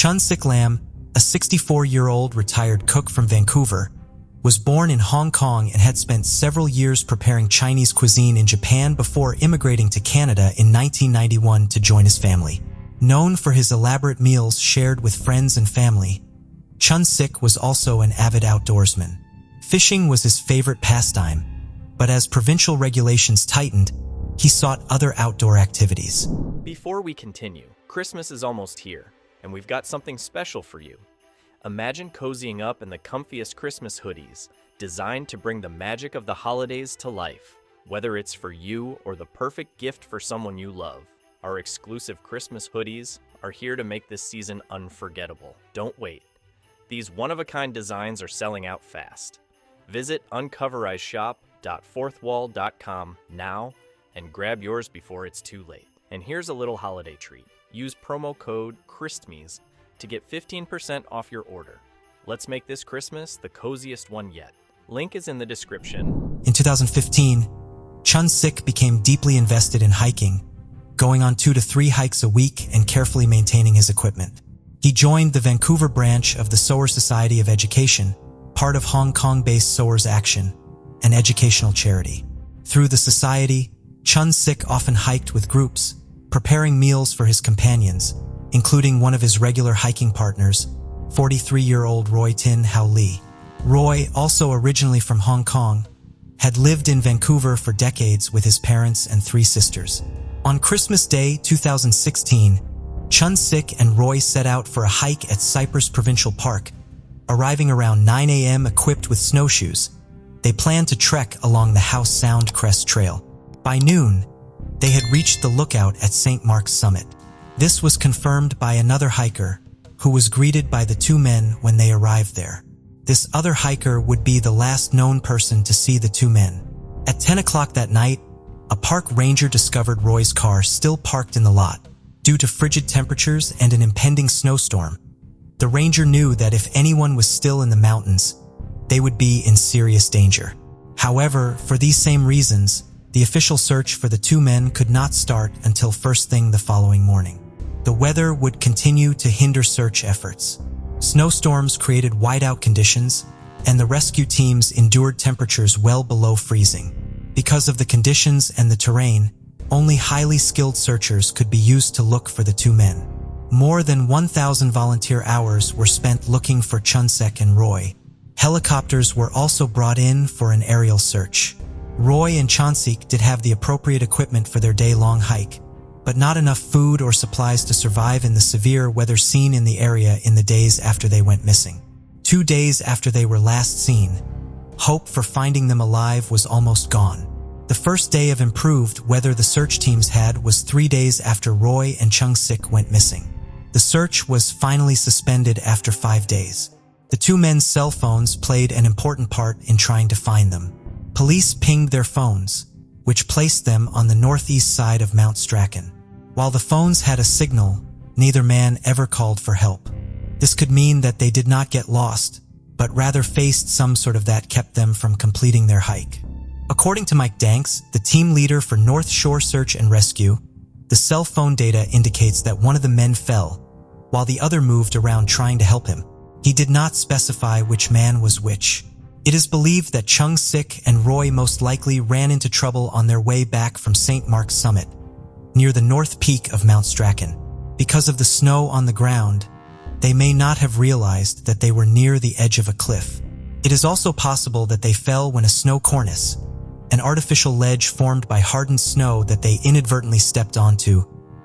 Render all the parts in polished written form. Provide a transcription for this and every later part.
Chun Lam, a 64-year-old retired cook from Vancouver, was born in Hong Kong and had spent several years preparing Chinese cuisine in Japan before immigrating to Canada in 1991 to join his family. Known for his elaborate meals shared with friends and family, Chun was also an avid outdoorsman. Fishing was his favorite pastime, but as provincial regulations tightened, he sought other outdoor activities. Before we continue, Christmas is almost here, and we've got something special for you. Imagine cozying up in the comfiest Christmas hoodies, designed to bring the magic of the holidays to life. Whether it's for you or the perfect gift for someone you love, our exclusive Christmas hoodies are here to make this season unforgettable. Don't wait. These one-of-a-kind designs are selling out fast. Visit uncoverizeshop.fourthwall.com now and grab yours before it's too late. And here's a little holiday treat. Use promo code CHRISTMAS to get 15% off your order. Let's make this Christmas the coziest one yet. Link is in the description. In 2015, Chun became deeply invested in hiking, going on 2 to 3 hikes a week and carefully maintaining his equipment. He joined the Vancouver branch of the Sower Society of Education, part of Hong Kong-based Sowers Action, an educational charity. Through the society, Chun often hiked with groups, preparing meals for his companions, including one of his regular hiking partners, 43-year-old Roy Tin Hao Lee. Roy, also originally from Hong Kong, had lived in Vancouver for decades with his parents and 3 sisters. On Christmas Day 2016, Chun and Roy set out for a hike at Cypress Provincial Park. Arriving around 9 a.m. equipped with snowshoes, they planned to trek along the House Sound Crest Trail. By noon, they had reached the lookout at St. Mark's summit. This was confirmed by another hiker, who was greeted by the 2 men when they arrived there. This other hiker would be the last known person to see the 2 men. At 10 o'clock that night, a park ranger discovered Roy's car still parked in the lot. Due to frigid temperatures and an impending snowstorm, the ranger knew that if anyone was still in the mountains, they would be in serious danger. However, for these same reasons, the official search for the 2 men could not start until first thing the following morning. The weather would continue to hinder search efforts. Snowstorms created whiteout conditions, and the rescue teams endured temperatures well below freezing. Because of the conditions and the terrain, only highly skilled searchers could be used to look for the 2 men. More than 1,000 volunteer hours were spent looking for Chun and Roy. Helicopters were also brought in for an aerial search. Roy and Chun did have the appropriate equipment for their day-long hike, but not enough food or supplies to survive in the severe weather seen in the area in the days after they went missing. 2 days after they were last seen, hope for finding them alive was almost gone. The first day of improved weather the search teams had was 3 days after Roy and Chun went missing. The search was finally suspended after 5 days. The 2 men's cell phones played an important part in trying to find them. Police pinged their phones, which placed them on the northeast side of Mount Strachan. While the phones had a signal, neither man ever called for help. This could mean that they did not get lost, but rather faced some sort of that kept them from completing their hike. According to Mike Danks, the team leader for North Shore Search and Rescue, the cell phone data indicates that one of the men fell, while the other moved around trying to help him. He did not specify which man was which. It is believed that Chun and Roy most likely ran into trouble on their way back from St. Mark's summit, near the north peak of Mount Strachan. Because of the snow on the ground, they may not have realized that they were near the edge of a cliff. It is also possible that they fell when a snow cornice, an artificial ledge formed by hardened snow that they inadvertently stepped onto,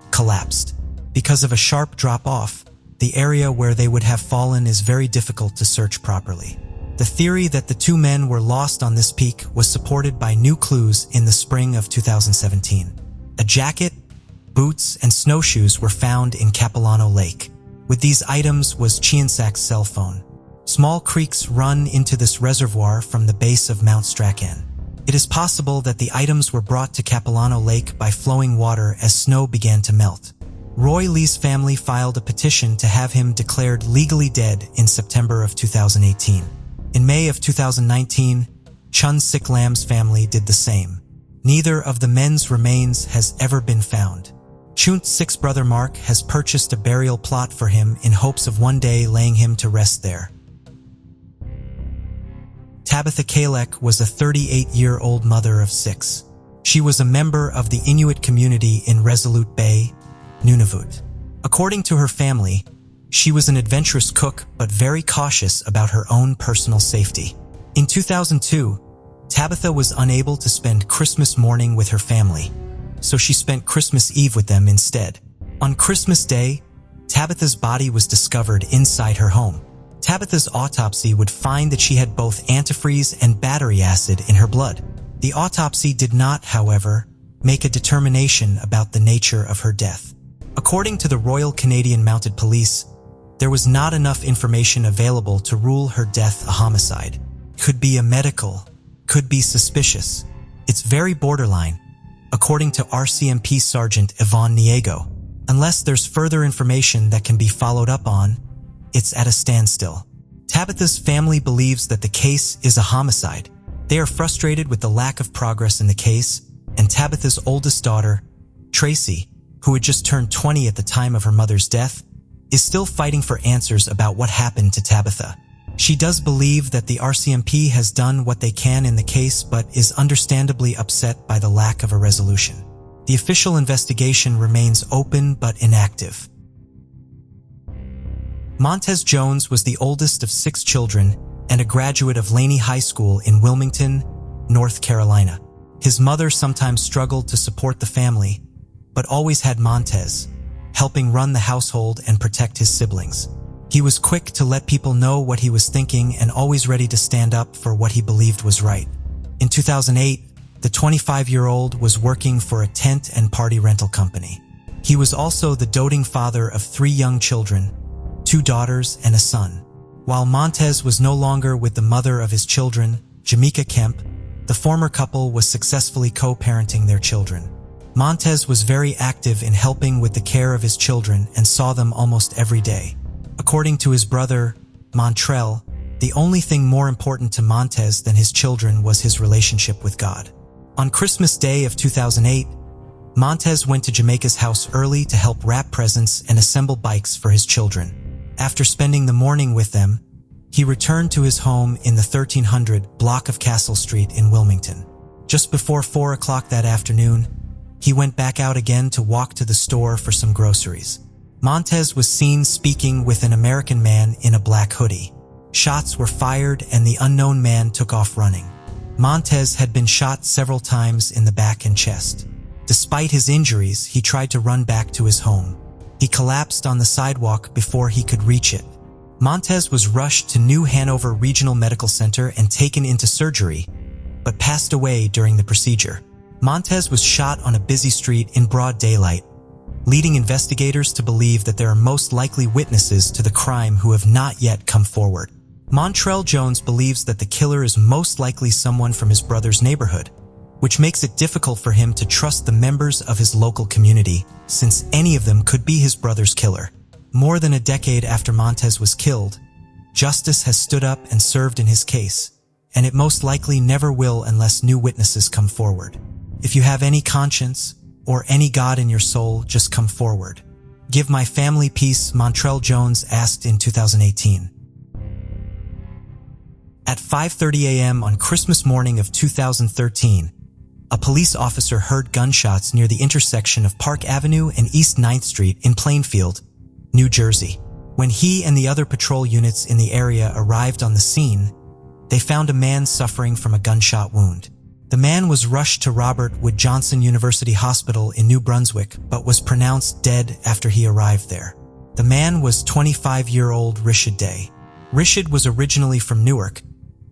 collapsed. Because of a sharp drop-off, the area where they would have fallen is very difficult to search properly. The theory that the 2 men were lost on this peak was supported by new clues in the spring of 2017. A jacket, boots, and snowshoes were found in Capilano Lake. With these items was Chiansak's cell phone. Small creeks run into this reservoir from the base of Mount Strachan. It is possible that the items were brought to Capilano Lake by flowing water as snow began to melt. Roy Lee's family filed a petition to have him declared legally dead in September of 2018. In May of 2019, Chun Lam's family did the same. Neither of the men's remains has ever been found. Chun's sixth brother Mark has purchased a burial plot for him in hopes of one day laying him to rest there. Tabitha Ka was a 38-year-old mother of 6. She was a member of the Inuit community in Resolute Bay, Nunavut. According to her family, she was an adventurous cook but very cautious about her own personal safety. In 2002, Tabitha was unable to spend Christmas morning with her family, so she spent Christmas Eve with them instead. On Christmas Day, Tabitha's body was discovered inside her home. Tabitha's autopsy would find that she had both antifreeze and battery acid in her blood. The autopsy did not, however, make a determination about the nature of her death. According to the Royal Canadian Mounted Police, there was not enough information available to rule her death a homicide. Could be a medical, could be suspicious. It's very borderline, according to RCMP Sergeant Yvonne Niego. Unless there's further information that can be followed up on, it's at a standstill. Tabitha's family believes that the case is a homicide. They are frustrated with the lack of progress in the case, and Tabitha's oldest daughter, Tracy, who had just turned 20 at the time of her mother's death, is still fighting for answers about what happened to Tabitha. She does believe that the RCMP has done what they can in the case but is understandably upset by the lack of a resolution. The official investigation remains open but inactive. Montes Jones was the oldest of 6 children and a graduate of Laney High School in Wilmington, North Carolina. His mother sometimes struggled to support the family, but always had Montes, helping run the household and protect his siblings. He was quick to let people know what he was thinking and always ready to stand up for what he believed was right. In 2008, the 25-year-old was working for a tent and party rental company. He was also the doting father of 3 young children, 2 daughters and a son. While Montes was no longer with the mother of his children, Jamaica Kemp, the former couple was successfully co-parenting their children. Montes was very active in helping with the care of his children and saw them almost every day. According to his brother, Montrell, the only thing more important to Montes than his children was his relationship with God. On Christmas Day of 2008, Montes went to Jamaica's house early to help wrap presents and assemble bikes for his children. After spending the morning with them, he returned to his home in the 1300 block of Castle Street in Wilmington. Just before 4 o'clock that afternoon, he went back out again to walk to the store for some groceries. Montes was seen speaking with an American man in a black hoodie. Shots were fired and the unknown man took off running. Montes had been shot several times in the back and chest. Despite his injuries, he tried to run back to his home. He collapsed on the sidewalk before he could reach it. Montes was rushed to New Hanover Regional Medical Center and taken into surgery, but passed away during the procedure. Montes was shot on a busy street in broad daylight, leading investigators to believe that there are most likely witnesses to the crime who have not yet come forward. Montrell Jones believes that the killer is most likely someone from his brother's neighborhood, which makes it difficult for him to trust the members of his local community, since any of them could be his brother's killer. More than a decade after Montes was killed, justice has stood up and served in his case, and it most likely never will unless new witnesses come forward. If you have any conscience, or any God in your soul, just come forward. Give my family peace, Montrell Jones asked in 2018. At 5:30 a.m. on Christmas morning of 2013, a police officer heard gunshots near the intersection of Park Avenue and East 9th Street in Plainfield, New Jersey. When he and the other patrol units in the area arrived on the scene, they found a man suffering from a gunshot wound. The man was rushed to Robert Wood Johnson University Hospital in New Brunswick, but was pronounced dead after he arrived there. The man was 25-year-old Rishid Day. Rishid was originally from Newark,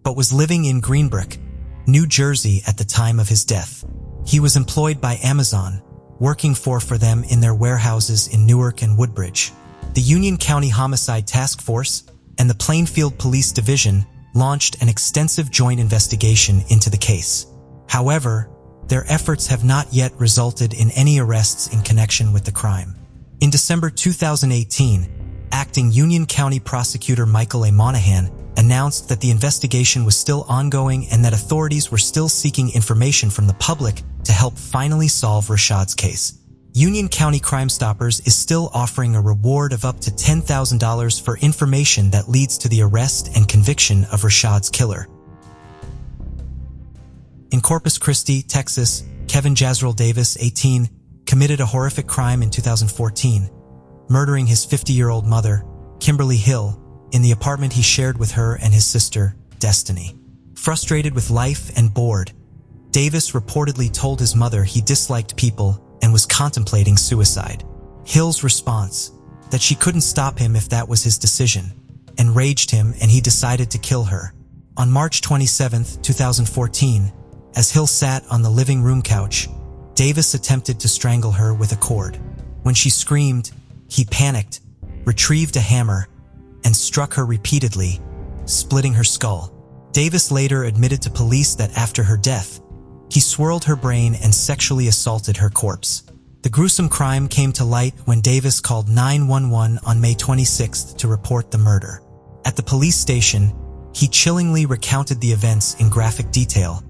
but was living in Greenbrick, New Jersey at the time of his death. He was employed by Amazon, working for them in their warehouses in Newark and Woodbridge. The Union County Homicide Task Force and the Plainfield Police Division launched an extensive joint investigation into the case. However, their efforts have not yet resulted in any arrests in connection with the crime. In December 2018, acting Union County Prosecutor Michael A. Monahan announced that the investigation was still ongoing and that authorities were still seeking information from the public to help finally solve Rashad's case. Union County Crime Stoppers is still offering a reward of up to $10,000 for information that leads to the arrest and conviction of Rashid's killer. In Corpus Christi, Texas, Kevin Jazrell Davis, 18, committed a horrific crime in 2014, murdering his 50-year-old mother, Kimberly Hill, in the apartment he shared with her and his sister, Destiny. Frustrated with life and bored, Davis reportedly told his mother he disliked people and was contemplating suicide. Hill's response, that she couldn't stop him if that was his decision, enraged him and he decided to kill her. On March 27, 2014, as Hill sat on the living room couch, Davis attempted to strangle her with a cord. When she screamed, he panicked, retrieved a hammer, and struck her repeatedly, splitting her skull. Davis later admitted to police that after her death, he swirled her brain and sexually assaulted her corpse. The gruesome crime came to light when Davis called 911 on May 26 to report the murder. At the police station, he chillingly recounted the events in graphic detail,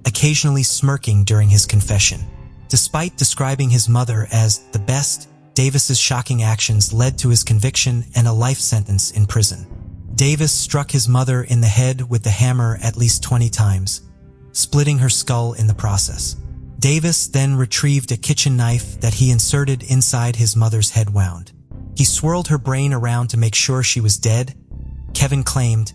occasionally smirking during his confession. Despite describing his mother as the best, Davis's shocking actions led to his conviction and a life sentence in prison. Davis struck his mother in the head with the hammer at least 20 times, splitting her skull in the process. Davis then retrieved a kitchen knife that he inserted inside his mother's head wound. He swirled her brain around to make sure she was dead, Kevin claimed,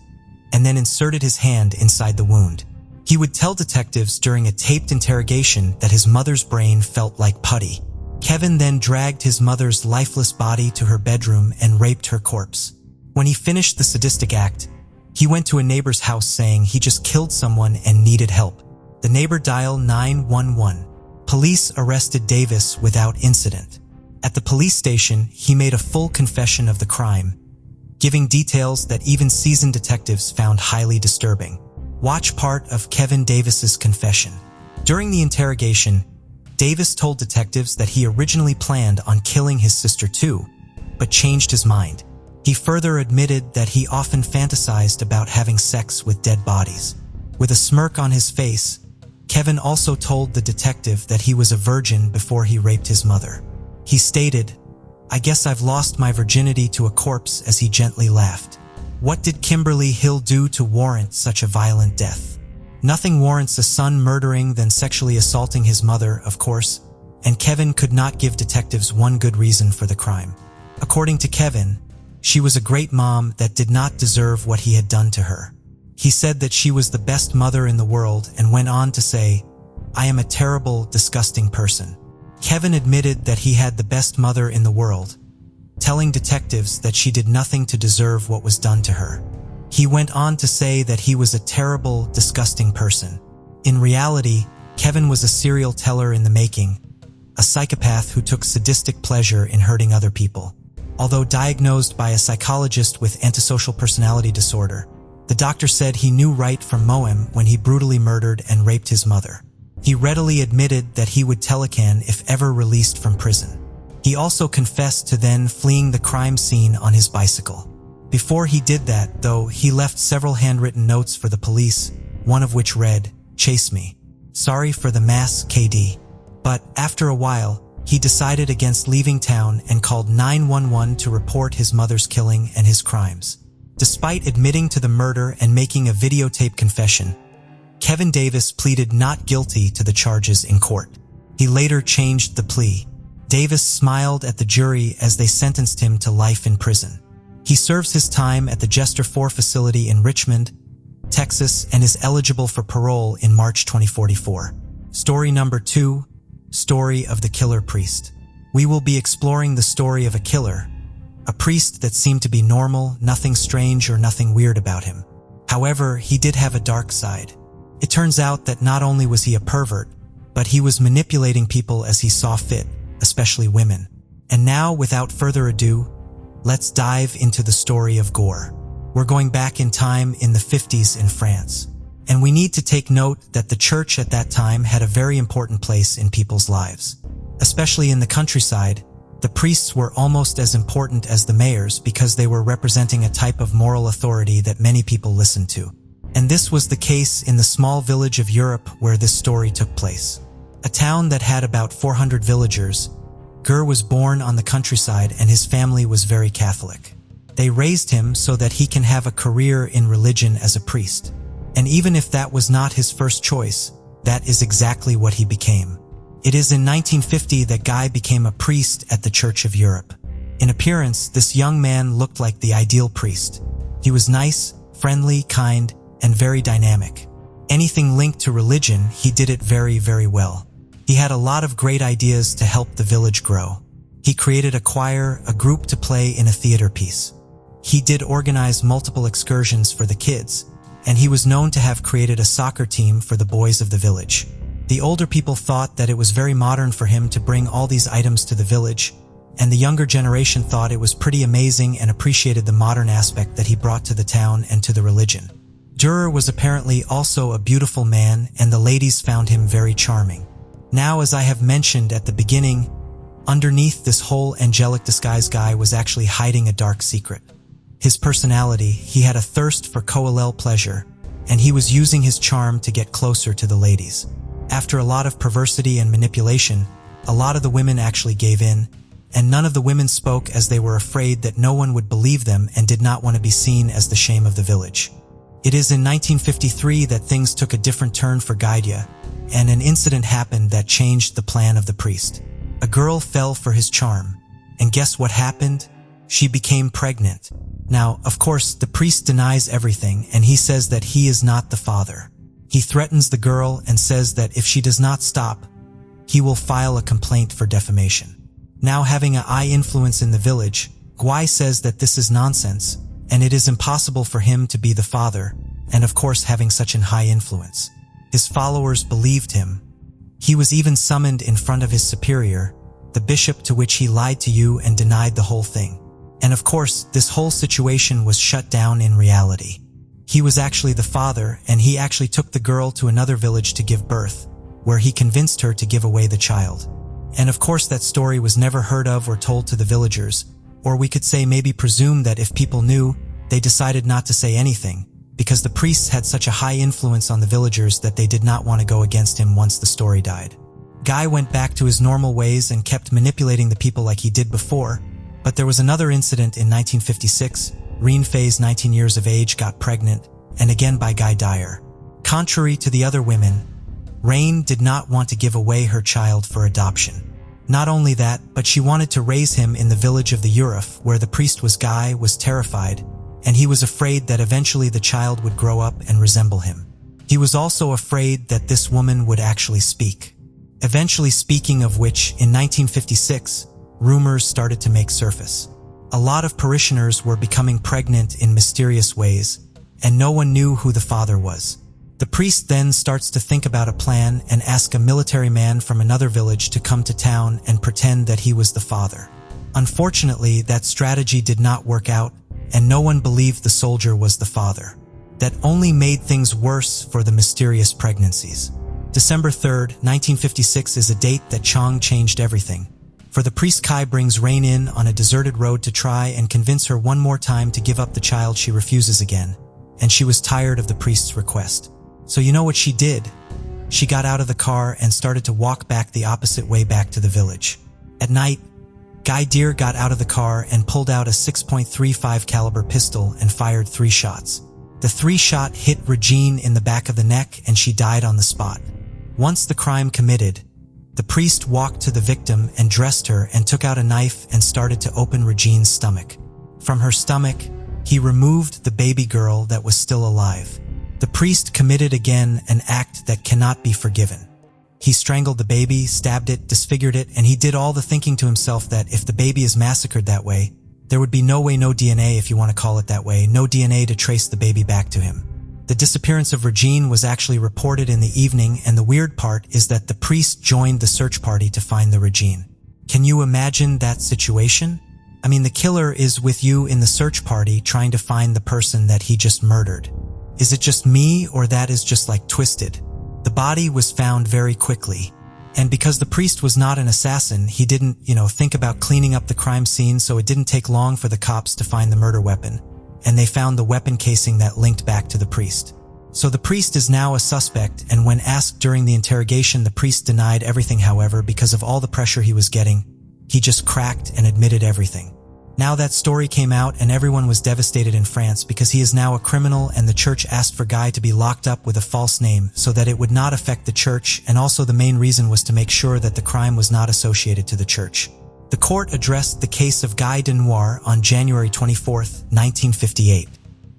and then inserted his hand inside the wound. He would tell detectives during a taped interrogation that his mother's brain felt like putty. Kevin then dragged his mother's lifeless body to her bedroom and raped her corpse. When he finished the sadistic act, he went to a neighbor's house saying he just killed someone and needed help. The neighbor dialed 911. Police arrested Davis without incident. At the police station, he made a full confession of the crime, giving details that even seasoned detectives found highly disturbing. Watch part of Kevin Davis's confession. During the interrogation, Davis told detectives that he originally planned on killing his sister too, but changed his mind. He further admitted that he often fantasized about having sex with dead bodies. With a smirk on his face, Kevin also told the detective that he was a virgin before he raped his mother. He stated, "I guess I've lost my virginity to a corpse," as he gently laughed. What did Kimberly Hill do to warrant such a violent death? Nothing warrants a son murdering then sexually assaulting his mother, of course, and Kevin could not give detectives one good reason for the crime. According to Kevin, she was a great mom that did not deserve what he had done to her. He said that she was the best mother in the world and went on to say, "I am a terrible, disgusting person." Kevin admitted that he had the best mother in the world, telling detectives that she did nothing to deserve what was done to her. He went on to say that he was a terrible, disgusting person. In reality, Kevin was a serial teller in the making, a psychopath who took sadistic pleasure in hurting other people. Although diagnosed by a psychologist with antisocial personality disorder, the doctor said he knew right from Moem when he brutally murdered and raped his mother. He readily admitted that he would telecan if ever released from prison. He also confessed to then fleeing the crime scene on his bicycle. Before he did that, though, he left several handwritten notes for the police, one of which read, "Chase me. Sorry for the mass, KD." But after a while, he decided against leaving town and called 911 to report his mother's killing and his crimes. Despite admitting to the murder and making a videotape confession, Kevin Davis pleaded not guilty to the charges in court. He later changed the plea. Davis smiled at the jury as they sentenced him to life in prison. He serves his time at the Jester 4 facility in Richmond, Texas, and is eligible for parole in March 2044. Story number 2, Story of the Killer Priest. We will be exploring the story of a killer, a priest that seemed to be normal, nothing strange or nothing weird about him. However, he did have a dark side. It turns out that not only was he a pervert, but he was manipulating people as he saw fit, especially women. And now, without further ado, let's dive into the story of gore. We're going back in time in the 50s in France. And we need to take note that the church at that time had a very important place in people's lives. Especially in the countryside, the priests were almost as important as the mayors because they were representing a type of moral authority that many people listened to. And this was the case in the small village of Europe where this story took place. A town that had about 400 villagers, Gur was born on the countryside and his family was very Catholic. They raised him so that he can have a career in religion as a priest. And even if that was not his first choice, that is exactly what he became. It is in 1950 that Guy became a priest at the Church of Europe. In appearance, this young man looked like the ideal priest. He was nice, friendly, kind, and very dynamic. Anything linked to religion, he did it very, very well. He had a lot of great ideas to help the village grow. He created a choir, a group to play in a theater piece. He did organize multiple excursions for the kids, and he was known to have created a soccer team for the boys of the village. The older people thought that it was very modern for him to bring all these items to the village, and the younger generation thought it was pretty amazing and appreciated the modern aspect that he brought to the town and to the religion. Durer was apparently also a beautiful man, and the ladies found him very charming. Now, as I have mentioned at the beginning, underneath this whole angelic disguise Guy was actually hiding a dark secret. His personality, he had a thirst for coelel pleasure, and he was using his charm to get closer to the ladies. After a lot of perversity and manipulation, a lot of the women actually gave in, and none of the women spoke as they were afraid that no one would believe them and did not want to be seen as the shame of the village. It is in 1953 that things took a different turn for Gaidia, and an incident happened that changed the plan of the priest. A girl fell for his charm, and guess what happened? She became pregnant. Now, of course, the priest denies everything, and he says that he is not the father. He threatens the girl and says that if she does not stop, he will file a complaint for defamation. Now, having a high influence in the village, Guy says that this is nonsense, and it is impossible for him to be the father, and of course having such an high influence. His followers believed him. He was even summoned in front of his superior, the bishop, to which he lied to you and denied the whole thing. And of course, this whole situation was shut down in reality. He was actually the father, and he actually took the girl to another village to give birth, where he convinced her to give away the child. And of course that story was never heard of or told to the villagers, or we could say maybe presume that if people knew, they decided not to say anything, because the priests had such a high influence on the villagers that they did not want to go against him once the story died. Guy went back to his normal ways and kept manipulating the people like he did before, but there was another incident in 1956. Reen Faye's 19 years of age got pregnant, and again by Guy Dyer. Contrary to the other women, Rain did not want to give away her child for adoption. Not only that, but she wanted to raise him in the village of the Uruf, where the priest was Guy, was terrified, and he was afraid that eventually the child would grow up and resemble him. He was also afraid that this woman would actually speak. Eventually, speaking of which, in 1956, rumors started to make surface. A lot of parishioners were becoming pregnant in mysterious ways, and no one knew who the father was. The priest then starts to think about a plan and ask a military man from another village to come to town and pretend that he was the father. Unfortunately, that strategy did not work out, and no one believed the soldier was the father. That only made things worse for the mysterious pregnancies. December 3rd, 1956 is a date that changed everything. For the priest, Kai brings Rain in on a deserted road to try and convince her one more time to give up the child. She refuses again, and she was tired of the priest's request. So you know what she did? She got out of the car and started to walk back the opposite way back to the village. At night, Guy Deer got out of the car and pulled out a 6.35 caliber pistol and fired 3 shots. The 3 shot hit Regine in the back of the neck and she died on the spot. Once the crime committed, the priest walked to the victim and dressed her and took out a knife and started to open Regine's stomach. From her stomach, he removed the baby girl that was still alive. The priest committed again an act that cannot be forgiven. He strangled the baby, stabbed it, disfigured it, and he did all the thinking to himself that if the baby is massacred that way, there would be no DNA, if you want to call it that way, no DNA to trace the baby back to him. The disappearance of Regine was actually reported in the evening, and the weird part is that the priest joined the search party to find the Regine. Can you imagine that situation? I mean, the killer is with you in the search party trying to find the person that he just murdered. Is it just me, or that is just like twisted? The body was found very quickly, and because the priest was not an assassin, he didn't, think about cleaning up the crime scene, so it didn't take long for the cops to find the murder weapon, and they found the weapon casing that linked back to the priest. So the priest is now a suspect, and when asked during the interrogation, the priest denied everything. However, because of all the pressure he was getting, he just cracked and admitted everything. Now that story came out and everyone was devastated in France because he is now a criminal, and the church asked for Guy to be locked up with a false name so that it would not affect the church, and also the main reason was to make sure that the crime was not associated to the church. The court addressed the case of Guy de Noir on January 24, 1958.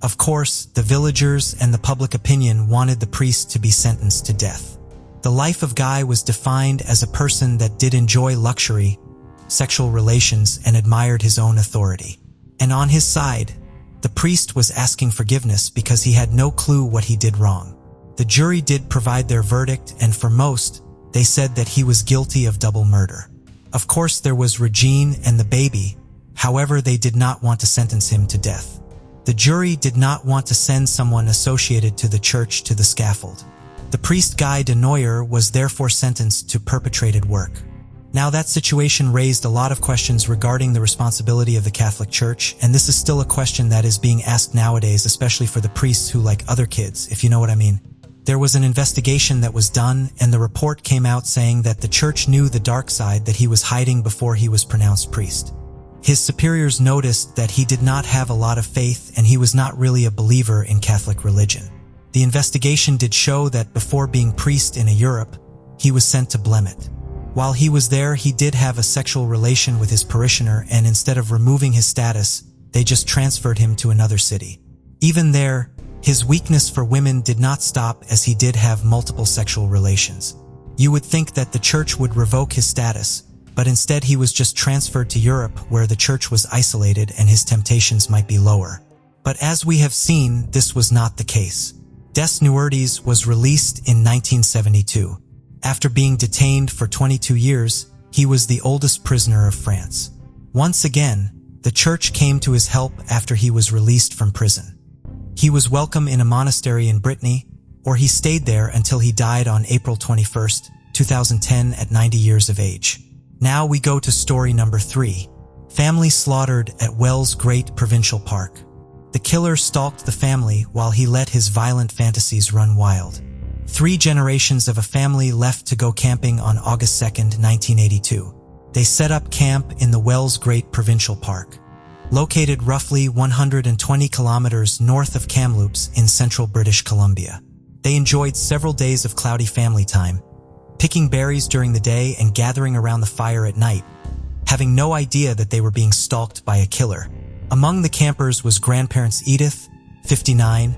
Of course, the villagers and the public opinion wanted the priest to be sentenced to death. The life of Guy was defined as a person that did enjoy luxury, sexual relations, and admired his own authority. And on his side, the priest was asking forgiveness because he had no clue what he did wrong. The jury did provide their verdict, and for most, they said that he was guilty of double murder. Of course, there was Regine and the baby. However, they did not want to sentence him to death. The jury did not want to send someone associated to the church to the scaffold. The priest Guy de Noir was therefore sentenced to perpetrated work. Now, that situation raised a lot of questions regarding the responsibility of the Catholic Church, and this is still a question that is being asked nowadays, especially for the priests who like other kids, if you know what I mean. There was an investigation that was done, and the report came out saying that the church knew the dark side that he was hiding before he was pronounced priest. His superiors noticed that he did not have a lot of faith, and he was not really a believer in Catholic religion. The investigation did show that before being priest in Europe, he was sent to Blemet. While he was there, he did have a sexual relation with his parishioner, and instead of removing his status, they just transferred him to another city. Even there, his weakness for women did not stop, as he did have multiple sexual relations. You would think that the church would revoke his status, but instead he was just transferred to Europe, where the church was isolated and his temptations might be lower. But as we have seen, this was not the case. Des Noirdes was released in 1972. After being detained for 22 years, he was the oldest prisoner of France. Once again, the church came to his help after he was released from prison. He was welcome in a monastery in Brittany, or he stayed there until he died on April 21, 2010 at 90 years of age. Now we go to story number 3. Family slaughtered at Wells Great Provincial Park. The killer stalked the family while he let his violent fantasies run wild. 3 generations of a family left to go camping on August 2, 1982. They set up camp in the Wells Great Provincial Park, located roughly 120 kilometers north of Kamloops in central British Columbia. They enjoyed several days of cloudy family time, picking berries during the day and gathering around the fire at night, having no idea that they were being stalked by a killer. Among the campers was grandparents Edith, 59,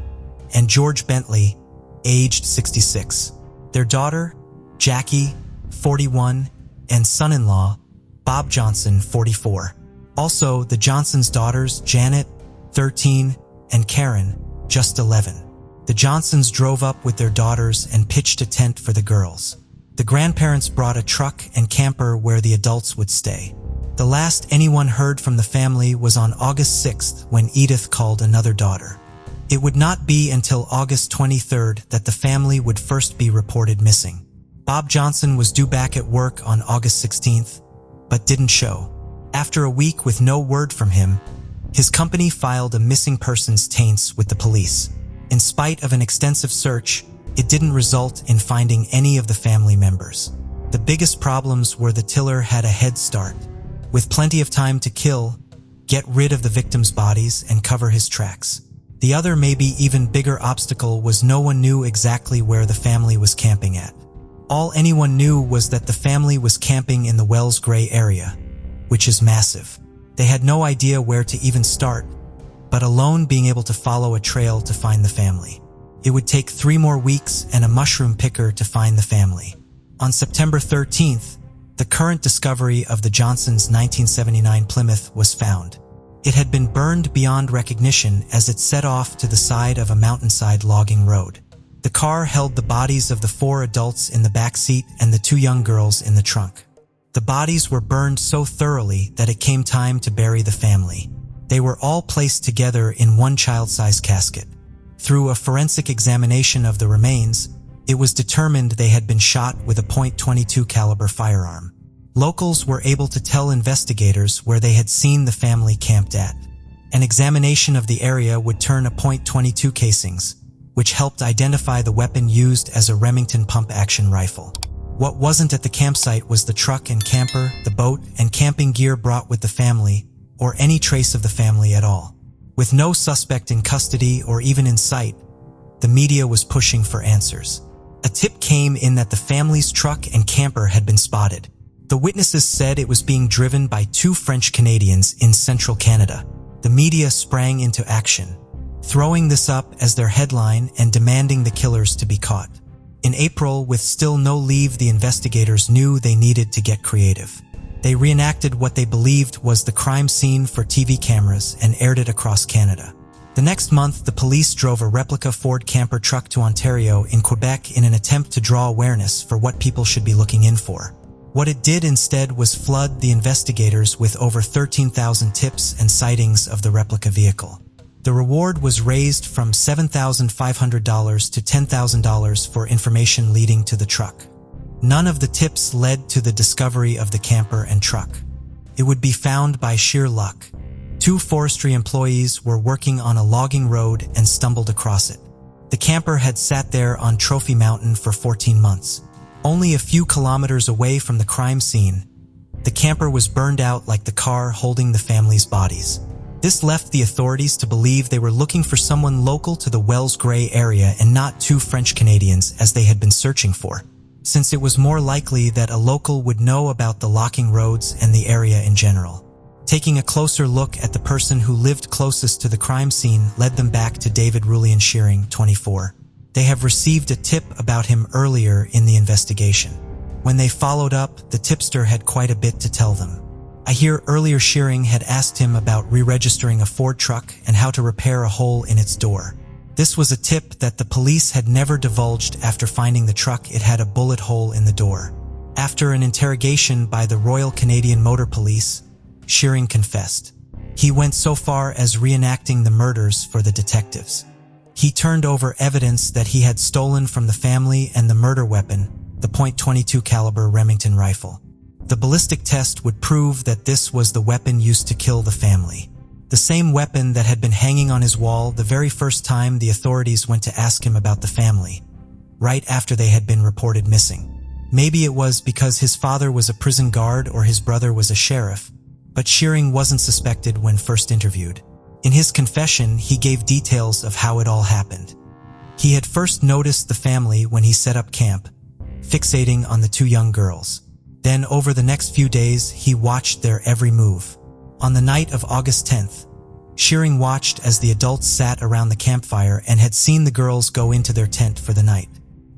and George Bentley, aged 66, their daughter, Jackie, 41, and son-in-law, Bob Johnson, 44. Also, the Johnsons' daughters, Janet, 13, and Karen, just 11. The Johnsons drove up with their daughters and pitched a tent for the girls. The grandparents brought a truck and camper where the adults would stay. The last anyone heard from the family was on August 6th when Edith called another daughter. It would not be until August 23rd that the family would first be reported missing. Bob Johnson was due back at work on August 16th, but didn't show. After a week with no word from him, his company filed a missing persons taints with the police. In spite of an extensive search, it didn't result in finding any of the family members. The biggest problems were the killer had a head start, with plenty of time to kill, get rid of the victims' bodies, and cover his tracks. The other, maybe even bigger obstacle was no one knew exactly where the family was camping at. All anyone knew was that the family was camping in the Wells Gray area, which is massive. They had no idea where to even start, but alone being able to follow a trail to find the family. It would take 3 more weeks and a mushroom picker to find the family. On September 13th, the current discovery of the Johnsons' 1979 Plymouth was found. It had been burned beyond recognition as it set off to the side of a mountainside logging road. The car held the bodies of the 4 adults in the back seat and the 2 young girls in the trunk. The bodies were burned so thoroughly that it came time to bury the family. They were all placed together in one child-sized casket. Through a forensic examination of the remains, it was determined they had been shot with a .22 caliber firearm. Locals were able to tell investigators where they had seen the family camped at. An examination of the area would turn a .22 casings, which helped identify the weapon used as a Remington pump-action rifle. What wasn't at the campsite was the truck and camper, the boat, and camping gear brought with the family, or any trace of the family at all. With no suspect in custody or even in sight, the media was pushing for answers. A tip came in that the family's truck and camper had been spotted. The witnesses said it was being driven by two French Canadians in central Canada. The media sprang into action, throwing this up as their headline and demanding the killers to be caught. In April, with still no lead, the investigators knew they needed to get creative. They reenacted what they believed was the crime scene for TV cameras and aired it across Canada. The next month, the police drove a replica Ford camper truck to Ontario in Quebec in an attempt to draw awareness for what people should be looking in for. What it did instead was flood the investigators with over 13,000 tips and sightings of the replica vehicle. The reward was raised from $7,500 to $10,000 for information leading to the truck. None of the tips led to the discovery of the camper and truck. It would be found by sheer luck. Two forestry employees were working on a logging road and stumbled across it. The camper had sat there on Trophy Mountain for 14 months. Only a few kilometers away from the crime scene, the camper was burned out like the car holding the family's bodies. This left the authorities to believe they were looking for someone local to the Wells Gray area and not two French Canadians as they had been searching for, since it was more likely that a local would know about the locking roads and the area in general. Taking a closer look at the person who lived closest to the crime scene led them back to David Rulian Shearing, 24. They have received a tip about him earlier in the investigation. When they followed up, the tipster had quite a bit to tell them. I hear earlier Shearing had asked him about re-registering a Ford truck and how to repair a hole in its door. This was a tip that the police had never divulged after finding the truck. It had a bullet hole in the door. After an interrogation by the Royal Canadian Motor Police, Shearing confessed. He went so far as reenacting the murders for the detectives. He turned over evidence that he had stolen from the family and the murder weapon, the .22 caliber Remington rifle. The ballistic test would prove that this was the weapon used to kill the family. The same weapon that had been hanging on his wall the very first time the authorities went to ask him about the family, right after they had been reported missing. Maybe it was because his father was a prison guard or his brother was a sheriff, but Shearing wasn't suspected when first interviewed. In his confession, he gave details of how it all happened. He had first noticed the family when he set up camp, fixating on the two young girls. Then over the next few days, he watched their every move. On the night of August 10th, Shearing watched as the adults sat around the campfire and had seen the girls go into their tent for the night.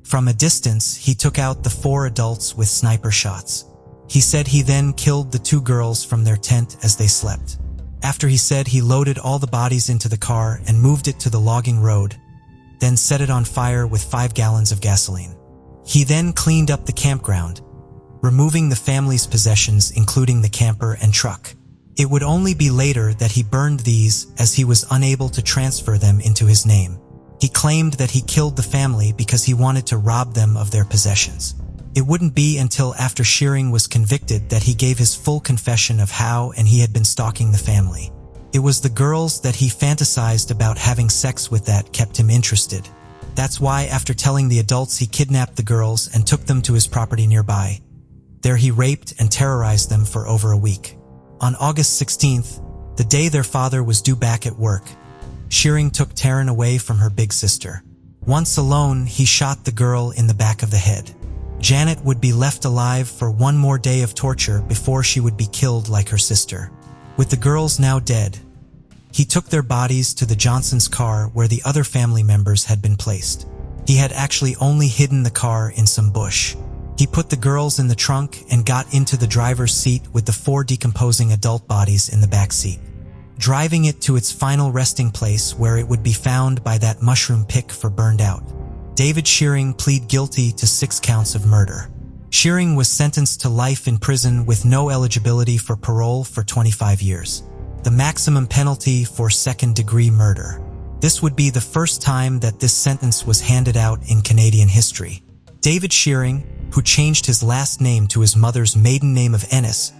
From a distance, he took out the 4 adults with sniper shots. He said he then killed the 2 girls from their tent as they slept. After he said he loaded all the bodies into the car and moved it to the logging road, then set it on fire with 5 gallons of gasoline. He then cleaned up the campground, removing the family's possessions including the camper and truck. It would only be later that he burned these as he was unable to transfer them into his name. He claimed that he killed the family because he wanted to rob them of their possessions. It wouldn't be until after Shearing was convicted that he gave his full confession of how and he had been stalking the family. It was the girls that he fantasized about having sex with that kept him interested. That's why after telling the adults he kidnapped the girls and took them to his property nearby. There he raped and terrorized them for over a week. On August 16th, the day their father was due back at work, Shearing took Taryn away from her big sister. Once alone, he shot the girl in the back of the head. Janet would be left alive for one more day of torture before she would be killed like her sister. With the girls now dead, he took their bodies to the Johnsons' car where the other family members had been placed. He had actually only hidden the car in some bush. He put the girls in the trunk and got into the driver's seat with the 4 decomposing adult bodies in the back seat, driving it to its final resting place where it would be found by that mushroom pick for burned out. David Shearing pleaded guilty to 6 counts of murder. Shearing was sentenced to life in prison with no eligibility for parole for 25 years, the maximum penalty for second-degree murder. This would be the first time that this sentence was handed out in Canadian history. David Shearing, who changed his last name to his mother's maiden name of Ennis,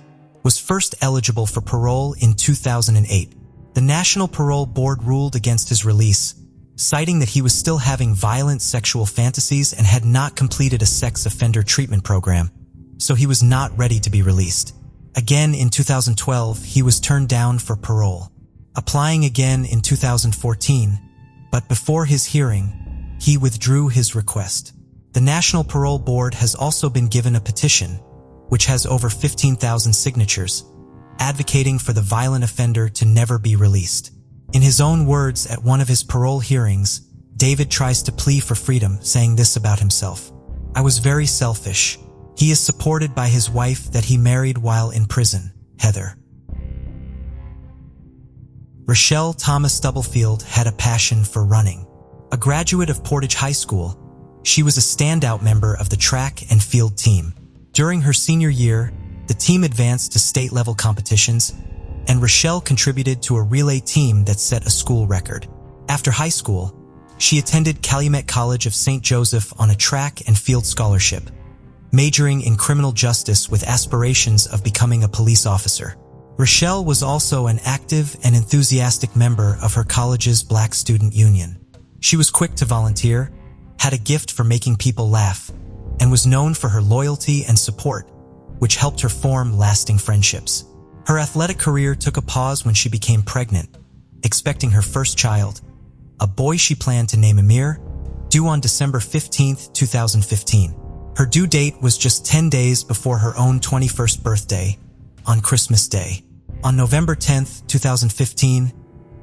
was first eligible for parole in 2008. The National Parole Board ruled against his release, citing that he was still having violent sexual fantasies and had not completed a sex offender treatment program, so he was not ready to be released. Again in 2012, he was turned down for parole, applying again in 2014, but before his hearing, he withdrew his request. The National Parole Board has also been given a petition, which has over 15,000 signatures, advocating for the violent offender to never be released. In his own words at one of his parole hearings, David tries to plea for freedom, saying this about himself: "I was very selfish. He is supported by his wife that he married while in prison, Heather." Rachelle Thomas Stubblefield had a passion for running. A graduate of Portage High School, she was a standout member of the track and field team. During her senior year, the team advanced to state-level competitions, and Rachelle contributed to a relay team that set a school record. After high school, she attended Calumet College of St. Joseph on a track and field scholarship, majoring in criminal justice with aspirations of becoming a police officer. Rachelle was also an active and enthusiastic member of her college's Black Student Union. She was quick to volunteer, had a gift for making people laugh, and was known for her loyalty and support, which helped her form lasting friendships. Her athletic career took a pause when she became pregnant, expecting her first child, a boy she planned to name Amir, due on December 15, 2015. Her due date was just 10 days before her own 21st birthday, on Christmas Day. On November 10, 2015,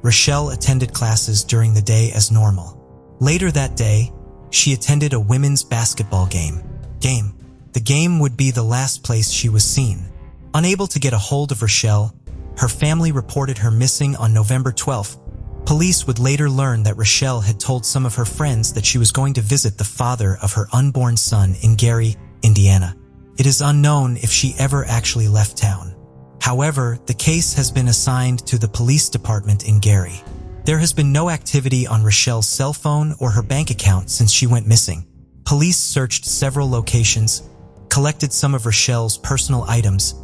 Rachelle attended classes during the day as normal. Later that day, she attended a women's basketball game. The game would be the last place she was seen. Unable to get a hold of Rachelle, her family reported her missing on November 12th. Police would later learn that Rachelle had told some of her friends that she was going to visit the father of her unborn son in Gary, Indiana. It is unknown if she ever actually left town. However, the case has been assigned to the police department in Gary. There has been no activity on Rachelle's cell phone or her bank account since she went missing. Police searched several locations, collected some of Rachelle's personal items,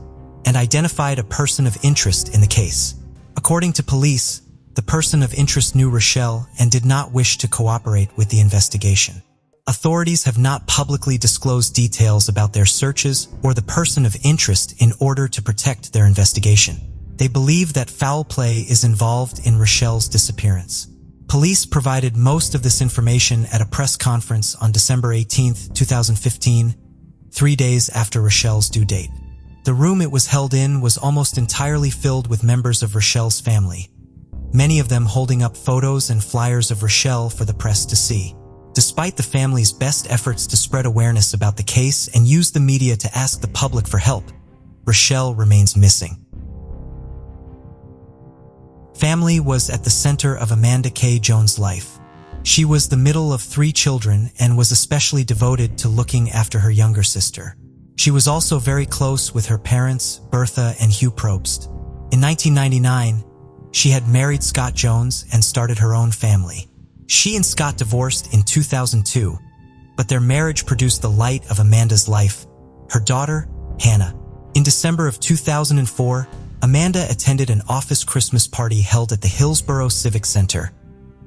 and identified a person of interest in the case. According to police, the person of interest knew Rachelle and did not wish to cooperate with the investigation. Authorities have not publicly disclosed details about their searches or the person of interest in order to protect their investigation. They believe that foul play is involved in Rachelle's disappearance. Police provided most of this information at a press conference on December 18, 2015, 3 days after Rachelle's due date. The room it was held in was almost entirely filled with members of Rachelle's family, many of them holding up photos and flyers of Rachelle for the press to see. Despite the family's best efforts to spread awareness about the case and use the media to ask the public for help, Rachelle remains missing. Family was at the center of Amanda K. Jones' life. She was the middle of 3 children and was especially devoted to looking after her younger sister. She was also very close with her parents, Bertha and Hugh Probst. In 1999, she had married Scott Jones and started her own family. She and Scott divorced in 2002, but their marriage produced the light of Amanda's life, her daughter, Hannah. In December of 2004, Amanda attended an office Christmas party held at the Hillsborough Civic Center,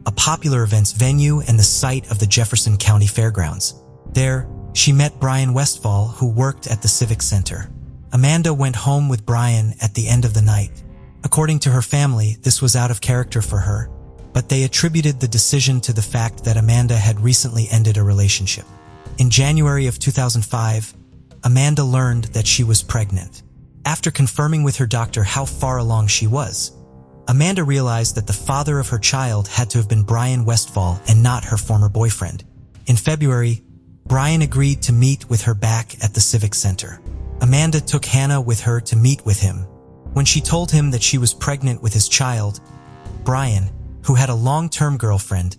a popular events venue and the site of the Jefferson County Fairgrounds. There, she met Brian Westfall, who worked at the Civic Center. Amanda went home with Brian at the end of the night. According to her family, this was out of character for her, but they attributed the decision to the fact that Amanda had recently ended a relationship. In January of 2005, Amanda learned that she was pregnant. After confirming with her doctor how far along she was, Amanda realized that the father of her child had to have been Brian Westfall and not her former boyfriend. In February, Brian agreed to meet with her back at the Civic Center. Amanda took Hannah with her to meet with him. When she told him that she was pregnant with his child, Brian, who had a long-term girlfriend,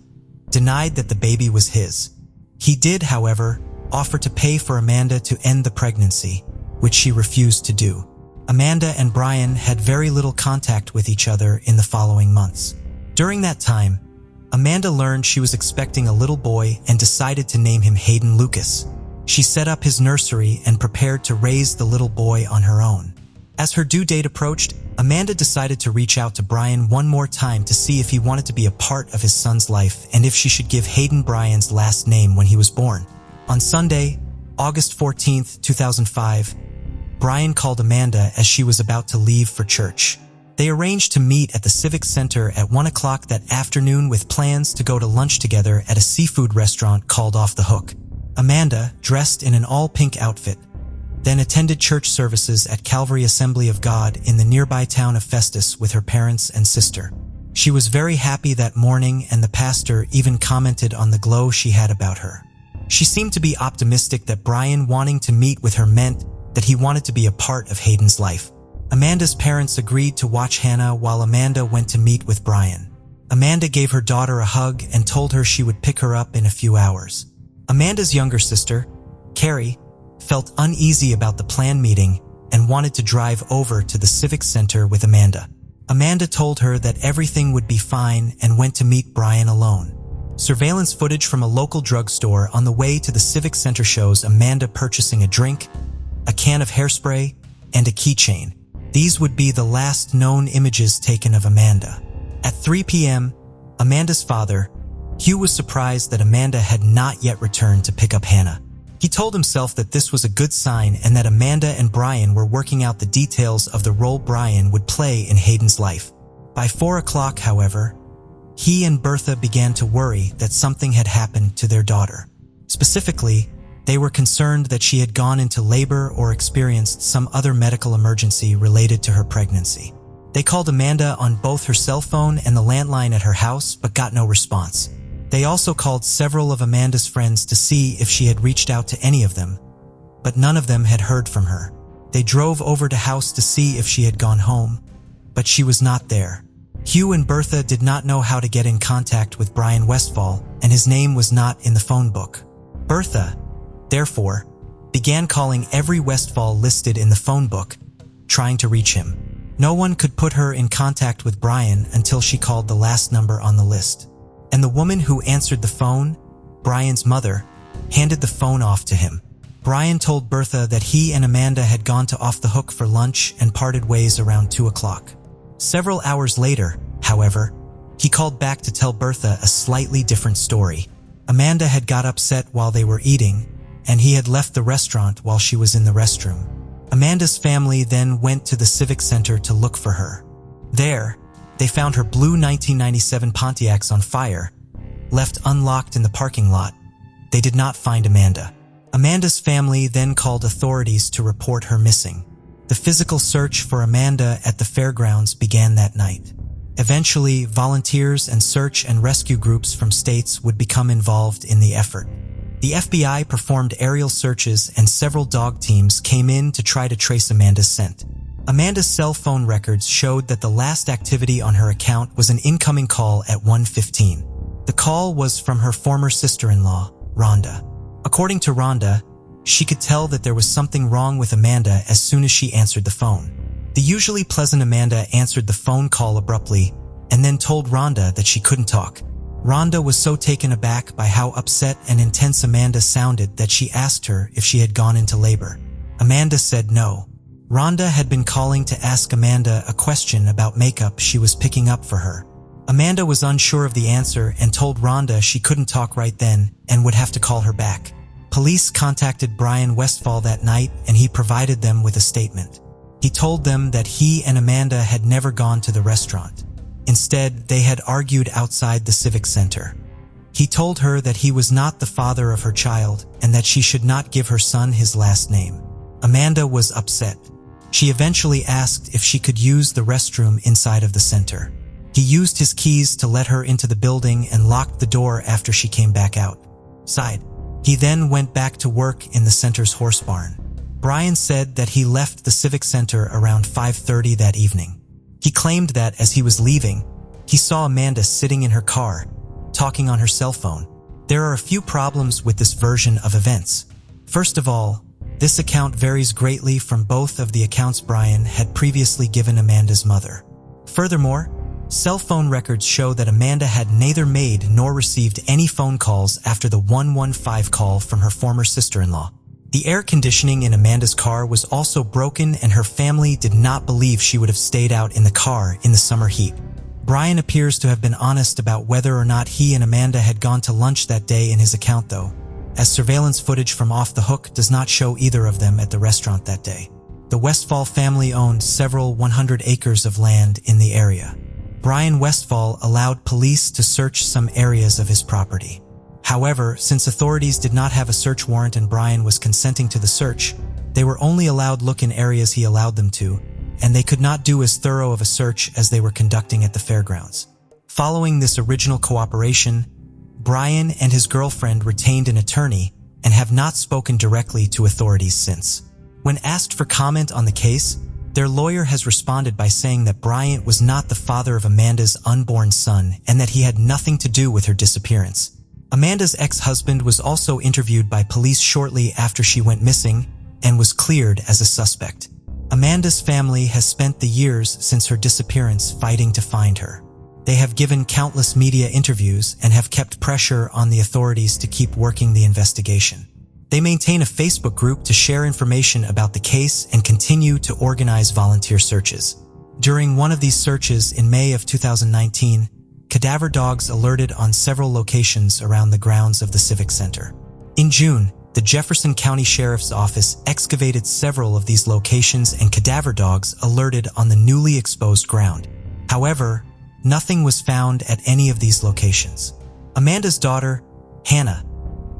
denied that the baby was his. He did, however, offer to pay for Amanda to end the pregnancy, which she refused to do. Amanda and Brian had very little contact with each other in the following months. During that time, Amanda learned she was expecting a little boy and decided to name him Hayden Lucas. She set up his nursery and prepared to raise the little boy on her own. As her due date approached, Amanda decided to reach out to Brian one more time to see if he wanted to be a part of his son's life and if she should give Hayden Brian's last name when he was born. On Sunday, August 14th, 2005, Brian called Amanda as she was about to leave for church. They arranged to meet at the Civic Center at 1 o'clock that afternoon with plans to go to lunch together at a seafood restaurant called Off the Hook. Amanda, dressed in an all-pink outfit, then attended church services at Calvary Assembly of God in the nearby town of Festus with her parents and sister. She was very happy that morning, and the pastor even commented on the glow she had about her. She seemed to be optimistic that Brian wanting to meet with her meant that he wanted to be a part of Hayden's life. Amanda's parents agreed to watch Hannah while Amanda went to meet with Brian. Amanda gave her daughter a hug and told her she would pick her up in a few hours. Amanda's younger sister, Carrie, felt uneasy about the planned meeting and wanted to drive over to the Civic Center with Amanda. Amanda told her that everything would be fine and went to meet Brian alone. Surveillance footage from a local drugstore on the way to the Civic Center shows Amanda purchasing a drink, a can of hairspray, and a keychain. These would be the last known images taken of Amanda. At 3 p.m., Amanda's father, Hugh, was surprised that Amanda had not yet returned to pick up Hannah. He told himself that this was a good sign and that Amanda and Brian were working out the details of the role Brian would play in Hayden's life. By 4 o'clock, however, he and Bertha began to worry that something had happened to their daughter. Specifically, they were concerned that she had gone into labor or experienced some other medical emergency related to her pregnancy. They called Amanda on both her cell phone and the landline at her house, but got no response. They also called several of Amanda's friends to see if she had reached out to any of them, but none of them had heard from her. They drove over to house to see if she had gone home, but she was not there. Hugh and Bertha did not know how to get in contact with Brian Westfall, and his name was not in the phone book. Bertha, therefore, began calling every Westfall listed in the phone book, trying to reach him. No one could put her in contact with Brian until she called the last number on the list. And the woman who answered the phone, Brian's mother, handed the phone off to him. Brian told Bertha that he and Amanda had gone to Off the Hook for lunch and parted ways around 2 o'clock. Several hours later, however, he called back to tell Bertha a slightly different story. Amanda had got upset while they were eating, and he had left the restaurant while she was in the restroom. Amanda's family then went to the Civic Center to look for her. There, they found her blue 1997 Pontiacs on fire, left unlocked in the parking lot. They did not find Amanda. Amanda's family then called authorities to report her missing. The physical search for Amanda at the fairgrounds began that night. Eventually, volunteers and search and rescue groups from states would become involved in the effort. The FBI performed aerial searches and several dog teams came in to try to trace Amanda's scent. Amanda's cell phone records showed that the last activity on her account was an incoming call at 1:15. The call was from her former sister-in-law, Rhonda. According to Rhonda, she could tell that there was something wrong with Amanda as soon as she answered the phone. The usually pleasant Amanda answered the phone call abruptly and then told Rhonda that she couldn't talk. Rhonda was so taken aback by how upset and intense Amanda sounded that she asked her if she had gone into labor. Amanda said no. Rhonda had been calling to ask Amanda a question about makeup she was picking up for her. Amanda was unsure of the answer and told Rhonda she couldn't talk right then and would have to call her back. Police contacted Brian Westfall that night and he provided them with a statement. He told them that he and Amanda had never gone to the restaurant. Instead, they had argued outside the Civic Center. He told her that he was not the father of her child and that she should not give her son his last name. Amanda was upset. She eventually asked if she could use the restroom inside of the center. He used his keys to let her into the building and locked the door after she came back outside. He then went back to work in the center's horse barn. Brian said that he left the Civic Center around 5:30 that evening. He claimed that as he was leaving, he saw Amanda sitting in her car, talking on her cell phone. There are a few problems with this version of events. First of all, this account varies greatly from both of the accounts Brian had previously given Amanda's mother. Furthermore, cell phone records show that Amanda had neither made nor received any phone calls after the 115 call from her former sister-in-law. The air conditioning in Amanda's car was also broken, and her family did not believe she would have stayed out in the car in the summer heat. Brian appears to have been honest about whether or not he and Amanda had gone to lunch that day in his account though, as surveillance footage from Off the Hook does not show either of them at the restaurant that day. The Westfall family owned several 100 acres of land in the area. Brian Westfall allowed police to search some areas of his property. However, since authorities did not have a search warrant and Brian was consenting to the search, they were only allowed look in areas he allowed them to, and they could not do as thorough of a search as they were conducting at the fairgrounds. Following this original cooperation, Brian and his girlfriend retained an attorney and have not spoken directly to authorities since. When asked for comment on the case, their lawyer has responded by saying that Brian was not the father of Amanda's unborn son and that he had nothing to do with her disappearance. Amanda's ex-husband was also interviewed by police shortly after she went missing and was cleared as a suspect. Amanda's family has spent the years since her disappearance fighting to find her. They have given countless media interviews and have kept pressure on the authorities to keep working the investigation. They maintain a Facebook group to share information about the case and continue to organize volunteer searches. During one of these searches in May of 2019, cadaver dogs alerted on several locations around the grounds of the Civic Center. In June, the Jefferson County Sheriff's Office excavated several of these locations and cadaver dogs alerted on the newly exposed ground. However, nothing was found at any of these locations. Amanda's daughter, Hannah,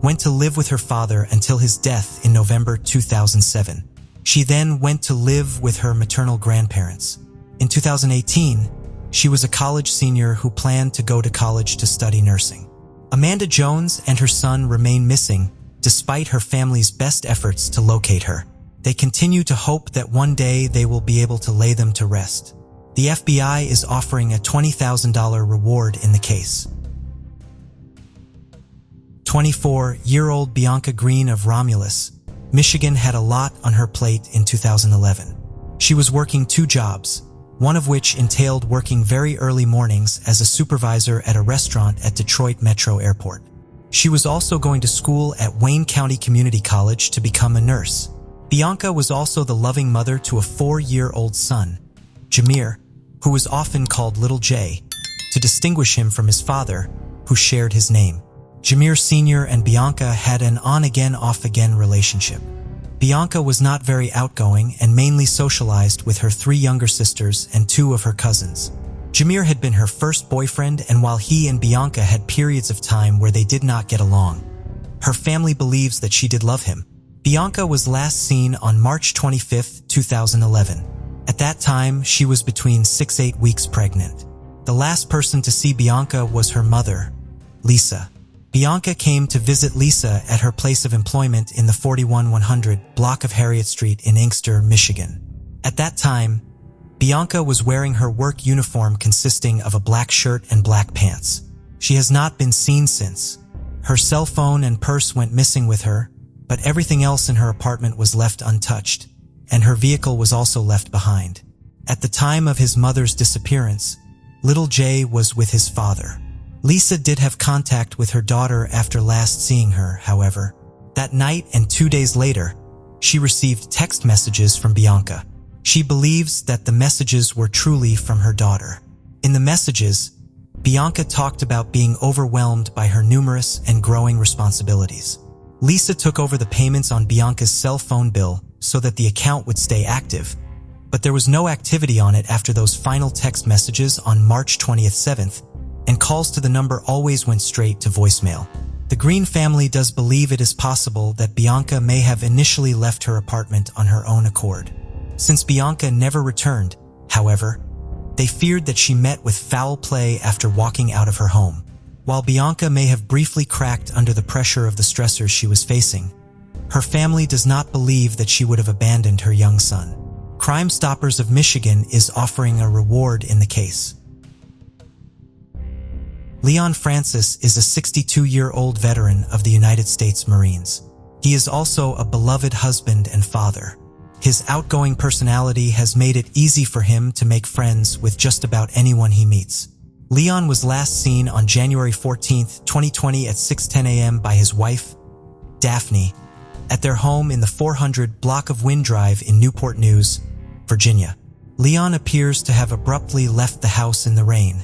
went to live with her father until his death in November 2007. She then went to live with her maternal grandparents. In 2018, she was a college senior who planned to go to college to study nursing. Amanda Jones and her son remain missing despite her family's best efforts to locate her. They continue to hope that one day they will be able to lay them to rest. The FBI is offering a $20,000 reward in the case. 24-year-old Bianca Green of Romulus, Michigan had a lot on her plate in 2011. She was working 2 jobs, one of which entailed working very early mornings as a supervisor at a restaurant at Detroit Metro Airport. She was also going to school at Wayne County Community College to become a nurse. Bianca was also the loving mother to a 4-year-old son, Jameer, who was often called Little J, to distinguish him from his father, who shared his name. Jameer Sr. and Bianca had an on-again, off-again relationship. Bianca was not very outgoing and mainly socialized with her 3 younger sisters and 2 of her cousins. Jameer had been her first boyfriend, and while he and Bianca had periods of time where they did not get along, her family believes that she did love him. Bianca was last seen on March 25, 2011. At that time, she was between 6-8 weeks pregnant. The last person to see Bianca was her mother, Lisa. Bianca came to visit Lisa at her place of employment in the 41100 block of Harriet Street in Inkster, Michigan. At that time, Bianca was wearing her work uniform consisting of a black shirt and black pants. She has not been seen since. Her cell phone and purse went missing with her, but everything else in her apartment was left untouched, and her vehicle was also left behind. At the time of his mother's disappearance, Little J was with his father. Lisa did have contact with her daughter after last seeing her, however. That night and 2 days later, she received text messages from Bianca. She believes that the messages were truly from her daughter. In the messages, Bianca talked about being overwhelmed by her numerous and growing responsibilities. Lisa took over the payments on Bianca's cell phone bill so that the account would stay active, but there was no activity on it after those final text messages on March 27th, and calls to the number always went straight to voicemail. The Green family does believe it is possible that Bianca may have initially left her apartment on her own accord. Since Bianca never returned, however, they feared that she met with foul play after walking out of her home. While Bianca may have briefly cracked under the pressure of the stressors she was facing, her family does not believe that she would have abandoned her young son. Crime Stoppers of Michigan is offering a reward in the case. Leon Francis is a 62-year-old veteran of the United States Marines. He is also a beloved husband and father. His outgoing personality has made it easy for him to make friends with just about anyone he meets. Leon was last seen on January 14, 2020 at 6:10 a.m. by his wife, Daphne, at their home in the 400 block of Wind Drive in Newport News, Virginia. Leon appears to have abruptly left the house in the rain,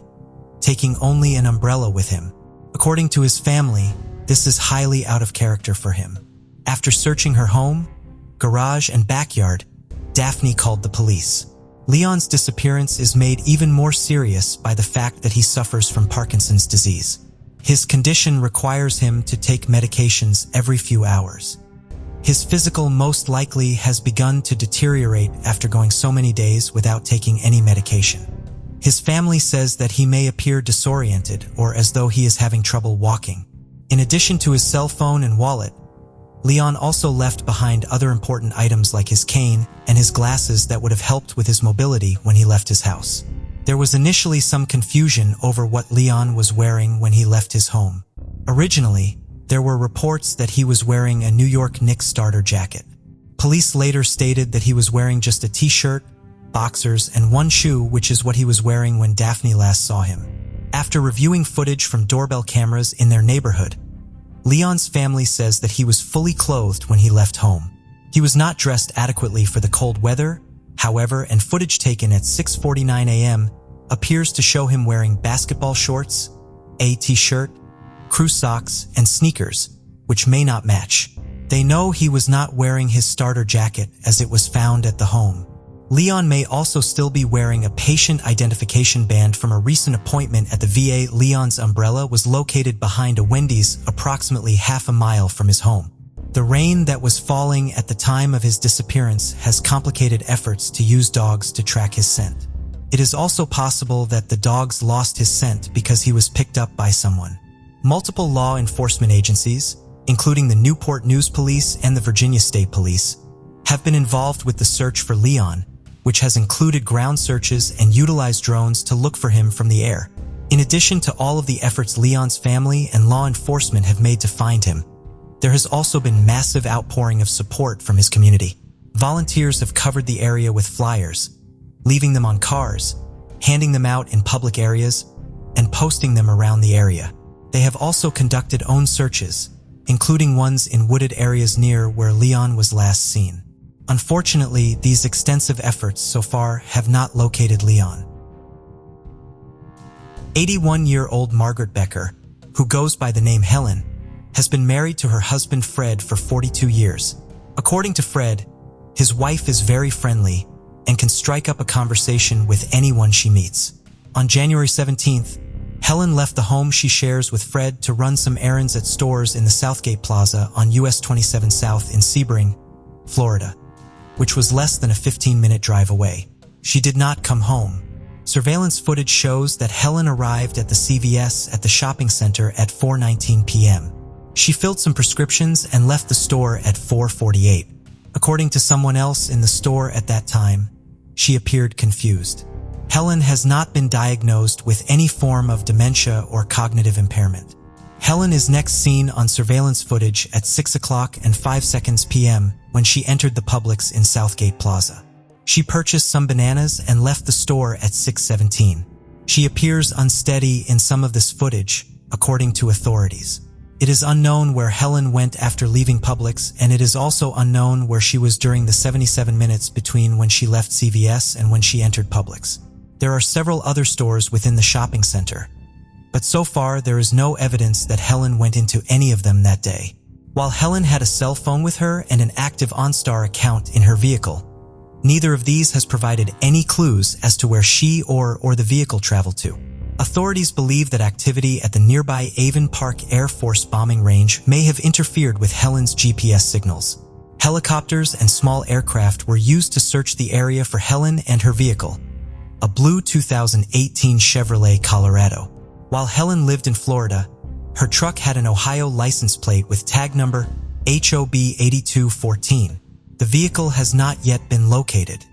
taking only an umbrella with him. According to his family, this is highly out of character for him. After searching her home, garage, and backyard, Daphne called the police. Leon's disappearance is made even more serious by the fact that he suffers from Parkinson's disease. His condition requires him to take medications every few hours. His physical most likely has begun to deteriorate after going so many days without taking any medication. His family says that he may appear disoriented or as though he is having trouble walking. In addition to his cell phone and wallet, Leon also left behind other important items like his cane and his glasses that would have helped with his mobility when he left his house. There was initially some confusion over what Leon was wearing when he left his home. Originally, there were reports that he was wearing a New York Knicks starter jacket. Police later stated that he was wearing just a t-shirt, boxers, and one shoe, which is what he was wearing when Daphne last saw him. After reviewing footage from doorbell cameras in their neighborhood, Leon's family says that he was fully clothed when he left home. He was not dressed adequately for the cold weather, however, and footage taken at 6:49 a.m. appears to show him wearing basketball shorts, a t-shirt, crew socks, and sneakers, which may not match. They know he was not wearing his starter jacket as it was found at the home. Leon may also still be wearing a patient identification band from a recent appointment at the VA. Leon's umbrella was located behind a Wendy's approximately half a mile from his home. The rain that was falling at the time of his disappearance has complicated efforts to use dogs to track his scent. It is also possible that the dogs lost his scent because he was picked up by someone. Multiple law enforcement agencies, including the Newport News Police and the Virginia State Police, have been involved with the search for Leon, which has included ground searches and utilized drones to look for him from the air. In addition to all of the efforts Leon's family and law enforcement have made to find him, there has also been massive outpouring of support from his community. Volunteers have covered the area with flyers, leaving them on cars, handing them out in public areas, and posting them around the area. They have also conducted own searches, including ones in wooded areas near where Leon was last seen. Unfortunately, these extensive efforts so far have not located Leon. 81-year-old Margaret Becker, who goes by the name Helen, has been married to her husband Fred for 42 years. According to Fred, his wife is very friendly and can strike up a conversation with anyone she meets. On January 17th, Helen left the home she shares with Fred to run some errands at stores in the Southgate Plaza on US 27 South in Sebring, Florida, which was less than a 15-minute drive away. She did not come home. Surveillance footage shows that Helen arrived at the CVS at the shopping center at 4:19 p.m. She filled some prescriptions and left the store at 4:48. According to someone else in the store at that time, she appeared confused. Helen has not been diagnosed with any form of dementia or cognitive impairment. Helen is next seen on surveillance footage at 6:05 p.m. when she entered the Publix in Southgate Plaza. She purchased some bananas and left the store at 6:17. She appears unsteady in some of this footage, according to authorities. It is unknown where Helen went after leaving Publix, and it is also unknown where she was during the 77 minutes between when she left CVS and when she entered Publix. There are several other stores within the shopping center, but so far there is no evidence that Helen went into any of them that day. While Helen had a cell phone with her and an active OnStar account in her vehicle, neither of these has provided any clues as to where she or the vehicle traveled to. Authorities believe that activity at the nearby Avon Park Air Force bombing range may have interfered with Helen's GPS signals. Helicopters and small aircraft were used to search the area for Helen and her vehicle, a blue 2018 Chevrolet Colorado. While Helen lived in Florida, her truck had an Ohio license plate with tag number HOB 8214. The vehicle has not yet been located.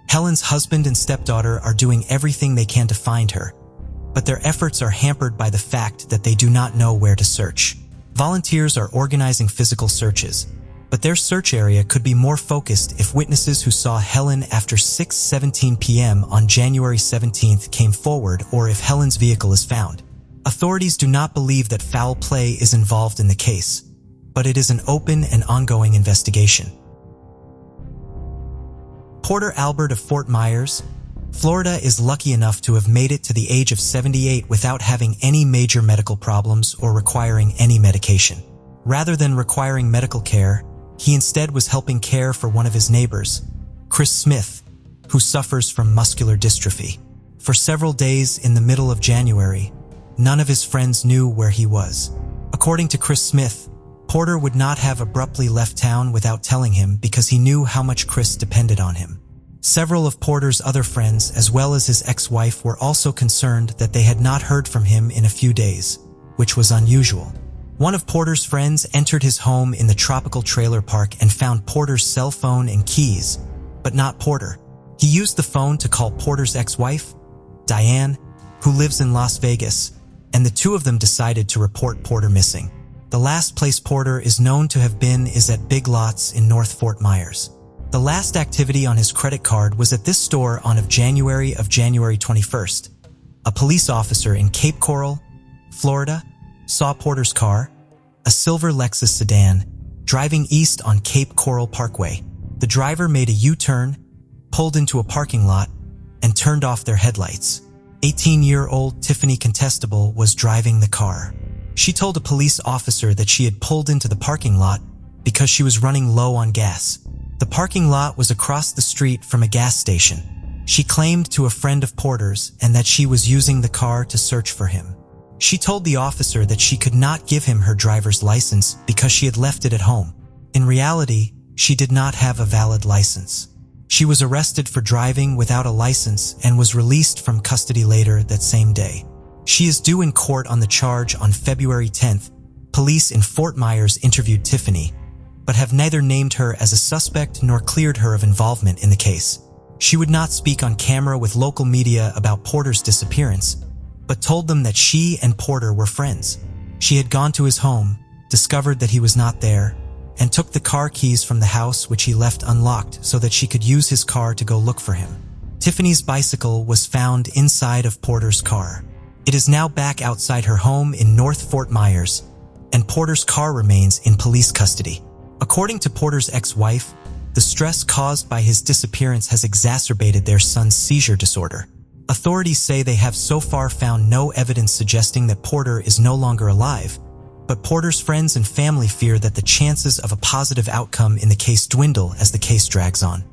Helen's husband and stepdaughter are doing everything they can to find her, but their efforts are hampered by the fact that they do not know where to search. Volunteers are organizing physical searches, but their search area could be more focused if witnesses who saw Helen after 6:17 p.m. on January 17th came forward or if Helen's vehicle is found. Authorities do not believe that foul play is involved in the case, but it is an open and ongoing investigation. Porter Albert of Fort Myers, Florida is lucky enough to have made it to the age of 78 without having any major medical problems or requiring any medication. Rather than requiring medical care, he instead was helping care for one of his neighbors, Chris Smith, who suffers from muscular dystrophy. For several days in the middle of January, none of his friends knew where he was. According to Chris Smith, Porter would not have abruptly left town without telling him because he knew how much Chris depended on him. Several of Porter's other friends, as well as his ex-wife, were also concerned that they had not heard from him in a few days, which was unusual. One of Porter's friends entered his home in the tropical trailer park and found Porter's cell phone and keys, but not Porter. He used the phone to call Porter's ex-wife, Diane, who lives in Las Vegas, and the two of them decided to report Porter missing. The last place Porter is known to have been is at Big Lots in North Fort Myers. The last activity on his credit card was at this store on January 21st. A police officer in Cape Coral, Florida, saw Porter's car, a silver Lexus sedan, driving east on Cape Coral Parkway. The driver made a U-turn, pulled into a parking lot, and turned off their headlights. 18-year-old Tiffany Contestable was driving the car. She told a police officer that she had pulled into the parking lot because she was running low on gas. The parking lot was across the street from a gas station. She claimed to a friend of Porter's and that she was using the car to search for him. She told the officer that she could not give him her driver's license because she had left it at home. In reality, she did not have a valid license. She was arrested for driving without a license and was released from custody later that same day. She is due in court on the charge on February 10th. Police in Fort Myers interviewed Tiffany, but have neither named her as a suspect nor cleared her of involvement in the case. She would not speak on camera with local media about Porter's disappearance, but told them that she and Porter were friends. She had gone to his home, discovered that he was not there, and took the car keys from the house which he left unlocked so that she could use his car to go look for him. Tiffany's bicycle was found inside of Porter's car. It is now back outside her home in North Fort Myers, and Porter's car remains in police custody. According to Porter's ex-wife, the stress caused by his disappearance has exacerbated their son's seizure disorder. Authorities say they have so far found no evidence suggesting that Porter is no longer alive, but Porter's friends and family fear that the chances of a positive outcome in the case dwindle as the case drags on.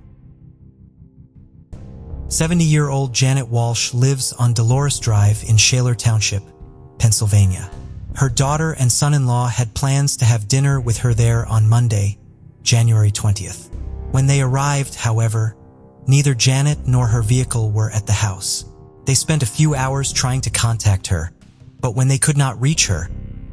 70-year-old Janet Walsh lives on Dolores Drive in Shaler Township, Pennsylvania. Her daughter and son-in-law had plans to have dinner with her there on Monday, January 20th. When they arrived, however, neither Janet nor her vehicle were at the house. They spent a few hours trying to contact her, but when they could not reach her,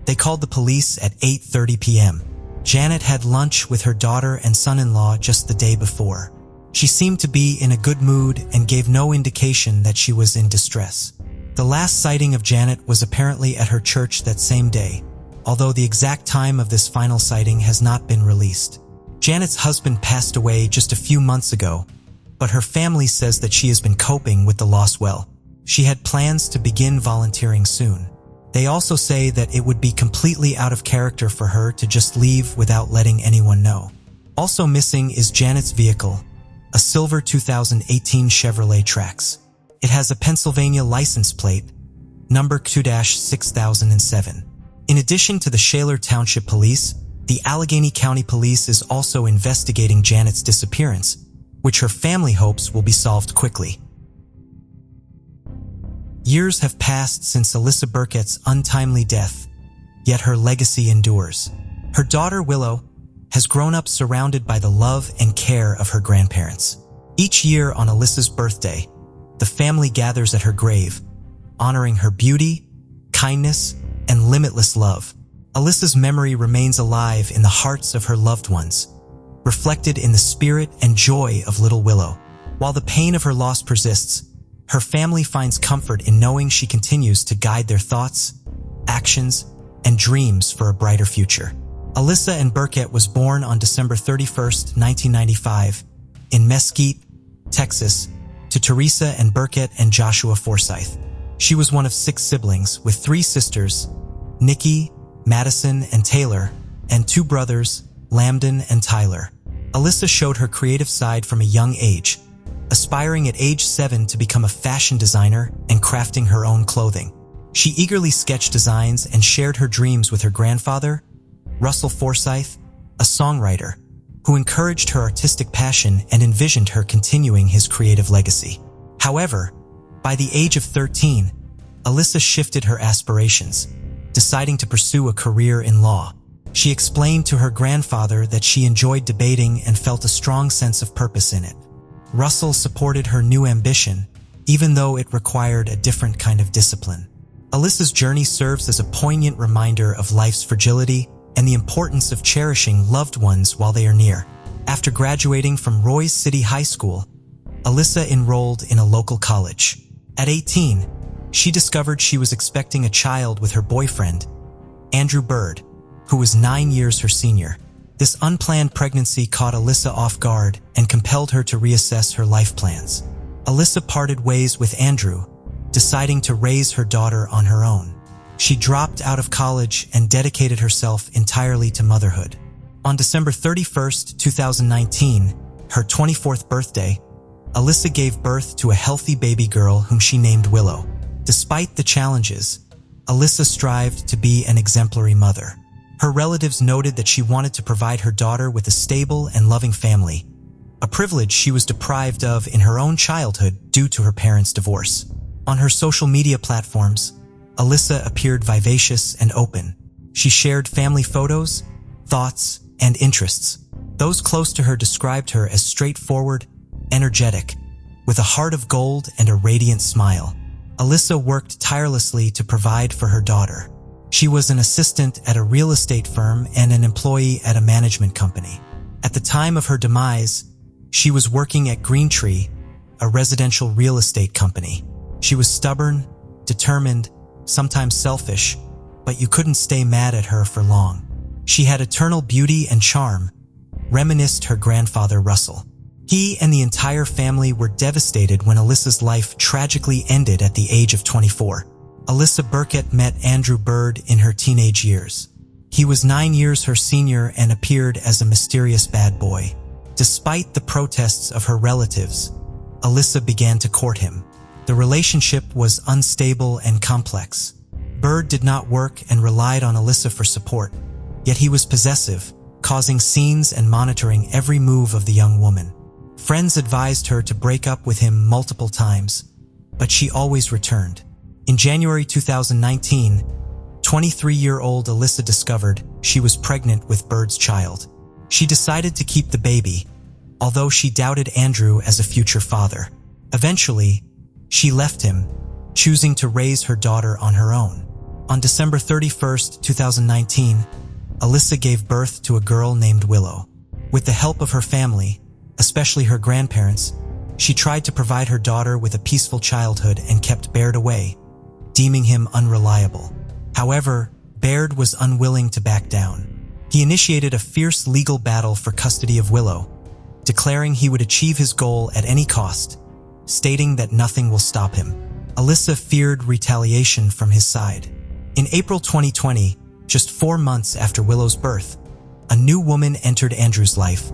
they called the police at 8:30 p.m. Janet had lunch with her daughter and son-in-law just the day before. She seemed to be in a good mood and gave no indication that she was in distress. The last sighting of Janet was apparently at her church that same day, although the exact time of this final sighting has not been released. Janet's husband passed away just a few months ago, but her family says that she has been coping with the loss well. She had plans to begin volunteering soon. They also say that it would be completely out of character for her to just leave without letting anyone know. Also missing is Janet's vehicle, a silver 2018 Chevrolet Trax. It has a Pennsylvania license plate, number Q-6007. In addition to the Shaler Township Police, the Allegheny County Police is also investigating Janet's disappearance, which her family hopes will be solved quickly. Years have passed since Alyssa Burkett's untimely death, yet her legacy endures. Her daughter Willow has grown up surrounded by the love and care of her grandparents. Each year on Alyssa's birthday, the family gathers at her grave, honoring her beauty, kindness, and limitless love. Alyssa's memory remains alive in the hearts of her loved ones, reflected in the spirit and joy of little Willow. While the pain of her loss persists, her family finds comfort in knowing she continues to guide their thoughts, actions, and dreams for a brighter future. Alyssa and Burkett was born on December 31st, 1995, in Mesquite, Texas, to Teresa and Burkett and Joshua Forsyth. She was one of 6 siblings with 3 sisters, Nikki, Madison, and Taylor, and 2 brothers, Lamden and Tyler. Alyssa showed her creative side from a young age, aspiring at age 7 to become a fashion designer and crafting her own clothing. She eagerly sketched designs and shared her dreams with her grandfather, Russell Forsythe, a songwriter, who encouraged her artistic passion and envisioned her continuing his creative legacy. However, by the age of 13, Alyssa shifted her aspirations, deciding to pursue a career in law. She explained to her grandfather that she enjoyed debating and felt a strong sense of purpose in it. Russell supported her new ambition, even though it required a different kind of discipline. Alyssa's journey serves as a poignant reminder of life's fragility and the importance of cherishing loved ones while they are near. After graduating from Roy's City High School, Alyssa enrolled in a local college. At 18, she discovered she was expecting a child with her boyfriend, Andrew Bird, who was 9 years her senior. This unplanned pregnancy caught Alyssa off guard and compelled her to reassess her life plans. Alyssa parted ways with Andrew, deciding to raise her daughter on her own. She dropped out of college and dedicated herself entirely to motherhood. On December 31st, 2019, her 24th birthday, Alyssa gave birth to a healthy baby girl whom she named Willow. Despite the challenges, Alyssa strived to be an exemplary mother. Her relatives noted that she wanted to provide her daughter with a stable and loving family, a privilege she was deprived of in her own childhood due to her parents' divorce. On her social media platforms, Alyssa appeared vivacious and open. She shared family photos, thoughts, and interests. Those close to her described her as straightforward, energetic, with a heart of gold and a radiant smile. Alyssa worked tirelessly to provide for her daughter. She was an assistant at a real estate firm and an employee at a management company. At the time of her demise, she was working at Greentree, a residential real estate company. She was stubborn, determined, sometimes selfish, but you couldn't stay mad at her for long. She had eternal beauty and charm, reminisced her grandfather Russell. He and the entire family were devastated when Alyssa's life tragically ended at the age of 24. Alyssa Burkett met Andrew Bird in her teenage years. He was 9 years her senior and appeared as a mysterious bad boy. Despite the protests of her relatives, Alyssa began to court him. The relationship was unstable and complex. Bird did not work and relied on Alyssa for support, yet he was possessive, causing scenes and monitoring every move of the young woman. Friends advised her to break up with him multiple times, but she always returned. In January 2019, 23-year-old Alyssa discovered she was pregnant with Bird's child. She decided to keep the baby, although she doubted Andrew as a future father. Eventually, she left him, choosing to raise her daughter on her own. On December 31st, 2019, Alyssa gave birth to a girl named Willow. With the help of her family, especially her grandparents, she tried to provide her daughter with a peaceful childhood and kept Baird away, deeming him unreliable. However, Baird was unwilling to back down. He initiated a fierce legal battle for custody of Willow, declaring he would achieve his goal at any cost, stating that nothing will stop him. Alyssa feared retaliation from his side. In April 2020, just 4 months after Willow's birth, a new woman entered Andrew's life,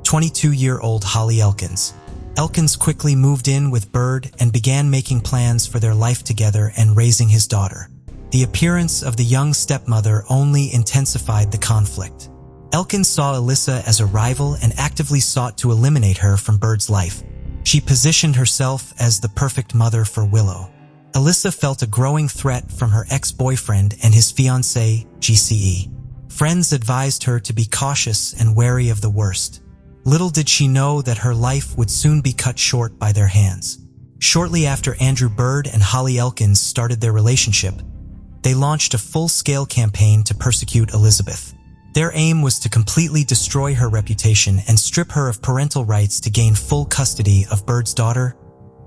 22-year-old Holly Elkins. Elkins quickly moved in with Bird and began making plans for their life together and raising his daughter. The appearance of the young stepmother only intensified the conflict. Elkins saw Alyssa as a rival and actively sought to eliminate her from Bird's life. She positioned herself as the perfect mother for Willow. Alyssa felt a growing threat from her ex-boyfriend and his fiancée, GCE. Friends advised her to be cautious and wary of the worst. Little did she know that her life would soon be cut short by their hands. Shortly after Andrew Bird and Holly Elkins started their relationship, they launched a full-scale campaign to persecute Elizabeth. Their aim was to completely destroy her reputation and strip her of parental rights to gain full custody of Bird's daughter,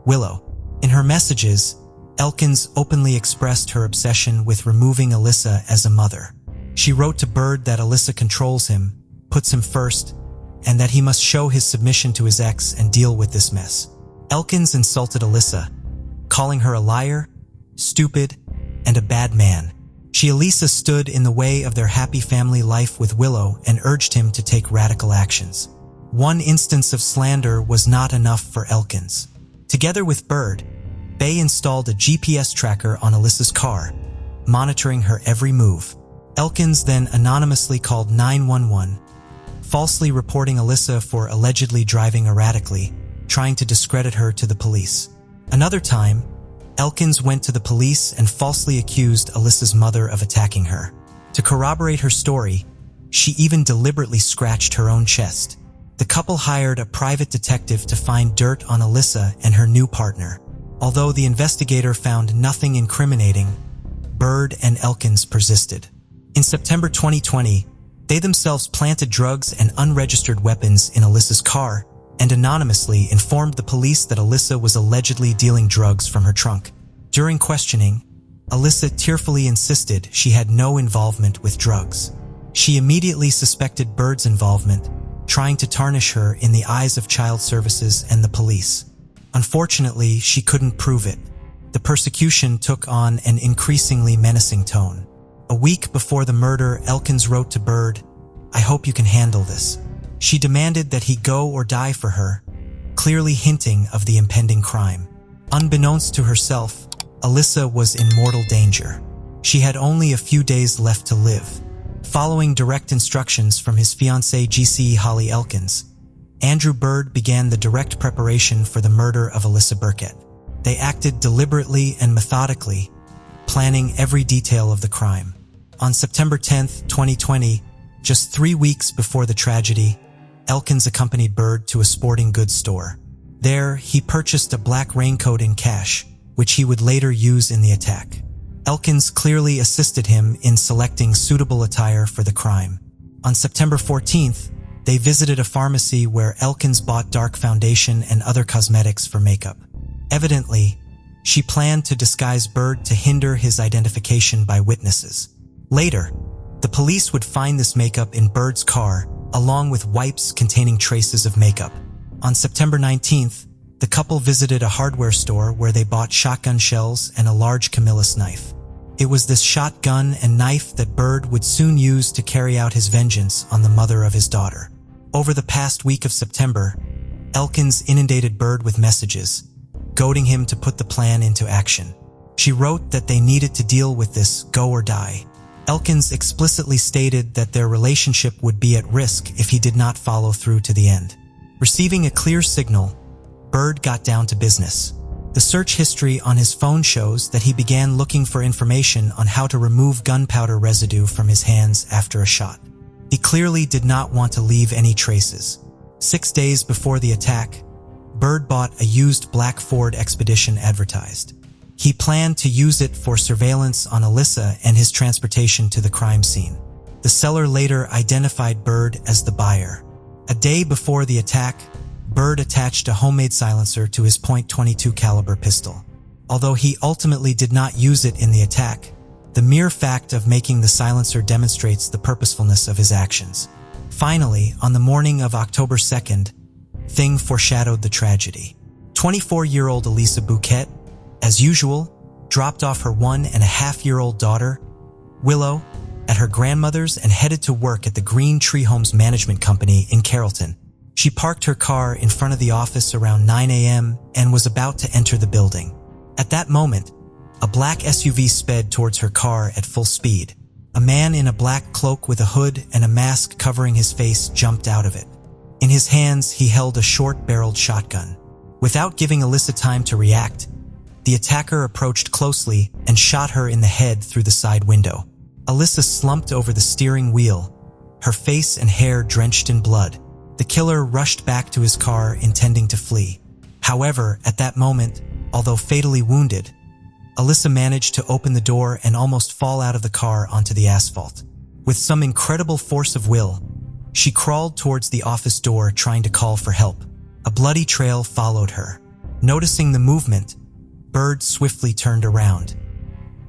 Willow. In her messages, Elkins openly expressed her obsession with removing Alyssa as a mother. She wrote to Bird that Alyssa controls him, puts him first, and that he must show his submission to his ex and deal with this mess. Elkins insulted Alyssa, calling her a liar, stupid, and a bad man. Alyssa stood in the way of their happy family life with Willow and urged him to take radical actions. One instance of slander was not enough for Elkins. Together with Bird, they installed a GPS tracker on Alyssa's car, monitoring her every move. Elkins then anonymously called 911, falsely reporting Alyssa for allegedly driving erratically, trying to discredit her to the police. Another time, Elkins went to the police and falsely accused Alyssa's mother of attacking her. To corroborate her story, she even deliberately scratched her own chest. The couple hired a private detective to find dirt on Alyssa and her new partner. Although the investigator found nothing incriminating, Bird and Elkins persisted. In September 2020, they themselves planted drugs and unregistered weapons in Alyssa's car and anonymously informed the police that Alyssa was allegedly dealing drugs from her trunk. During questioning, Alyssa tearfully insisted she had no involvement with drugs. She immediately suspected Bird's involvement, trying to tarnish her in the eyes of child services and the police. Unfortunately, she couldn't prove it. The persecution took on an increasingly menacing tone. A week before the murder, Elkins wrote to Bird, "I hope you can handle this." She demanded that he go or die for her, clearly hinting of the impending crime. Unbeknownst to herself, Alyssa was in mortal danger. She had only a few days left to live. Following direct instructions from his fiancée GC Holly Elkins, Andrew Bird began the direct preparation for the murder of Alyssa Burkett. They acted deliberately and methodically, planning every detail of the crime. On September 10, 2020, just 3 weeks before the tragedy, Elkins accompanied Bird to a sporting goods store. There, he purchased a black raincoat in cash, which he would later use in the attack. Elkins clearly assisted him in selecting suitable attire for the crime. On September 14th, they visited a pharmacy where Elkins bought dark foundation and other cosmetics for makeup. Evidently, she planned to disguise Bird to hinder his identification by witnesses. Later, the police would find this makeup in Bird's car, along with wipes containing traces of makeup. On September 19th, the couple visited a hardware store where they bought shotgun shells and a large Camillus knife. It was this shotgun and knife that Bird would soon use to carry out his vengeance on the mother of his daughter. Over the past week of September, Elkins inundated Bird with messages, goading him to put the plan into action. She wrote that they needed to deal with this go or die. Elkins explicitly stated that their relationship would be at risk if he did not follow through to the end. Receiving a clear signal, Bird got down to business. The search history on his phone shows that he began looking for information on how to remove gunpowder residue from his hands after a shot. He clearly did not want to leave any traces. 6 days before the attack, Bird bought a used black Ford Expedition advertised. He planned to use it for surveillance on Alyssa and his transportation to the crime scene. The seller later identified Bird as the buyer. A day before the attack, Bird attached a homemade silencer to his .22 caliber pistol. Although he ultimately did not use it in the attack, the mere fact of making the silencer demonstrates the purposefulness of his actions. Finally, on the morning of October 2nd, thing foreshadowed the tragedy. 24-year-old Alyssa Burkett, as usual, dropped off her 1.5-year-old daughter, Willow, at her grandmother's and headed to work at the Green Tree Homes Management Company in Carrollton. She parked her car in front of the office around 9 a.m. and was about to enter the building. At that moment, a black SUV sped towards her car at full speed. A man in a black cloak with a hood and a mask covering his face jumped out of it. In his hands, he held a short-barreled shotgun. Without giving Alyssa time to react, the attacker approached closely and shot her in the head through the side window. Alyssa slumped over the steering wheel, her face and hair drenched in blood. The killer rushed back to his car, intending to flee. However, at that moment, although fatally wounded, Alyssa managed to open the door and almost fall out of the car onto the asphalt. With some incredible force of will, she crawled towards the office door trying to call for help. A bloody trail followed her. Noticing the movement, Bird swiftly turned around.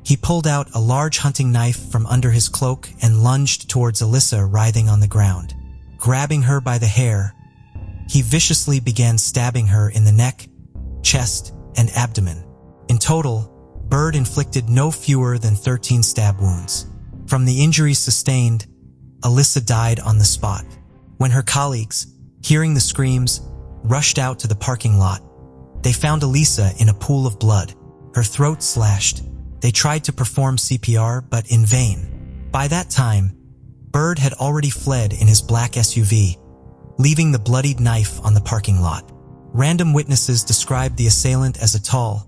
He pulled out a large hunting knife from under his cloak and lunged towards Alyssa writhing on the ground. Grabbing her by the hair, he viciously began stabbing her in the neck, chest, and abdomen. In total, Byrd inflicted no fewer than 13 stab wounds. From the injuries sustained, Alyssa died on the spot. When her colleagues, hearing the screams, rushed out to the parking lot, they found Alyssa in a pool of blood, her throat slashed. They tried to perform CPR, but in vain. By that time, Byrd had already fled in his black SUV, leaving the bloodied knife on the parking lot. Random witnesses described the assailant as a tall,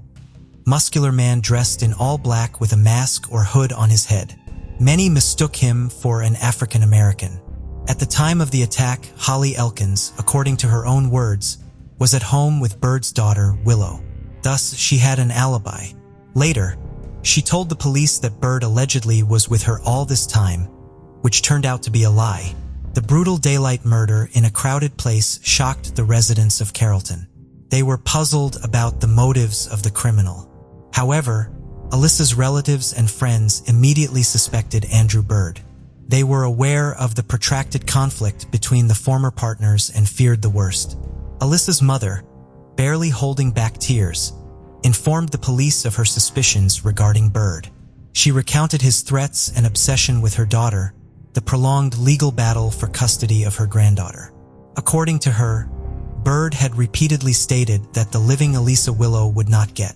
muscular man dressed in all black with a mask or hood on his head. Many mistook him for an African American. At the time of the attack, Holly Elkins, according to her own words, was at home with Byrd's daughter, Willow. Thus, she had an alibi. Later, she told the police that Byrd allegedly was with her all this time, which turned out to be a lie. The brutal daylight murder in a crowded place shocked the residents of Carrollton. They were puzzled about the motives of the criminal. However, Alyssa's relatives and friends immediately suspected Andrew Byrd. They were aware of the protracted conflict between the former partners and feared the worst. Alyssa's mother, barely holding back tears, informed the police of her suspicions regarding Byrd. She recounted his threats and obsession with her daughter, the prolonged legal battle for custody of her granddaughter. According to her, Byrd had repeatedly stated that the living Alyssa Willow would not get.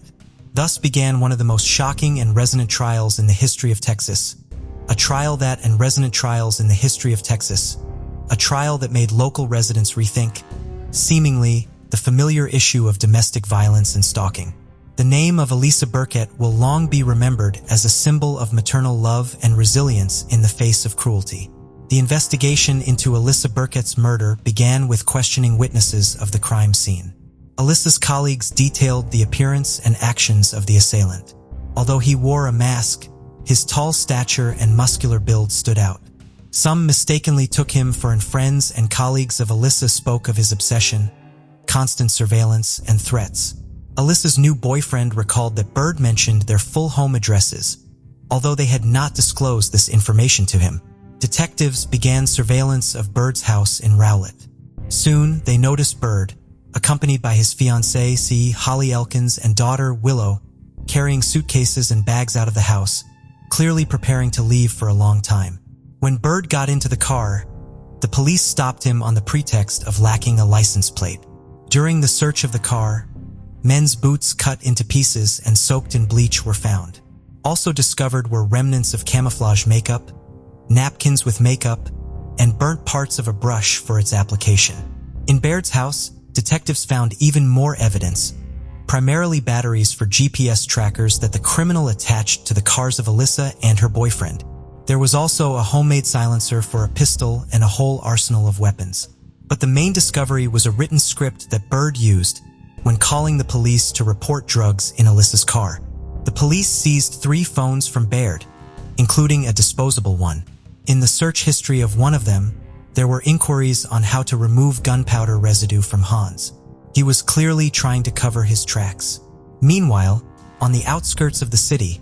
Thus began one of the most shocking and resonant trials in the history of Texas. A trial that made local residents rethink, seemingly, the familiar issue of domestic violence and stalking. The name of Alyssa Burkett will long be remembered as a symbol of maternal love and resilience in the face of cruelty. The investigation into Alyssa Burkett's murder began with questioning witnesses of the crime scene. Alyssa's colleagues detailed the appearance and actions of the assailant. Although he wore a mask, his tall stature and muscular build stood out. Some mistakenly took him for friends, and colleagues of Alyssa spoke of his obsession, constant surveillance, and threats. Alyssa's new boyfriend recalled that Byrd mentioned their full home addresses, although they had not disclosed this information to him. Detectives began surveillance of Byrd's house in Rowlett. Soon, they noticed Byrd, accompanied by his fiancée, Holly Elkins, and daughter, Willow, carrying suitcases and bags out of the house, clearly preparing to leave for a long time. When Byrd got into the car, the police stopped him on the pretext of lacking a license plate. During the search of the car, men's boots cut into pieces and soaked in bleach were found. Also discovered were remnants of camouflage makeup, napkins with makeup, and burnt parts of a brush for its application. In Baird's house, detectives found even more evidence, primarily batteries for GPS trackers that the criminal attached to the cars of Alyssa and her boyfriend. There was also a homemade silencer for a pistol and a whole arsenal of weapons. But the main discovery was a written script that Byrd used when calling the police to report drugs in Alyssa's car. The police seized 3 phones from Baird, including a disposable one. In the search history of one of them, there were inquiries on how to remove gunpowder residue from Hans. He was clearly trying to cover his tracks. Meanwhile, on the outskirts of the city,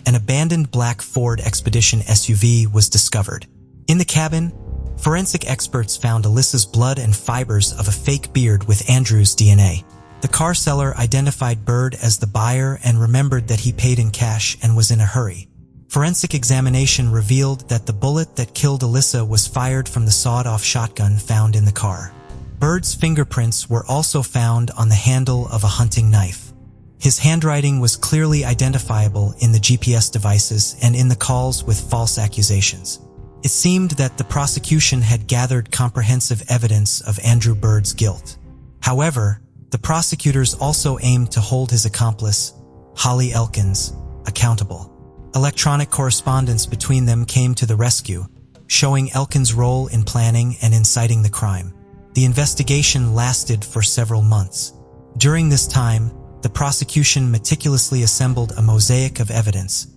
an abandoned black Ford Expedition SUV was discovered. In the cabin, forensic experts found Alyssa's blood and fibers of a fake beard with Andrew's DNA. The car seller identified Byrd as the buyer and remembered that he paid in cash and was in a hurry. Forensic examination revealed that the bullet that killed Alyssa was fired from the sawed-off shotgun found in the car. Byrd's fingerprints were also found on the handle of a hunting knife. His handwriting was clearly identifiable in the GPS devices and in the calls with false accusations. It seemed that the prosecution had gathered comprehensive evidence of Andrew Byrd's guilt. However, the prosecutors also aimed to hold his accomplice, Holly Elkins, accountable. Electronic correspondence between them came to the rescue, showing Elkins' role in planning and inciting the crime. The investigation lasted for several months. During this time, the prosecution meticulously assembled a mosaic of evidence,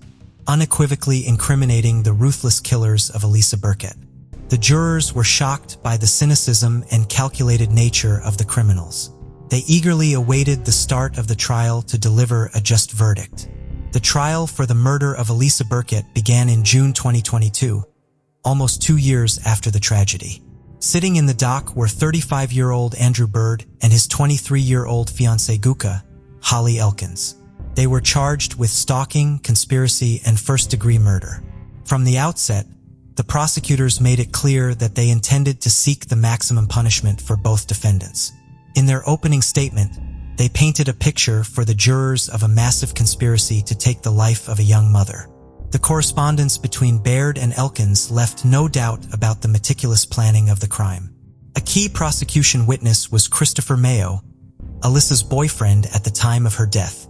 unequivocally incriminating the ruthless killers of Alyssa Burkett. The jurors were shocked by the cynicism and calculated nature of the criminals. They eagerly awaited the start of the trial to deliver a just verdict. The trial for the murder of Alyssa Burkett began in June 2022, almost 2 years after the tragedy. Sitting in the dock were 35-year-old Andrew Byrd and his 23-year-old fiancée Guka, Holly Elkins. They were charged with stalking, conspiracy, and first-degree murder. From the outset, the prosecutors made it clear that they intended to seek the maximum punishment for both defendants. In their opening statement, they painted a picture for the jurors of a massive conspiracy to take the life of a young mother. The correspondence between Baird and Elkins left no doubt about the meticulous planning of the crime. A key prosecution witness was Christopher Mayo, Alyssa's boyfriend at the time of her death.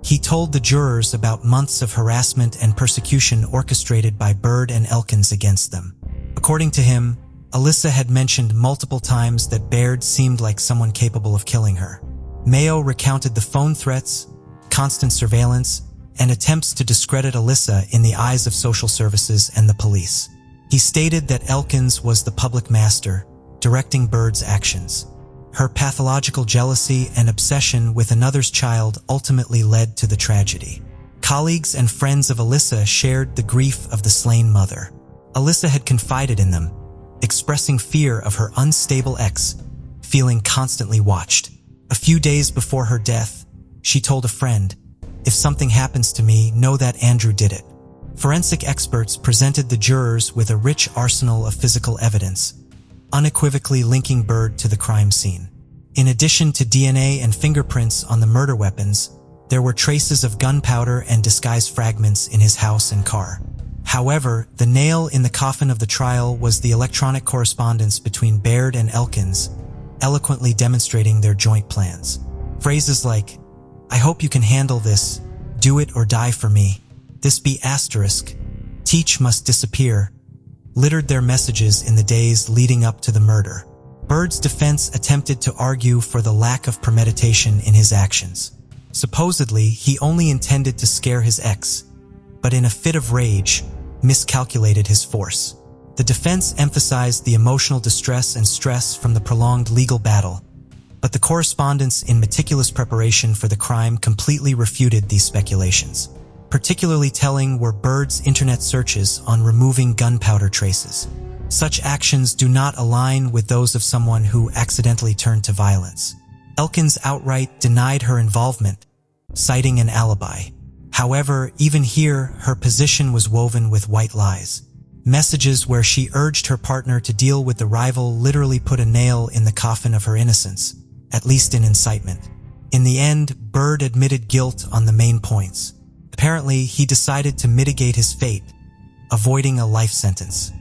He told the jurors about months of harassment and persecution orchestrated by Baird and Elkins against them. According to him, Alyssa had mentioned multiple times that Baird seemed like someone capable of killing her. Mayo recounted the phone threats, constant surveillance, and attempts to discredit Alyssa in the eyes of social services and the police. He stated that Elkins was the puppet master, directing Baird's actions. Her pathological jealousy and obsession with another's child ultimately led to the tragedy. Colleagues and friends of Alyssa shared the grief of the slain mother. Alyssa had confided in them, expressing fear of her unstable ex, feeling constantly watched. A few days before her death, she told a friend, "If something happens to me, know that Andrew did it." Forensic experts presented the jurors with a rich arsenal of physical evidence, unequivocally linking Baird to the crime scene. In addition to DNA and fingerprints on the murder weapons, there were traces of gunpowder and disguised fragments in his house and car. However, the nail in the coffin of the trial was the electronic correspondence between Baird and Elkins, eloquently demonstrating their joint plans. Phrases like, "I hope you can handle this, do it or die for me, this be asterisk, Teach must disappear," littered their messages in the days leading up to the murder. Baird's defense attempted to argue for the lack of premeditation in his actions. Supposedly, he only intended to scare his ex, but in a fit of rage, miscalculated his force. The defense emphasized the emotional distress and stress from the prolonged legal battle, but the correspondence in meticulous preparation for the crime completely refuted these speculations. Particularly telling were Baird's internet searches on removing gunpowder traces. Such actions do not align with those of someone who accidentally turned to violence. Elkins outright denied her involvement, citing an alibi. However, even here, her position was woven with white lies. Messages where she urged her partner to deal with the rival literally put a nail in the coffin of her innocence, at least in incitement. In the end, Baird admitted guilt on the main points. Apparently, he decided to mitigate his fate, avoiding a life sentence.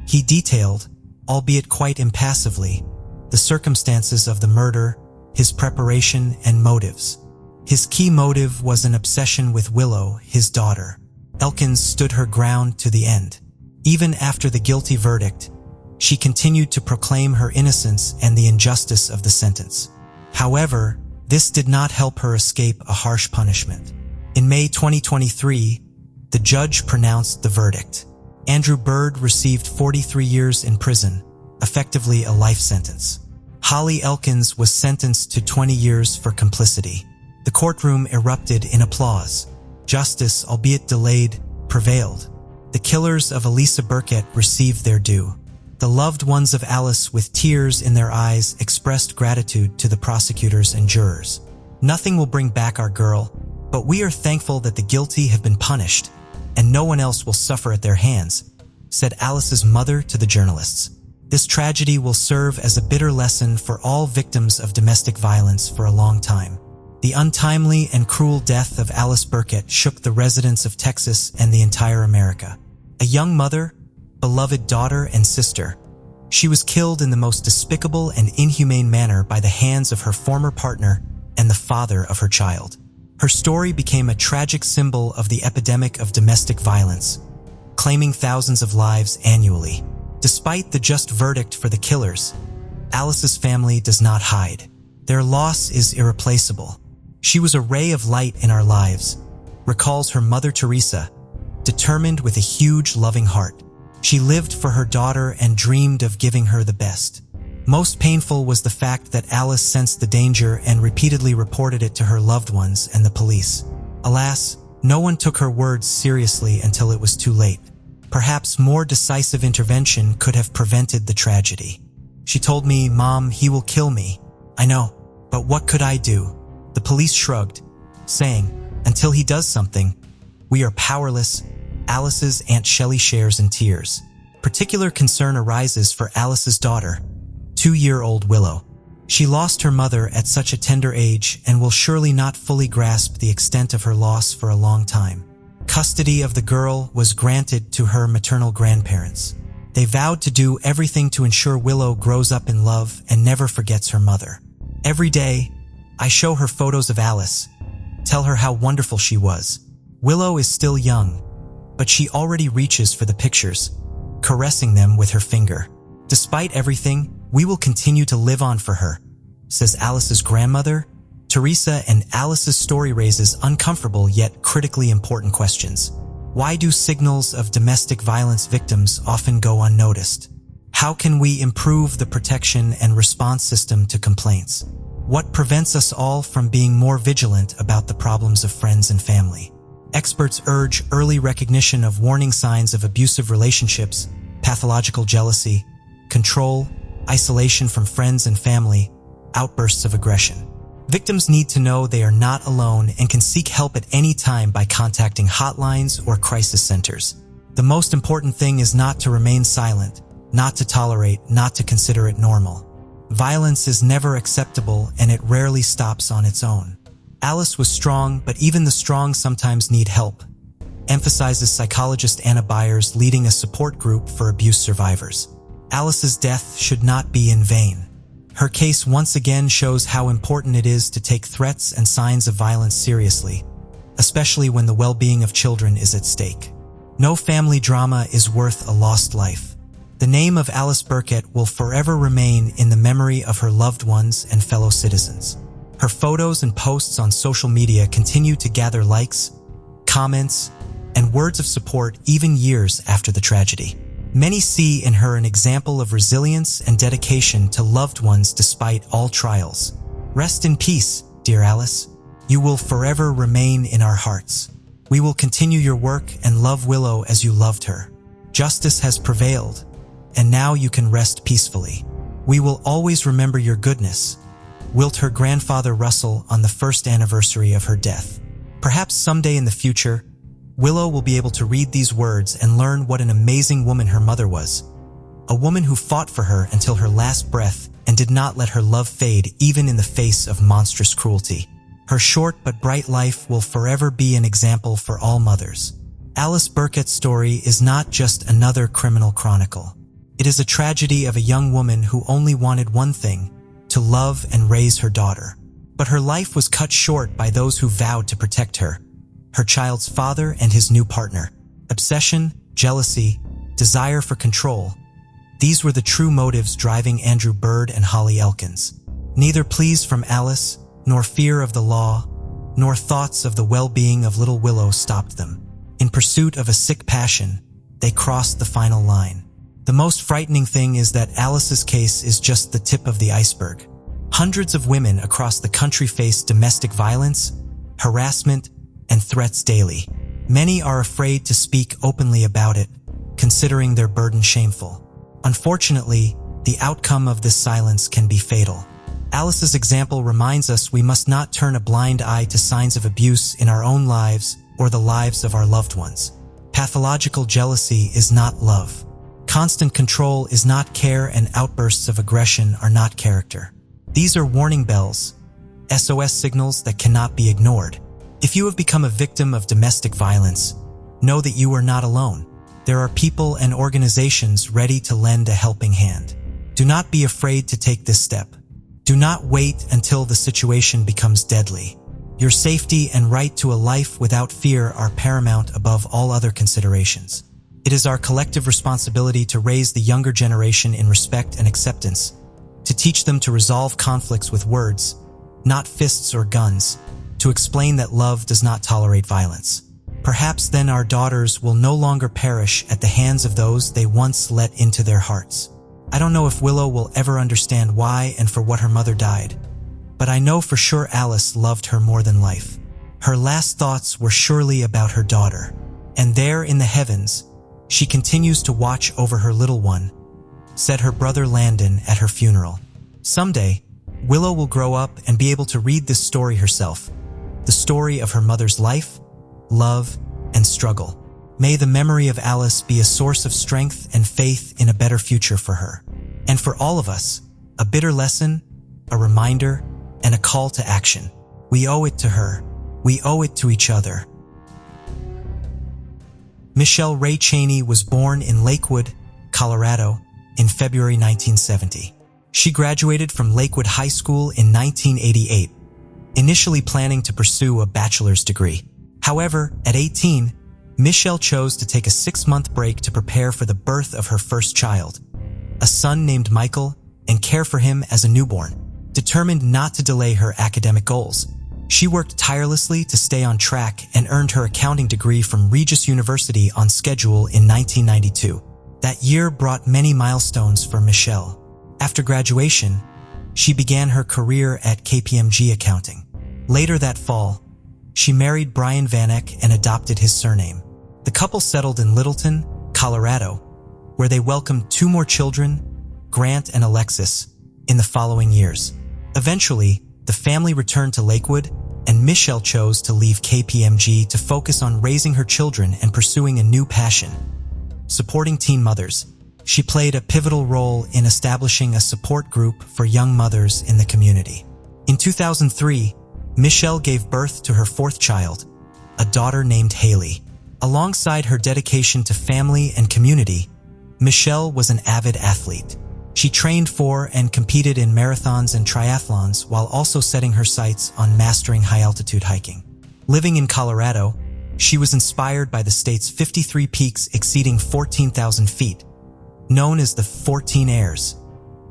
He detailed, albeit quite impassively, the circumstances of the murder, his preparation, and motives. His key motive was an obsession with Willow, his daughter. Elkins stood her ground to the end. Even after the guilty verdict, she continued to proclaim her innocence and the injustice of the sentence. However, this did not help her escape a harsh punishment. In May 2023, the judge pronounced the verdict. Andrew Baird received 43 years in prison, effectively a life sentence. Holly Elkins was sentenced to 20 years for complicity. The courtroom erupted in applause. Justice, albeit delayed, prevailed. The killers of Alyssa Burkett received their due. The loved ones of Alice, with tears in their eyes, expressed gratitude to the prosecutors and jurors. "Nothing will bring back our girl, but we are thankful that the guilty have been punished, and no one else will suffer at their hands," said Alice's mother to the journalists. This tragedy will serve as a bitter lesson for all victims of domestic violence for a long time. The untimely and cruel death of Alice Burkett shook the residents of Texas and the entire America. A young mother, beloved daughter and sister, she was killed in the most despicable and inhumane manner by the hands of her former partner and the father of her child. Her story became a tragic symbol of the epidemic of domestic violence, claiming thousands of lives annually. Despite the just verdict for the killers, Alice's family does not hide. Their loss is irreplaceable. "She was a ray of light in our lives," recalls her mother Teresa, determined with a huge, loving heart. She lived for her daughter and dreamed of giving her the best. Most painful was the fact that Alice sensed the danger and repeatedly reported it to her loved ones and the police. Alas, no one took her words seriously until it was too late. Perhaps more decisive intervention could have prevented the tragedy. "She told me, 'Mom, he will kill me.' I know, but what could I do?" The police shrugged, saying, Until he does something, we are powerless, Alice's Aunt Shelley shares in tears. Particular concern arises for Alice's daughter, 2-year-old Willow. She lost her mother at such a tender age and will surely not fully grasp the extent of her loss for a long time. Custody of the girl was granted to her maternal grandparents. They vowed to do everything to ensure Willow grows up in love and never forgets her mother. Every day, I show her photos of Alice, tell her how wonderful she was. Willow is still young, but she already reaches for the pictures, caressing them with her finger. Despite everything, we will continue to live on for her, says Alice's grandmother. Teresa, and Alice's story raises uncomfortable yet critically important questions. Why do signals of domestic violence victims often go unnoticed? How can we improve the protection and response system to complaints? What prevents us all from being more vigilant about the problems of friends and family? Experts urge early recognition of warning signs of abusive relationships, pathological jealousy, control, isolation from friends and family, outbursts of aggression. Victims need to know they are not alone and can seek help at any time by contacting hotlines or crisis centers. The most important thing is not to remain silent, not to tolerate, not to consider it normal. Violence is never acceptable and it rarely stops on its own. Alice was strong, but even the strong sometimes need help, emphasizes psychologist Anna Byers, leading a support group for abuse survivors. Alice's death should not be in vain. Her case once again shows how important it is to take threats and signs of violence seriously, especially when the well-being of children is at stake. No family drama is worth a lost life. The name of Alice Burkett will forever remain in the memory of her loved ones and fellow citizens. Her photos and posts on social media continue to gather likes, comments, and words of support even years after the tragedy. Many see in her an example of resilience and dedication to loved ones despite all trials. Rest in peace, dear Alice. You will forever remain in our hearts. We will continue your work and love Willow as you loved her. Justice has prevailed, and now you can rest peacefully. We will always remember your goodness, wilt her grandfather Russell on the first anniversary of her death. Perhaps someday in the future, Willow will be able to read these words and learn what an amazing woman her mother was. A woman who fought for her until her last breath and did not let her love fade even in the face of monstrous cruelty. Her short but bright life will forever be an example for all mothers. Alice Burkett's story is not just another criminal chronicle. It is a tragedy of a young woman who only wanted one thing: to love and raise her daughter. But her life was cut short by those who vowed to protect her. Her child's father and his new partner. Obsession, jealousy, desire for control. These were the true motives driving Andrew Bird and Holly Elkins. Neither pleas from Alice, nor fear of the law, nor thoughts of the well-being of little Willow stopped them. In pursuit of a sick passion, they crossed the final line. The most frightening thing is that Alice's case is just the tip of the iceberg. Hundreds of women across the country face domestic violence, harassment, and threats daily. Many are afraid to speak openly about it, considering their burden shameful. Unfortunately, the outcome of this silence can be fatal. Alice's example reminds us we must not turn a blind eye to signs of abuse in our own lives or the lives of our loved ones. Pathological jealousy is not love. Constant control is not care, and outbursts of aggression are not character. These are warning bells, SOS signals that cannot be ignored. If you have become a victim of domestic violence, know that you are not alone. There are people and organizations ready to lend a helping hand. Do not be afraid to take this step. Do not wait until the situation becomes deadly. Your safety and right to a life without fear are paramount above all other considerations. It is our collective responsibility to raise the younger generation in respect and acceptance, to teach them to resolve conflicts with words, not fists or guns, to explain that love does not tolerate violence. Perhaps then our daughters will no longer perish at the hands of those they once let into their hearts. I don't know if Willow will ever understand why and for what her mother died, but I know for sure Alice loved her more than life. Her last thoughts were surely about her daughter, and there in the heavens, she continues to watch over her little one, said her brother Landon at her funeral. Someday, Willow will grow up and be able to read this story herself, the story of her mother's life, love, and struggle. May the memory of Alice be a source of strength and faith in a better future for her. And for all of us, a bitter lesson, a reminder, and a call to action. We owe it to her. We owe it to each other. Michelle Ray Cheney was born in Lakewood, Colorado, in February 1970. She graduated from Lakewood High School in 1988, initially planning to pursue a bachelor's degree. However, at 18, Michelle chose to take a 6-month break to prepare for the birth of her first child, a son named Michael, and care for him as a newborn. Determined not to delay her academic goals, she worked tirelessly to stay on track and earned her accounting degree from Regis University on schedule in 1992. That year brought many milestones for Michelle. After graduation, she began her career at KPMG Accounting. Later that fall, she married Brian Vanek and adopted his surname. The couple settled in Littleton, Colorado, where they welcomed 2 more children, Grant and Alexis, in the following years. Eventually, the family returned to Lakewood, and Michelle chose to leave KPMG to focus on raising her children and pursuing a new passion, supporting teen mothers. She played a pivotal role in establishing a support group for young mothers in the community. In 2003, Michelle gave birth to her 4th child, a daughter named Haley. Alongside her dedication to family and community, Michelle was an avid athlete. She trained for and competed in marathons and triathlons while also setting her sights on mastering high-altitude hiking. Living in Colorado, she was inspired by the state's 53 peaks exceeding 14,000 feet, known as the 14 Airs,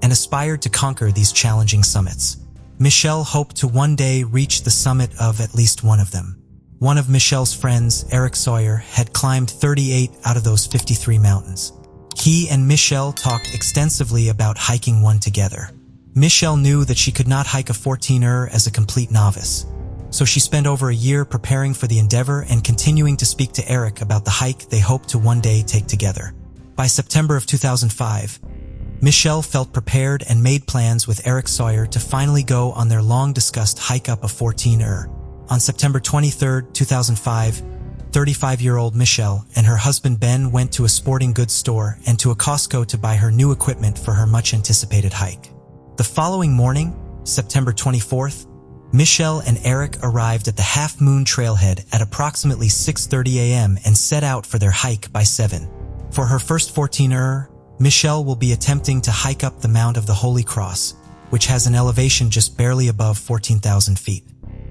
and aspired to conquer these challenging summits. Michelle hoped to one day reach the summit of at least one of them. One of Michelle's friends, Eric Sawyer, had climbed 38 out of those 53 mountains. He and Michelle talked extensively about hiking one together. Michelle knew that she could not hike a 14er as a complete novice, so she spent over a year preparing for the endeavor and continuing to speak to Eric about the hike they hoped to one day take together. By September of 2005, Michelle felt prepared and made plans with Eric Sawyer to finally go on their long-discussed hike up a 14er. On September 23, 2005, 35-year-old Michelle and her husband Ben went to a sporting goods store and to a Costco to buy her new equipment for her much-anticipated hike. The following morning, September 24th, Michelle and Eric arrived at the Half Moon Trailhead at approximately 6:30 a.m. and set out for their hike by 7. For her first 14er, Michelle will be attempting to hike up the Mount of the Holy Cross, which has an elevation just barely above 14,000 feet.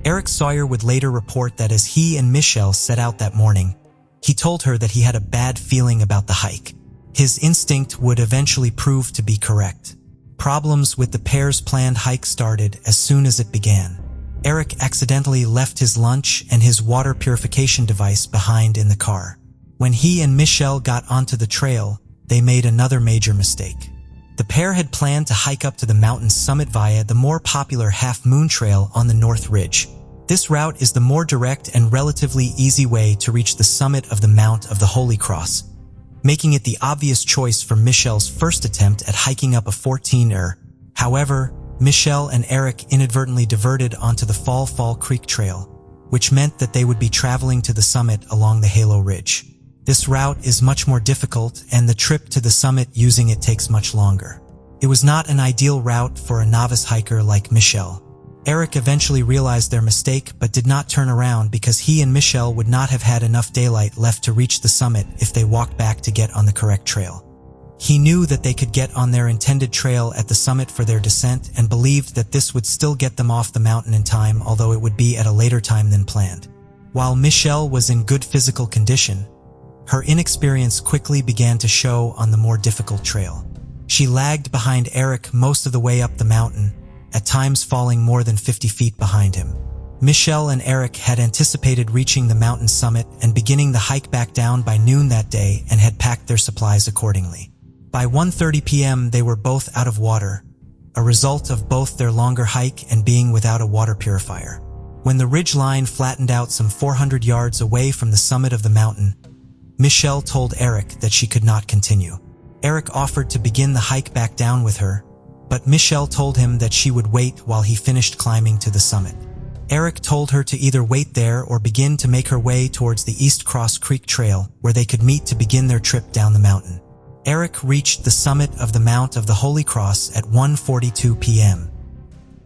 Eric Sawyer would later report that as he and Michelle set out that morning, he told her that he had a bad feeling about the hike. His instinct would eventually prove to be correct. Problems with the pair's planned hike started as soon as it began. Eric accidentally left his lunch and his water purification device behind in the car. When he and Michelle got onto the trail, they made another major mistake. The pair had planned to hike up to the mountain's summit via the more popular Half Moon Trail on the North Ridge. This route is the more direct and relatively easy way to reach the summit of the Mount of the Holy Cross, making it the obvious choice for Michelle's first attempt at hiking up a 14er. However, Michelle and Eric inadvertently diverted onto the Fall Creek Trail, which meant that they would be traveling to the summit along the Halo Ridge. This route is much more difficult, and the trip to the summit using it takes much longer. It was not an ideal route for a novice hiker like Michelle. Eric eventually realized their mistake but did not turn around because he and Michelle would not have had enough daylight left to reach the summit if they walked back to get on the correct trail. He knew that they could get on their intended trail at the summit for their descent and believed that this would still get them off the mountain in time, although it would be at a later time than planned. While Michelle was in good physical condition, her inexperience quickly began to show on the more difficult trail. She lagged behind Eric most of the way up the mountain, at times falling more than 50 feet behind him. Michelle and Eric had anticipated reaching the mountain summit and beginning the hike back down by noon that day and had packed their supplies accordingly. By 1:30 p.m. they were both out of water, a result of both their longer hike and being without a water purifier. When the ridge line flattened out some 400 yards away from the summit of the mountain, Michelle told Eric that she could not continue. Eric offered to begin the hike back down with her, but Michelle told him that she would wait while he finished climbing to the summit. Eric told her to either wait there or begin to make her way towards the East Cross Creek Trail, where they could meet to begin their trip down the mountain. Eric reached the summit of the Mount of the Holy Cross at 1:42 p.m.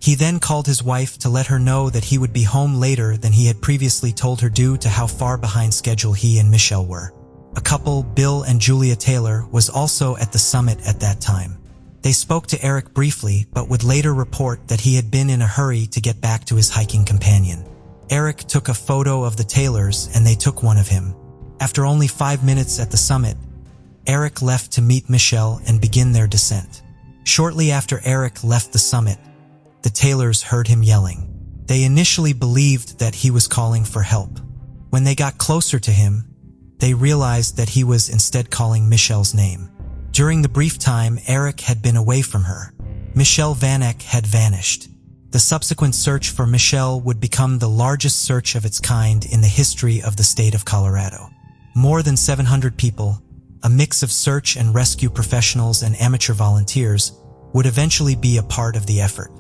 He then called his wife to let her know that he would be home later than he had previously told her due to how far behind schedule he and Michelle were. A couple, Bill and Julia Taylor, was also at the summit at that time. They spoke to Eric briefly, but would later report that he had been in a hurry to get back to his hiking companion. Eric took a photo of the Taylors and they took one of him. After only 5 minutes at the summit, Eric left to meet Michelle and begin their descent. Shortly after Eric left the summit, the Taylors heard him yelling. They initially believed that he was calling for help. When they got closer to him, they realized that he was instead calling Michelle's name. During the brief time Eric had been away from her, Michelle Vanek had vanished. The subsequent search for Michelle would become the largest search of its kind in the history of the state of Colorado. More than 700 people, a mix of search and rescue professionals and amateur volunteers, would eventually be a part of the effort.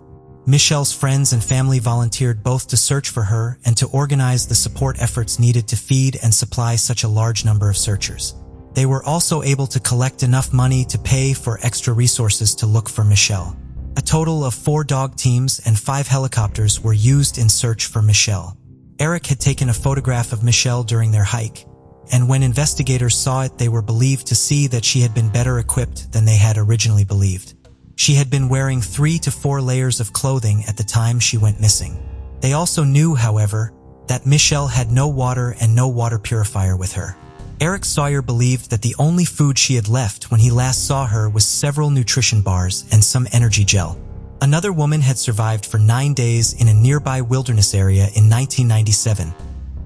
Michelle's friends and family volunteered both to search for her and to organize the support efforts needed to feed and supply such a large number of searchers. They were also able to collect enough money to pay for extra resources to look for Michelle. A total of 4 dog teams and 5 helicopters were used in search for Michelle. Eric had taken a photograph of Michelle during their hike, and when investigators saw it, they were believed to see that she had been better equipped than they had originally believed. She had been wearing 3 to 4 layers of clothing at the time she went missing. They also knew, however, that Michelle had no water and no water purifier with her. Eric Sawyer believed that the only food she had left when he last saw her was several nutrition bars and some energy gel. Another woman had survived for 9 days in a nearby wilderness area in 1997.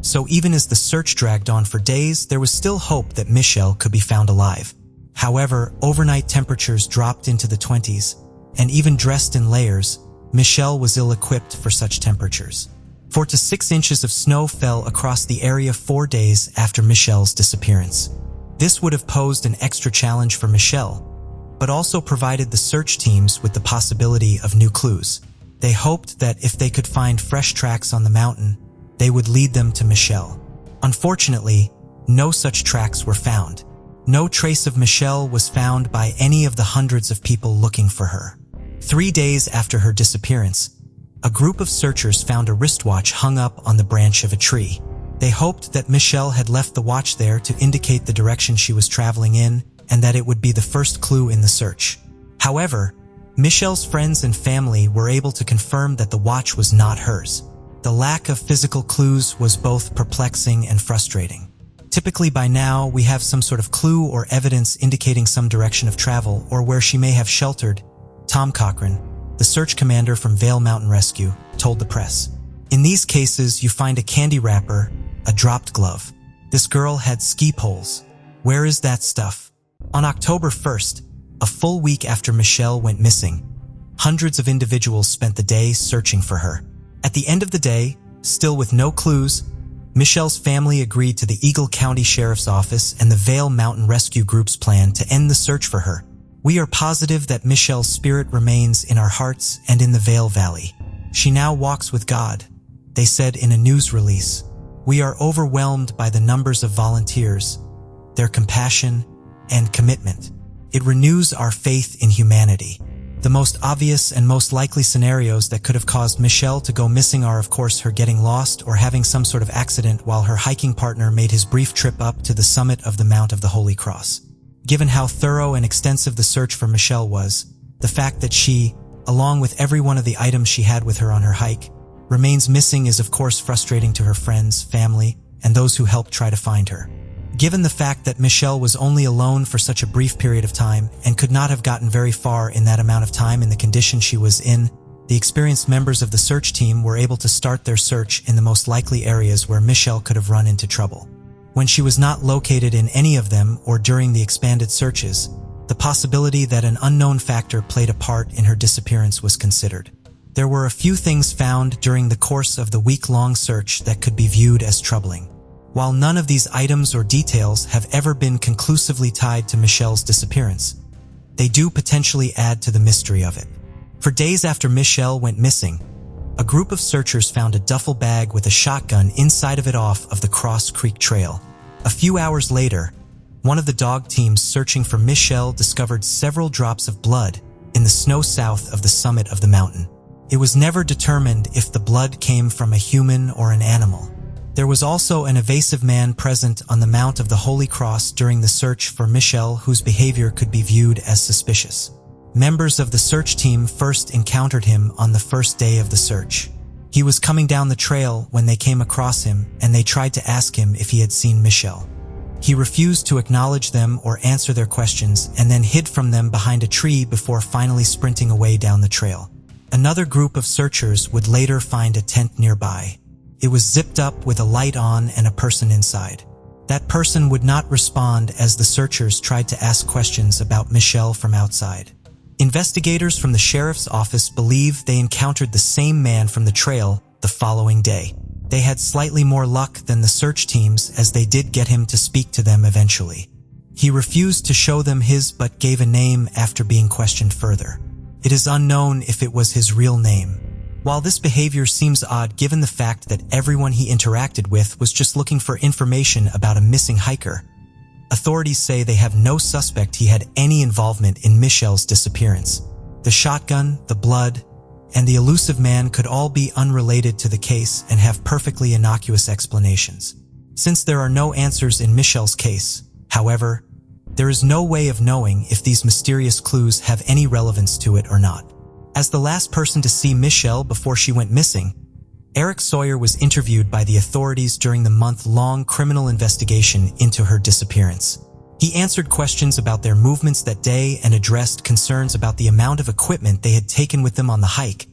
So even as the search dragged on for days, there was still hope that Michelle could be found alive. However, overnight temperatures dropped into the 20s, and even dressed in layers, Michelle was ill-equipped for such temperatures. 4 to 6 inches of snow fell across the area 4 days after Michelle's disappearance. This would have posed an extra challenge for Michelle, but also provided the search teams with the possibility of new clues. They hoped that if they could find fresh tracks on the mountain, they would lead them to Michelle. Unfortunately, no such tracks were found. No trace of Michelle was found by any of the hundreds of people looking for her. 3 days after her disappearance, a group of searchers found a wristwatch hung up on the branch of a tree. They hoped that Michelle had left the watch there to indicate the direction she was traveling in, and that it would be the first clue in the search. However, Michelle's friends and family were able to confirm that the watch was not hers. The lack of physical clues was both perplexing and frustrating. Typically by now, we have some sort of clue or evidence indicating some direction of travel or where she may have sheltered, Tom Cochran, the search commander from Vail Mountain Rescue, told the press. In these cases, you find a candy wrapper, a dropped glove. This girl had ski poles. Where is that stuff? On October 1st, a full week after Michelle went missing, hundreds of individuals spent the day searching for her. At the end of the day, still with no clues, Michelle's family agreed to the Eagle County Sheriff's Office and the Vail Mountain Rescue Group's plan to end the search for her. We are positive that Michelle's spirit remains in our hearts and in the Vail Valley. She now walks with God, they said in a news release. We are overwhelmed by the numbers of volunteers, their compassion, and commitment. It renews our faith in humanity. The most obvious and most likely scenarios that could have caused Michelle to go missing are, of course, her getting lost or having some sort of accident while her hiking partner made his brief trip up to the summit of the Mount of the Holy Cross. Given how thorough and extensive the search for Michelle was, the fact that she, along with every one of the items she had with her on her hike, remains missing is of course frustrating to her friends, family, and those who helped try to find her. Given the fact that Michelle was only alone for such a brief period of time and could not have gotten very far in that amount of time in the condition she was in, the experienced members of the search team were able to start their search in the most likely areas where Michelle could have run into trouble. When she was not located in any of them or during the expanded searches, the possibility that an unknown factor played a part in her disappearance was considered. There were a few things found during the course of the week-long search that could be viewed as troubling. While none of these items or details have ever been conclusively tied to Michelle's disappearance, they do potentially add to the mystery of it. For days after Michelle went missing, a group of searchers found a duffel bag with a shotgun inside of it off of the Cross Creek Trail. A few hours later, one of the dog teams searching for Michelle discovered several drops of blood in the snow south of the summit of the mountain. It was never determined if the blood came from a human or an animal. There was also an evasive man present on the Mount of the Holy Cross during the search for Michelle, whose behavior could be viewed as suspicious. Members of the search team first encountered him on the first day of the search. He was coming down the trail when they came across him, and they tried to ask him if he had seen Michelle. He refused to acknowledge them or answer their questions, and then hid from them behind a tree before finally sprinting away down the trail. Another group of searchers would later find a tent nearby. It was zipped up with a light on and a person inside. That person would not respond as the searchers tried to ask questions about Michelle from outside. Investigators from the sheriff's office believe they encountered the same man from the trail the following day. They had slightly more luck than the search teams, as they did get him to speak to them eventually. He refused to show them his but gave a name after being questioned further. It is unknown if it was his real name. While this behavior seems odd given the fact that everyone he interacted with was just looking for information about a missing hiker, authorities say they have no suspect he had any involvement in Michelle's disappearance. The shotgun, the blood, and the elusive man could all be unrelated to the case and have perfectly innocuous explanations. Since there are no answers in Michelle's case, however, there is no way of knowing if these mysterious clues have any relevance to it or not. As the last person to see Michelle before she went missing, Eric Sawyer was interviewed by the authorities during the month-long criminal investigation into her disappearance. He answered questions about their movements that day and addressed concerns about the amount of equipment they had taken with them on the hike,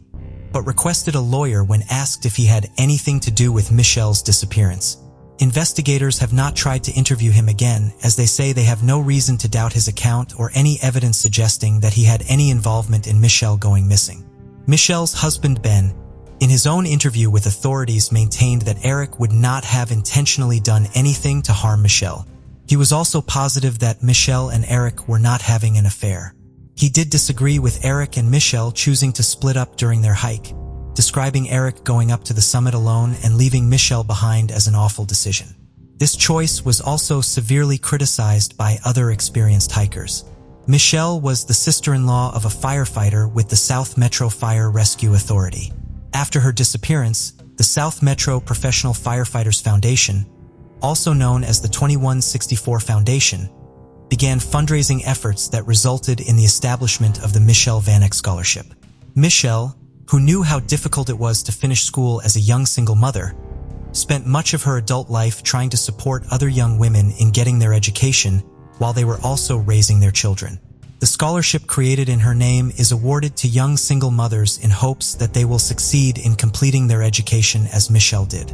but requested a lawyer when asked if he had anything to do with Michelle's disappearance. Investigators have not tried to interview him again, as they say they have no reason to doubt his account or any evidence suggesting that he had any involvement in Michelle going missing. Michelle's husband Ben, in his own interview with authorities, maintained that Eric would not have intentionally done anything to harm Michelle. He was also positive that Michelle and Eric were not having an affair. He did disagree with Eric and Michelle choosing to split up during their hike, describing Eric going up to the summit alone and leaving Michelle behind as an awful decision. This choice was also severely criticized by other experienced hikers. Michelle was the sister-in-law of a firefighter with the South Metro Fire Rescue Authority. After her disappearance, the South Metro Professional Firefighters Foundation, also known as the 2164 Foundation, began fundraising efforts that resulted in the establishment of the Michelle Vanek Scholarship. Michelle, who knew how difficult it was to finish school as a young single mother, spent much of her adult life trying to support other young women in getting their education while they were also raising their children. The scholarship created in her name is awarded to young single mothers in hopes that they will succeed in completing their education as Michelle did.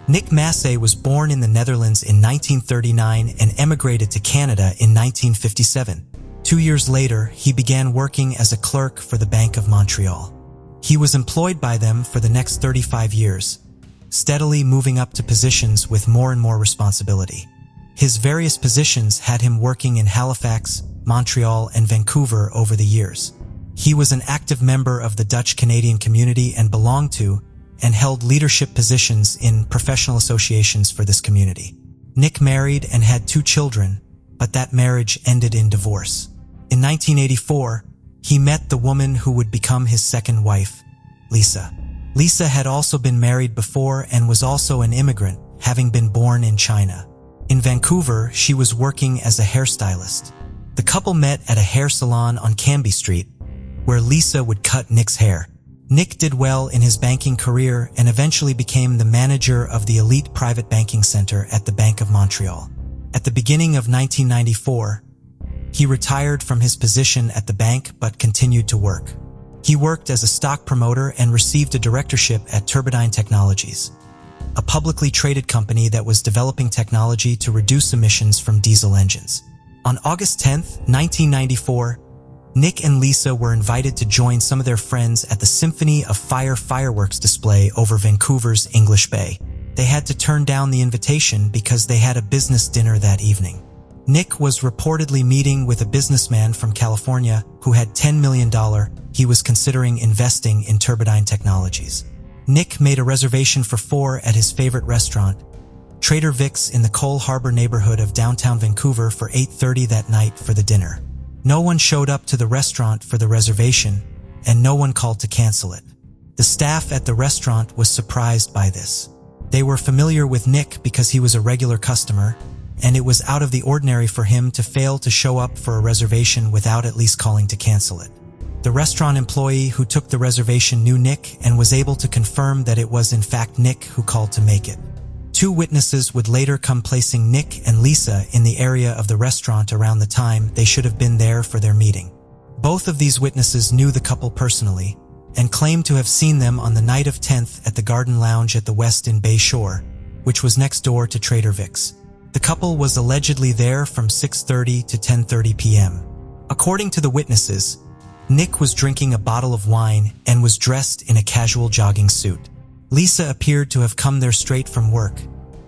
Nick Massey was born in the Netherlands in 1939 and emigrated to Canada in 1957. 2 years later, he began working as a clerk for the Bank of Montreal. He was employed by them for the next 35 years, steadily moving up to positions with more and more responsibility. His various positions had him working in Halifax, Montreal, and Vancouver over the years. He was an active member of the Dutch-Canadian community and belonged to and held leadership positions in professional associations for this community. Nick married and had 2 children, but that marriage ended in divorce. In 1984, he met the woman who would become his second wife, Lisa. Lisa had also been married before and was also an immigrant, having been born in China. In Vancouver, she was working as a hairstylist. The couple met at a hair salon on Canby Street, where Lisa would cut Nick's hair. Nick did well in his banking career and eventually became the manager of the elite private banking center at the Bank of Montreal. At the beginning of 1994, he retired from his position at the bank but continued to work. He worked as a stock promoter and received a directorship at Turbidine Technologies, a publicly traded company that was developing technology to reduce emissions from diesel engines. On August 10, 1994, Nick and Lisa were invited to join some of their friends at the Symphony of Fire fireworks display over Vancouver's English Bay. They had to turn down the invitation because they had a business dinner that evening. Nick was reportedly meeting with a businessman from California who had $10 million he was considering investing in Turbidine Technologies. Nick made a reservation for 4 at his favorite restaurant, Trader Vic's in the Cole Harbor neighborhood of downtown Vancouver, for 8:30 that night for the dinner. No one showed up to the restaurant for the reservation, and no one called to cancel it. The staff at the restaurant was surprised by this. They were familiar with Nick because he was a regular customer, and it was out of the ordinary for him to fail to show up for a reservation without at least calling to cancel it. The restaurant employee who took the reservation knew Nick and was able to confirm that it was in fact Nick who called to make it. 2 witnesses would later come placing Nick and Lisa in the area of the restaurant around the time they should have been there for their meeting. Both of these witnesses knew the couple personally and claimed to have seen them on the night of 10th at the Garden Lounge at the West in Bay Shore, which was next door to Trader Vic's. The couple was allegedly there from 6:30 to 10:30 p.m. According to the witnesses, Nick was drinking a bottle of wine and was dressed in a casual jogging suit. Lisa appeared to have come there straight from work,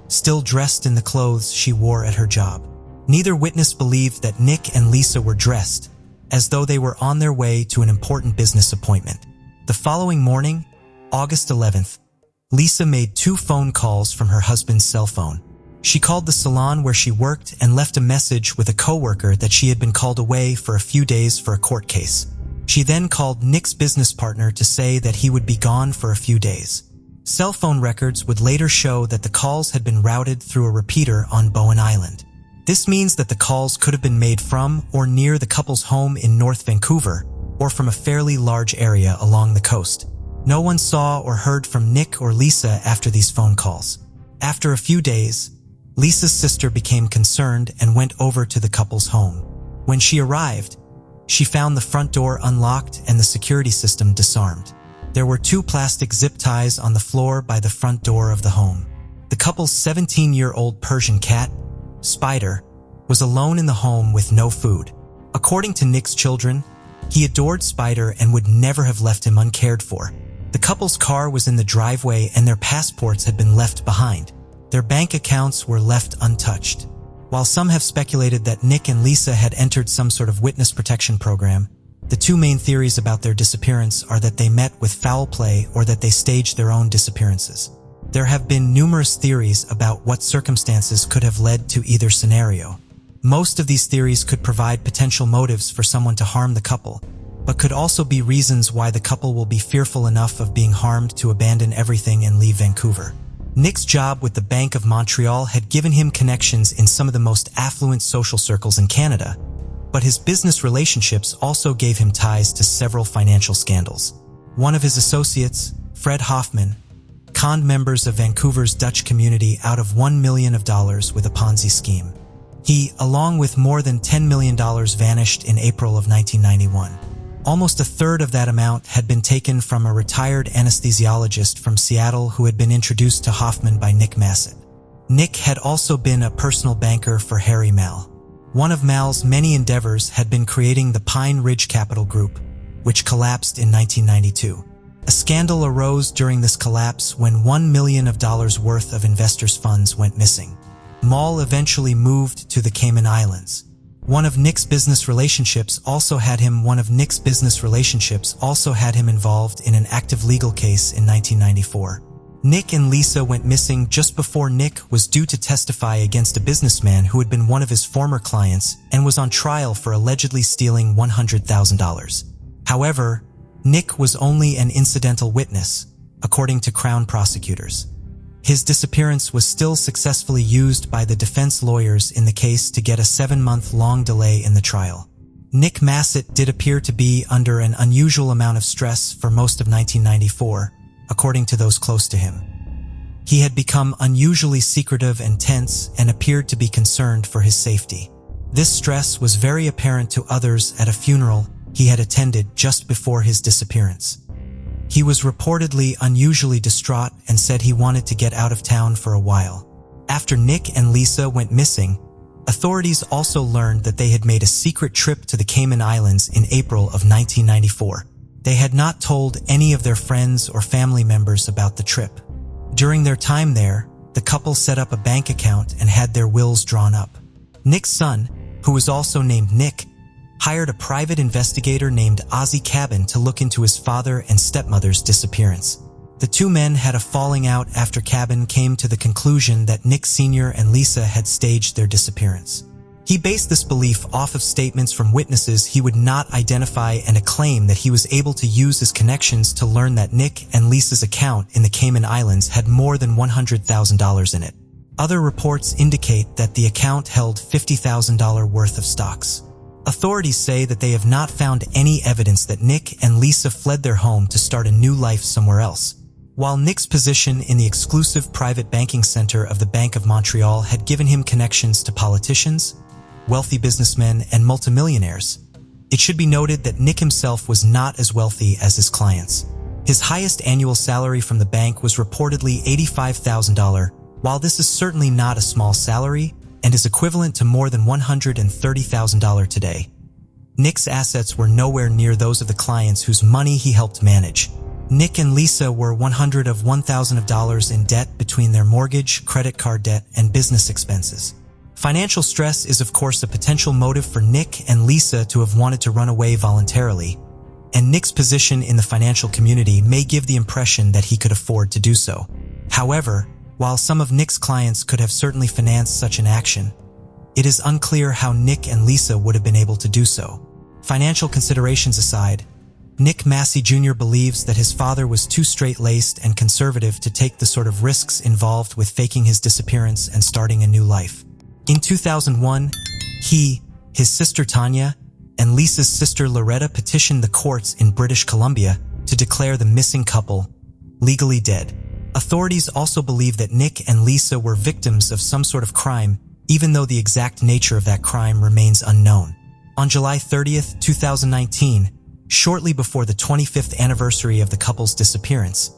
still dressed in the clothes she wore at her job. Neither witness believed that Nick and Lisa were dressed as though they were on their way to an important business appointment. The following morning, August 11th, Lisa made 2 phone calls from her husband's cell phone. She called the salon where she worked and left a message with a coworker that she had been called away for a few days for a court case. She then called Nick's business partner to say that he would be gone for a few days. Cell phone records would later show that the calls had been routed through a repeater on Bowen Island. This means that the calls could have been made from or near the couple's home in North Vancouver, or from a fairly large area along the coast. No one saw or heard from Nick or Lisa after these phone calls. After a few days, Lisa's sister became concerned and went over to the couple's home. When she arrived, she found the front door unlocked and the security system disarmed. There were 2 plastic zip ties on the floor by the front door of the home. The couple's 17-year-old Persian cat, Spider, was alone in the home with no food. According to Nick's children, he adored Spider and would never have left him uncared for. The couple's car was in the driveway and their passports had been left behind. Their bank accounts were left untouched. While some have speculated that Nick and Lisa had entered some sort of witness protection program, the 2 main theories about their disappearance are that they met with foul play or that they staged their own disappearances. There have been numerous theories about what circumstances could have led to either scenario. Most of these theories could provide potential motives for someone to harm the couple, but could also be reasons why the couple will be fearful enough of being harmed to abandon everything and leave Vancouver. Nick's job with the Bank of Montreal had given him connections in some of the most affluent social circles in Canada, but his business relationships also gave him ties to several financial scandals. One of his associates, Fred Hoffman, conned members of Vancouver's Dutch community out of $1 million with a Ponzi scheme. He, along with more than $10 million, vanished in April of 1991. Almost a third of that amount had been taken from a retired anesthesiologist from Seattle who had been introduced to Hoffman by Nick Massett. Nick had also been a personal banker for Harry Mal. One of Mal's many endeavors had been creating the Pine Ridge Capital Group, which collapsed in 1992. A scandal arose during this collapse when $1 million worth of investors' funds went missing. Mal eventually moved to the Cayman Islands. One of Nick's business relationships also had him involved in an active legal case in 1994. Nick and Lisa went missing just before Nick was due to testify against a businessman who had been one of his former clients and was on trial for allegedly stealing $100,000. However, Nick was only an incidental witness, according to Crown prosecutors. His disappearance was still successfully used by the defense lawyers in the case to get a 7-month-long delay in the trial. Nick Massett did appear to be under an unusual amount of stress for most of 1994, according to those close to him. He had become unusually secretive and tense and appeared to be concerned for his safety. This stress was very apparent to others at a funeral he had attended just before his disappearance. He was reportedly unusually distraught and said he wanted to get out of town for a while. After Nick and Lisa went missing, authorities also learned that they had made a secret trip to the Cayman Islands in April of 1994. They had not told any of their friends or family members about the trip. During their time there, the couple set up a bank account and had their wills drawn up. Nick's son, who was also named Nick, hired a private investigator named Ozzie Cabin to look into his father and stepmother's disappearance. The two men had a falling out after Cabin came to the conclusion that Nick Sr. and Lisa had staged their disappearance. He based this belief off of statements from witnesses he would not identify and a claim that he was able to use his connections to learn that Nick and Lisa's account in the Cayman Islands had more than $100,000 in it. Other reports indicate that the account held $50,000 worth of stocks. Authorities say that they have not found any evidence that Nick and Lisa fled their home to start a new life somewhere else. While Nick's position in the exclusive private banking center of the Bank of Montreal had given him connections to politicians, wealthy businessmen, and multimillionaires, it should be noted that Nick himself was not as wealthy as his clients. His highest annual salary from the bank was reportedly $85,000. While this is certainly not a small salary and is equivalent to more than $130,000 today, Nick's assets were nowhere near those of the clients whose money he helped manage. Nick and Lisa were $101,000 in debt between their mortgage, credit card debt, and business expenses. Financial stress is of course a potential motive for Nick and Lisa to have wanted to run away voluntarily, and Nick's position in the financial community may give the impression that he could afford to do so. However, while some of Nick's clients could have certainly financed such an action, it is unclear how Nick and Lisa would have been able to do so. Financial considerations aside, Nick Massey Jr. believes that his father was too straight-laced and conservative to take the sort of risks involved with faking his disappearance and starting a new life. In 2001, he, his sister Tanya, and Lisa's sister Loretta petitioned the courts in British Columbia to declare the missing couple legally dead. Authorities also believe that Nick and Lisa were victims of some sort of crime, even though the exact nature of that crime remains unknown. On July 30th, 2019, shortly before the 25th anniversary of the couple's disappearance,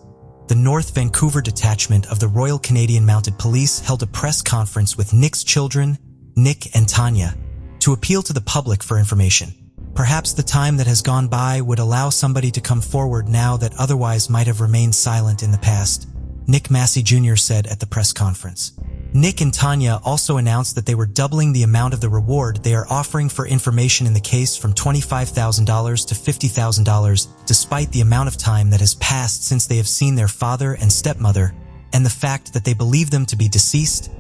the North Vancouver detachment of the Royal Canadian Mounted Police held a press conference with Nick's children, Nick and Tanya, to appeal to the public for information. Perhaps the time that has gone by would allow somebody to come forward now that otherwise might have remained silent in the past, Nick Massey Jr. said at the press conference. Nick and Tanya also announced that they were doubling the amount of the reward they are offering for information in the case from $25,000 to $50,000, despite the amount of time that has passed since they have seen their father and stepmother, and the fact that they believe them to be deceased.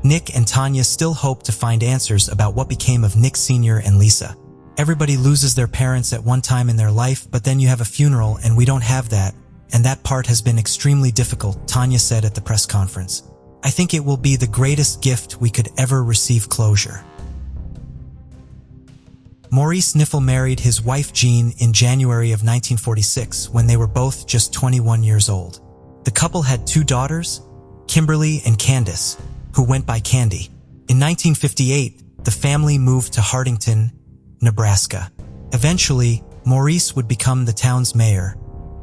Nick and Tanya still hope to find answers about what became of Nick Sr. and Lisa. Everybody loses their parents at one time in their life, but then you have a funeral, and we don't have that, and that part has been extremely difficult, Tanya said at the press conference. I think it will be the greatest gift we could ever receive closure. Maurice Nifl married his wife Jean in January of 1946 when they were both just 21 years old. The couple had two daughters, Kimberly and Candace, who went by Candy. In 1958, the family moved to Hardington, Nebraska. Eventually, Maurice would become the town's mayor,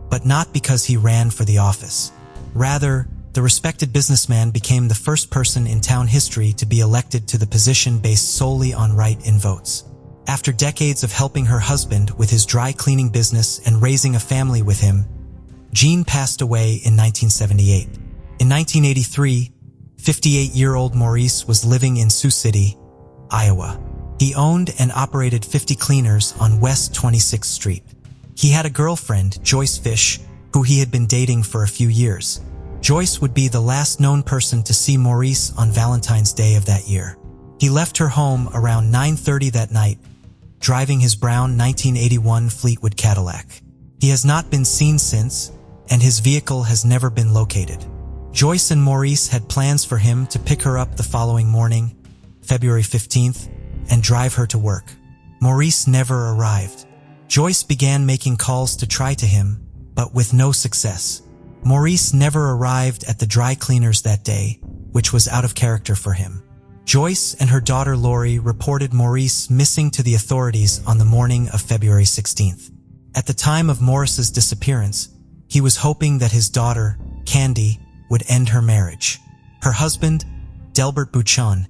but not because he ran for the office. Rather, the respected businessman became the first person in town history to be elected to the position based solely on write-in votes. After decades of helping her husband with his dry cleaning business and raising a family with him, Jean passed away in 1978. In 1983, 58-year-old Maurice was living in Sioux City, Iowa. He owned and operated 50 cleaners on West 26th Street. He had a girlfriend, Joyce Fish, who he had been dating for a few years. Joyce would be the last known person to see Maurice on Valentine's Day of that year. He left her home around 9:30 that night, driving his brown 1981 Fleetwood Cadillac. He has not been seen since, and his vehicle has never been located. Joyce and Maurice had plans for him to pick her up the following morning, February 15th, and drive her to work. Maurice never arrived. Joyce began making calls to try to him, but with no success. Maurice never arrived at the dry cleaners that day, which was out of character for him. Joyce and her daughter Lori reported Maurice missing to the authorities on the morning of February 16th. At the time of Maurice's disappearance, he was hoping that his daughter, Candy, would end her marriage. Her husband, Delbert Buchan,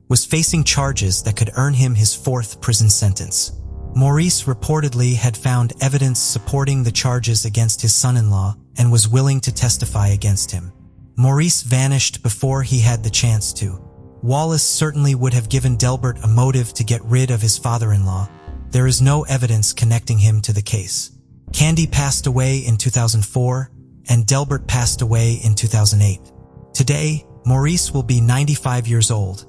was facing charges that could earn him his 4th prison sentence. Maurice reportedly had found evidence supporting the charges against his son-in-law and was willing to testify against him. Maurice vanished before he had the chance to. Wallace certainly would have given Delbert a motive to get rid of his father-in-law. There is no evidence connecting him to the case. Candy passed away in 2004, and Delbert passed away in 2008. Today, Maurice will be 95 years old,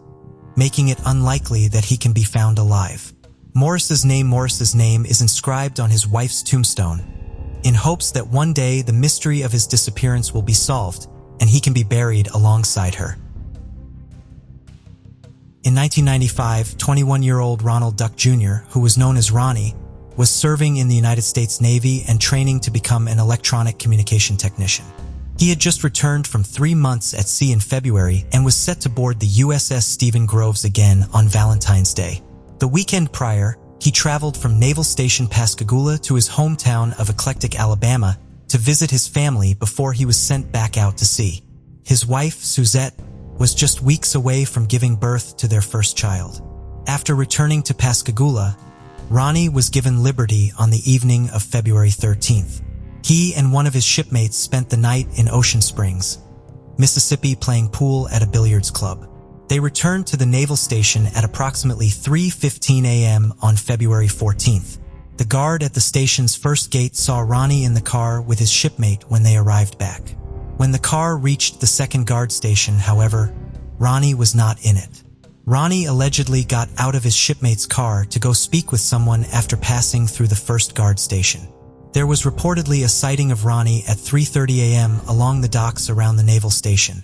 making it unlikely that he can be found alive. Maurice's name is inscribed on his wife's tombstone, in hopes that one day the mystery of his disappearance will be solved and he can be buried alongside her. In 1995, 21-year-old Ronnie Duck Jr., who was known as Ronnie, was serving in the United States Navy and training to become an electronic communication technician. He had just returned from 3 months at sea in February and was set to board the USS Stephen Groves again on Valentine's Day. The weekend prior, he traveled from Naval Station Pascagoula to his hometown of Eclectic, Alabama, to visit his family before he was sent back out to sea. His wife, Suzette, was just weeks away from giving birth to their first child. After returning to Pascagoula, Ronnie was given liberty on the evening of February 13th. He and one of his shipmates spent the night in Ocean Springs, Mississippi, playing pool at a billiards club. They returned to the naval station at approximately 3:15 a.m. on February 14th. The guard at the station's first gate saw Ronnie in the car with his shipmate when they arrived back. When the car reached the second guard station, however, Ronnie was not in it. Ronnie allegedly got out of his shipmate's car to go speak with someone after passing through the first guard station. There was reportedly a sighting of Ronnie at 3:30 a.m. along the docks around the naval station,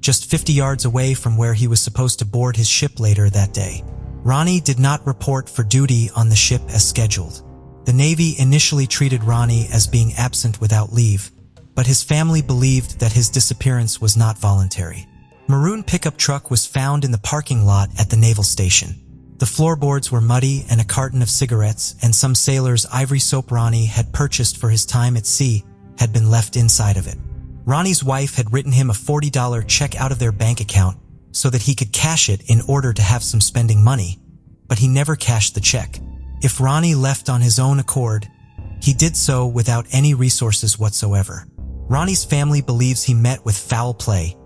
just 50 yards away from where he was supposed to board his ship later that day. Ronnie did not report for duty on the ship as scheduled. The Navy initially treated Ronnie as being absent without leave, but his family believed that his disappearance was not voluntary. Maroon pickup truck was found in the parking lot at the naval station. The floorboards were muddy and a carton of cigarettes and some sailor's ivory soap Ronnie had purchased for his time at sea had been left inside of it. Ronnie's wife had written him a $40 check out of their bank account so that he could cash it in order to have some spending money, but he never cashed the check. If Ronnie left on his own accord, he did so without any resources whatsoever. Ronnie's family believes he met with foul play,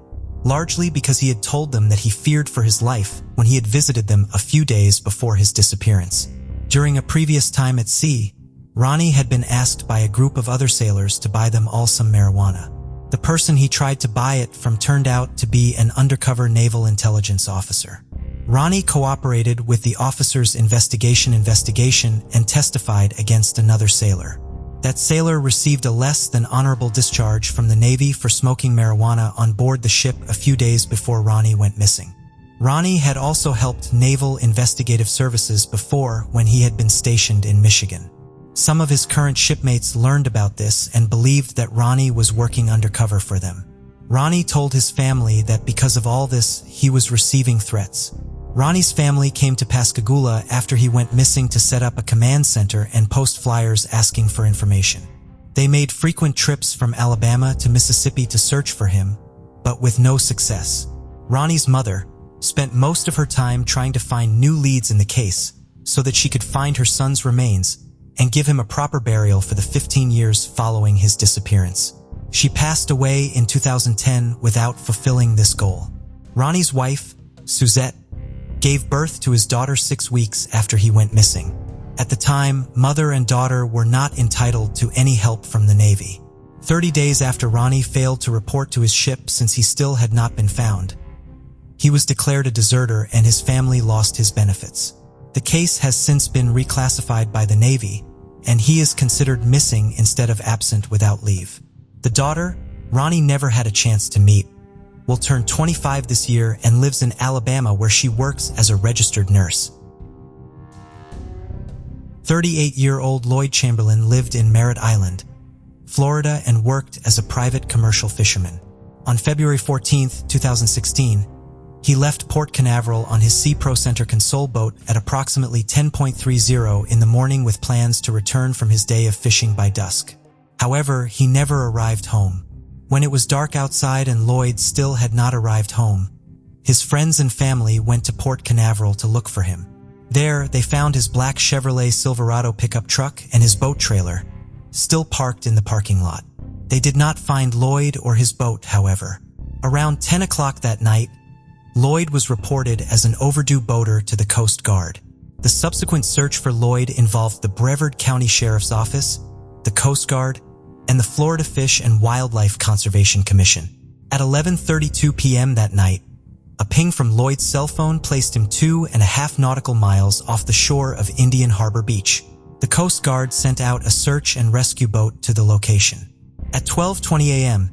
largely because he had told them that he feared for his life when he had visited them a few days before his disappearance. During a previous time at sea, Ronnie had been asked by a group of other sailors to buy them all some marijuana. The person he tried to buy it from turned out to be an undercover naval intelligence officer. Ronnie cooperated with the officer's investigation and testified against another sailor. That sailor received a less than honorable discharge from the Navy for smoking marijuana on board the ship a few days before Ronnie went missing. Ronnie had also helped Naval Investigative Services before when he had been stationed in Michigan. Some of his current shipmates learned about this and believed that Ronnie was working undercover for them. Ronnie told his family that because of all this, he was receiving threats. Ronnie's family came to Pascagoula after he went missing to set up a command center and post flyers asking for information. They made frequent trips from Alabama to Mississippi to search for him, but with no success. Ronnie's mother spent most of her time trying to find new leads in the case so that she could find her son's remains and give him a proper burial for the 15 years following his disappearance. She passed away in 2010 without fulfilling this goal. Ronnie's wife, Suzette, gave birth to his daughter 6 weeks after he went missing. At the time, mother and daughter were not entitled to any help from the Navy. 30 days after Ronnie failed to report to his ship since he still had not been found, he was declared a deserter and his family lost his benefits. The case has since been reclassified by the Navy, and he is considered missing instead of absent without leave. The daughter, Ronnie never had a chance to meet, will turn 25 this year and lives in Alabama where she works as a registered nurse. 38-year-old Lloyd Chamberlain lived in Merritt Island, Florida and worked as a private commercial fisherman. On February 14, 2016, he left Port Canaveral on his Sea Pro Center console boat at approximately 10:30 in the morning with plans to return from his day of fishing by dusk. However, he never arrived home. When it was dark outside and Lloyd still had not arrived home, his friends and family went to Port Canaveral to look for him. There, they found his black Chevrolet Silverado pickup truck and his boat trailer, still parked in the parking lot. They did not find Lloyd or his boat, however. Around 10 o'clock that night, Lloyd was reported as an overdue boater to the Coast Guard. The subsequent search for Lloyd involved the Brevard County Sheriff's Office, the Coast Guard, and the Florida Fish and Wildlife Conservation Commission. At 11:32 p.m. that night, a ping from Lloyd's cell phone placed him 2.5 nautical miles off the shore of Indian Harbor Beach. The Coast Guard sent out a search and rescue boat to the location. At 12:20 a.m.,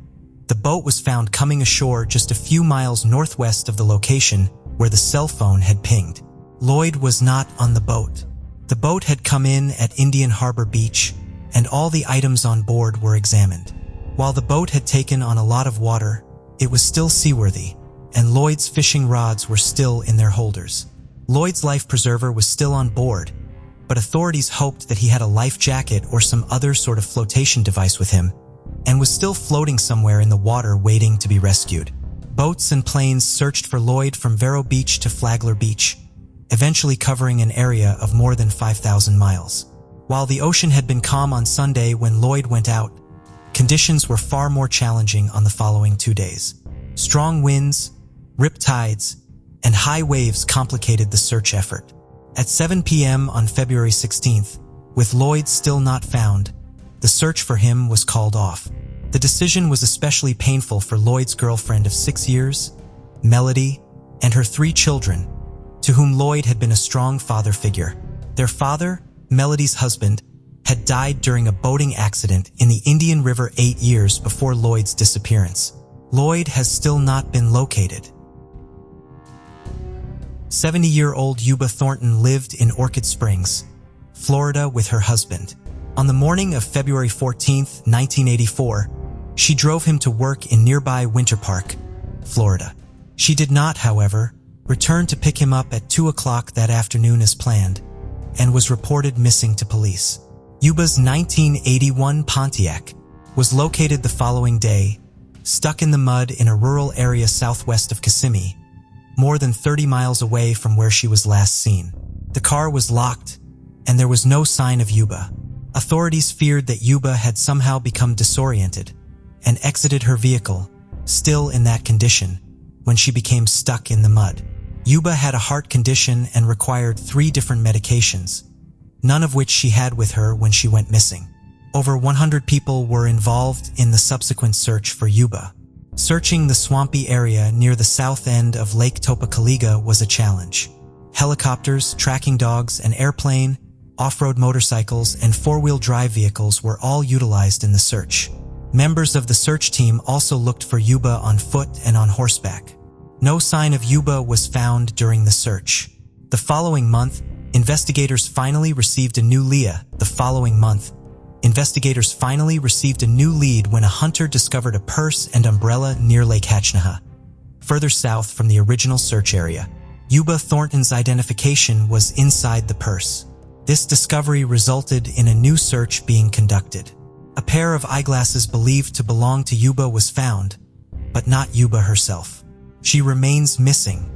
the boat was found coming ashore just a few miles northwest of the location where the cell phone had pinged. Lloyd was not on the boat. The boat had come in at Indian Harbor Beach, and all the items on board were examined. While the boat had taken on a lot of water, it was still seaworthy, and Lloyd's fishing rods were still in their holders. Lloyd's life preserver was still on board, but authorities hoped that he had a life jacket or some other sort of flotation device with him, and was still floating somewhere in the water waiting to be rescued. Boats and planes searched for Lloyd from Vero Beach to Flagler Beach, eventually covering an area of more than 5,000 miles. While the ocean had been calm on Sunday when Lloyd went out, conditions were far more challenging on the following 2 days. Strong winds, rip tides, and high waves complicated the search effort. At 7 p.m. on February 16th, with Lloyd still not found, the search for him was called off. The decision was especially painful for Lloyd's girlfriend of 6 years, Melody, and her 3 children, to whom Lloyd had been a strong father figure. Their father, Melody's husband, had died during a boating accident in the Indian River 8 years before Lloyd's disappearance. Lloyd has still not been located. 70-year-old Yuba Thornton lived in Orchid Springs, Florida with her husband. On the morning of February 14, 1984, she drove him to work in nearby Winter Park, Florida. She did not, however, return to pick him up at 2 o'clock that afternoon as planned, and was reported missing to police. Yuba's 1981 Pontiac was located the following day, stuck in the mud in a rural area southwest of Kissimmee, more than 30 miles away from where she was last seen. The car was locked, and there was no sign of Yuba. Authorities feared that Yuba had somehow become disoriented and exited her vehicle, still in that condition, when she became stuck in the mud. Yuba had a heart condition and required 3 different medications, none of which she had with her when she went missing. Over 100 people were involved in the subsequent search for Yuba. Searching the swampy area near the south end of Lake Topocaliga was a challenge. Helicopters, tracking dogs, an airplane, off-road motorcycles, and 4-wheel drive vehicles were all utilized in the search. Members of the search team also looked for Yuba on foot and on horseback. No sign of Yuba was found during the search. The following month, investigators finally received a new lead when a hunter discovered a purse and umbrella near Lake Hatchnaha, further south from the original search area. Yuba Thornton's identification was inside the purse. This discovery resulted in a new search being conducted. A pair of eyeglasses believed to belong to Yuba was found, but not Yuba herself. She remains missing.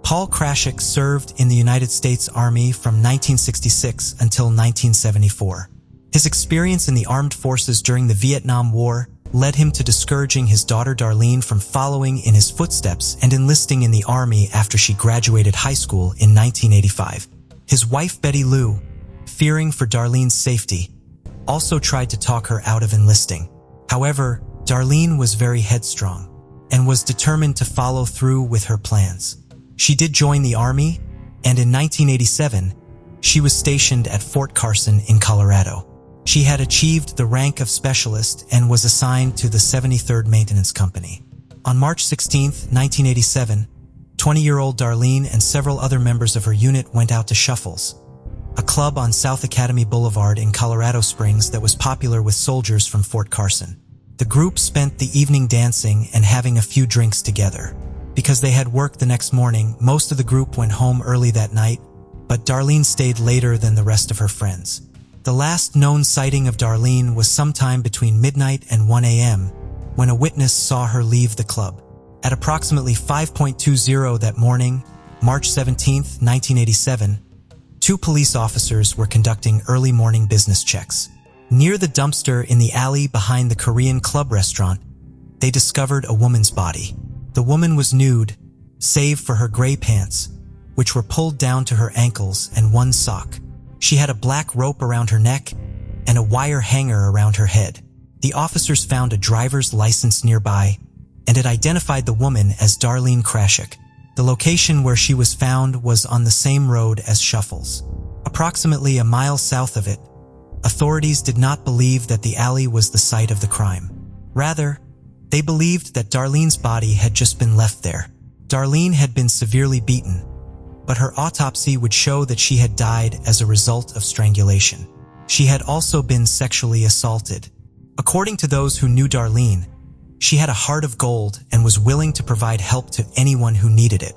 Paul Krashoc served in the United States Army from 1966 until 1974. His experience in the armed forces during the Vietnam War led him to discouraging his daughter Darlene from following in his footsteps and enlisting in the Army after she graduated high school in 1985. His wife Betty Lou, fearing for Darlene's safety, also tried to talk her out of enlisting. However, Darlene was very headstrong and was determined to follow through with her plans. She did join the Army, and in 1987, she was stationed at Fort Carson in Colorado. She had achieved the rank of specialist and was assigned to the 73rd Maintenance Company. On March 16, 1987, 20-year-old Darlene and several other members of her unit went out to Shuffles, a club on South Academy Boulevard in Colorado Springs that was popular with soldiers from Fort Carson. The group spent the evening dancing and having a few drinks together. Because they had work the next morning, most of the group went home early that night, but Darlene stayed later than the rest of her friends. The last known sighting of Darlene was sometime between midnight and 1 a.m. when a witness saw her leave the club. At approximately 5:20 that morning, March 17, 1987, 2 police officers were conducting early morning business checks. Near the dumpster in the alley behind the Korean club restaurant, they discovered a woman's body. The woman was nude, save for her gray pants, which were pulled down to her ankles, and one sock. She had a black rope around her neck and a wire hanger around her head. The officers found a driver's license nearby, and it identified the woman as Darlene Krashoc. The location where she was found was on the same road as Shuffles. Approximately a mile south of it, authorities did not believe that the alley was the site of the crime. Rather, they believed that Darlene's body had just been left there. Darlene had been severely beaten, but her autopsy would show that she had died as a result of strangulation. She had also been sexually assaulted. According to those who knew Darlene, she had a heart of gold and was willing to provide help to anyone who needed it.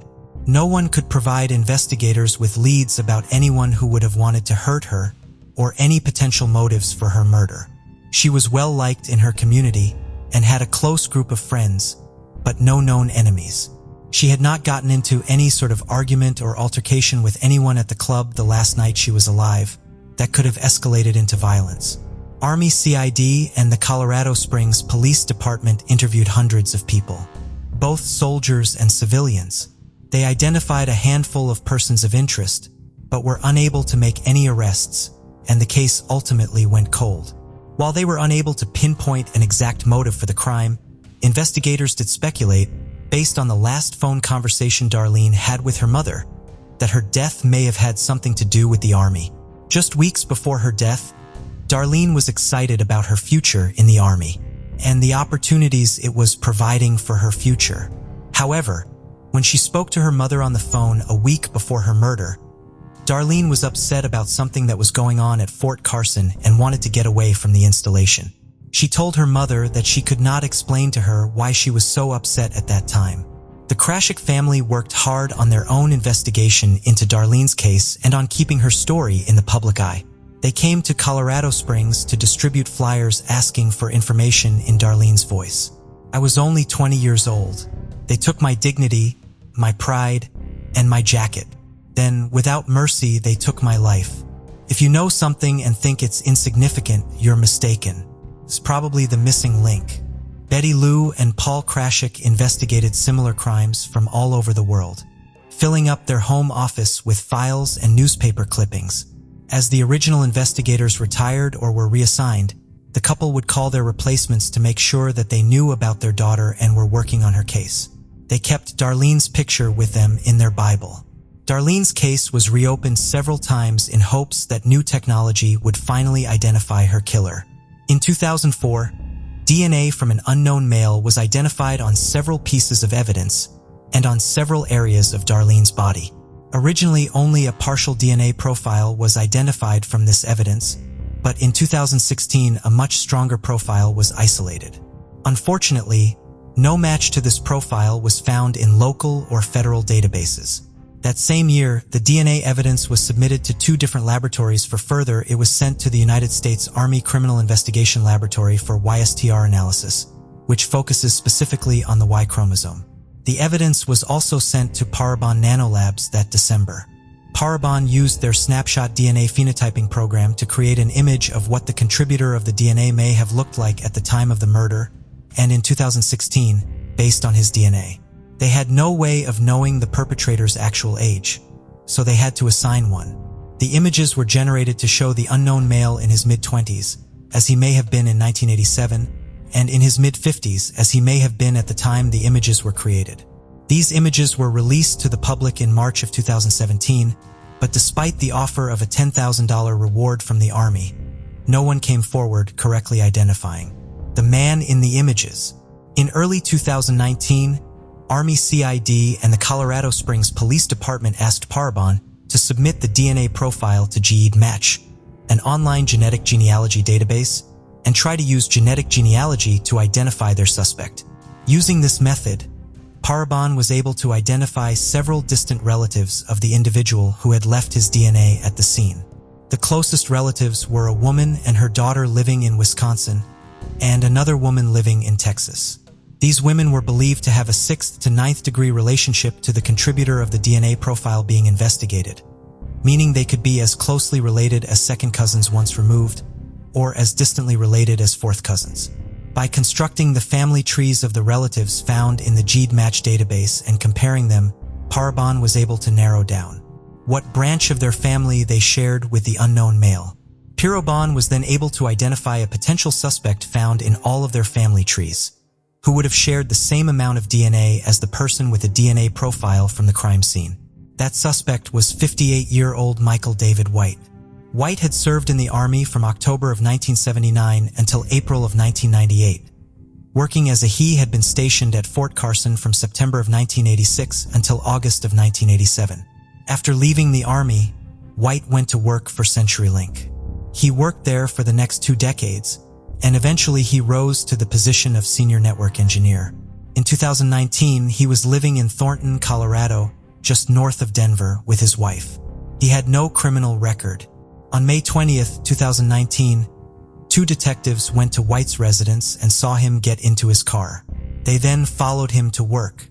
No one could provide investigators with leads about anyone who would have wanted to hurt her or any potential motives for her murder. She was well liked in her community and had a close group of friends, but no known enemies. She had not gotten into any sort of argument or altercation with anyone at the club the last night she was alive that could have escalated into violence. Army CID and the Colorado Springs Police Department interviewed hundreds of people, both soldiers and civilians. They identified a handful of persons of interest, but were unable to make any arrests, and the case ultimately went cold. While they were unable to pinpoint an exact motive for the crime, investigators did speculate, based on the last phone conversation Darlene had with her mother, that her death may have had something to do with the Army. Just weeks before her death, Darlene was excited about her future in the Army and the opportunities it was providing for her future. However, when she spoke to her mother on the phone a week before her murder, Darlene was upset about something that was going on at Fort Carson and wanted to get away from the installation. She told her mother that she could not explain to her why she was so upset at that time. The Krashoc family worked hard on their own investigation into Darlene's case and on keeping her story in the public eye. They came to Colorado Springs to distribute flyers asking for information in Darlene's voice. I was only 20 years old. They took my dignity, my pride, and my jacket. Then, without mercy, they took my life. If you know something and think it's insignificant, you're mistaken. It's probably the missing link. Betty Lou and Paul Krashoc investigated similar crimes from all over the world, filling up their home office with files and newspaper clippings. As the original investigators retired or were reassigned, the couple would call their replacements to make sure that they knew about their daughter and were working on her case. They kept Darlene's picture with them in their Bible. Darlene's case was reopened several times in hopes that new technology would finally identify her killer. In 2004, DNA from an unknown male was identified on several pieces of evidence and on several areas of Darlene's body. Originally, only a partial DNA profile was identified from this evidence, but in 2016, a much stronger profile was isolated. Unfortunately, no match to this profile was found in local or federal databases. That same year, the DNA evidence was submitted to 2 different laboratories. It was sent to the United States Army Criminal Investigation Laboratory for YSTR analysis, which focuses specifically on the Y chromosome. The evidence was also sent to Parabon Nanolabs that December. Parabon used their snapshot DNA phenotyping program to create an image of what the contributor of the DNA may have looked like at the time of the murder, and in 2016, based on his DNA. They had no way of knowing the perpetrator's actual age, so they had to assign one. The images were generated to show the unknown male in his mid-20s, as he may have been in 1987, and in his mid-50s, as he may have been at the time the images were created. These images were released to the public in March of 2017, but despite the offer of a $10,000 reward from the Army, no one came forward correctly identifying the man in the images. In early 2019, Army CID and the Colorado Springs Police Department asked Parabon to submit the DNA profile to GED Match, an online genetic genealogy database, and try to use genetic genealogy to identify their suspect. Using this method, Parabon was able to identify several distant relatives of the individual who had left his DNA at the scene. The closest relatives were a woman and her daughter living in Wisconsin, and another woman living in Texas. These women were believed to have a 6th to 9th degree relationship to the contributor of the DNA profile being investigated, meaning they could be as closely related as second cousins once removed, or as distantly related as fourth cousins. By constructing the family trees of the relatives found in the GED Match database and comparing them, Parabon was able to narrow down what branch of their family they shared with the unknown male. Parabon was then able to identify a potential suspect found in all of their family trees, who would have shared the same amount of DNA as the person with a DNA profile from the crime scene. That suspect was 58-year-old Michael David White. White had served in the Army from October of 1979 until April of 1998, working as he had been stationed at Fort Carson from September of 1986 until August of 1987. After leaving the Army, White went to work for CenturyLink. He worked there for the next 2 decades, and eventually he rose to the position of senior network engineer. In 2019, he was living in Thornton, Colorado, just north of Denver, with his wife. He had no criminal record. On May 20th, 2019, 2 detectives went to White's residence and saw him get into his car. They then followed him to work.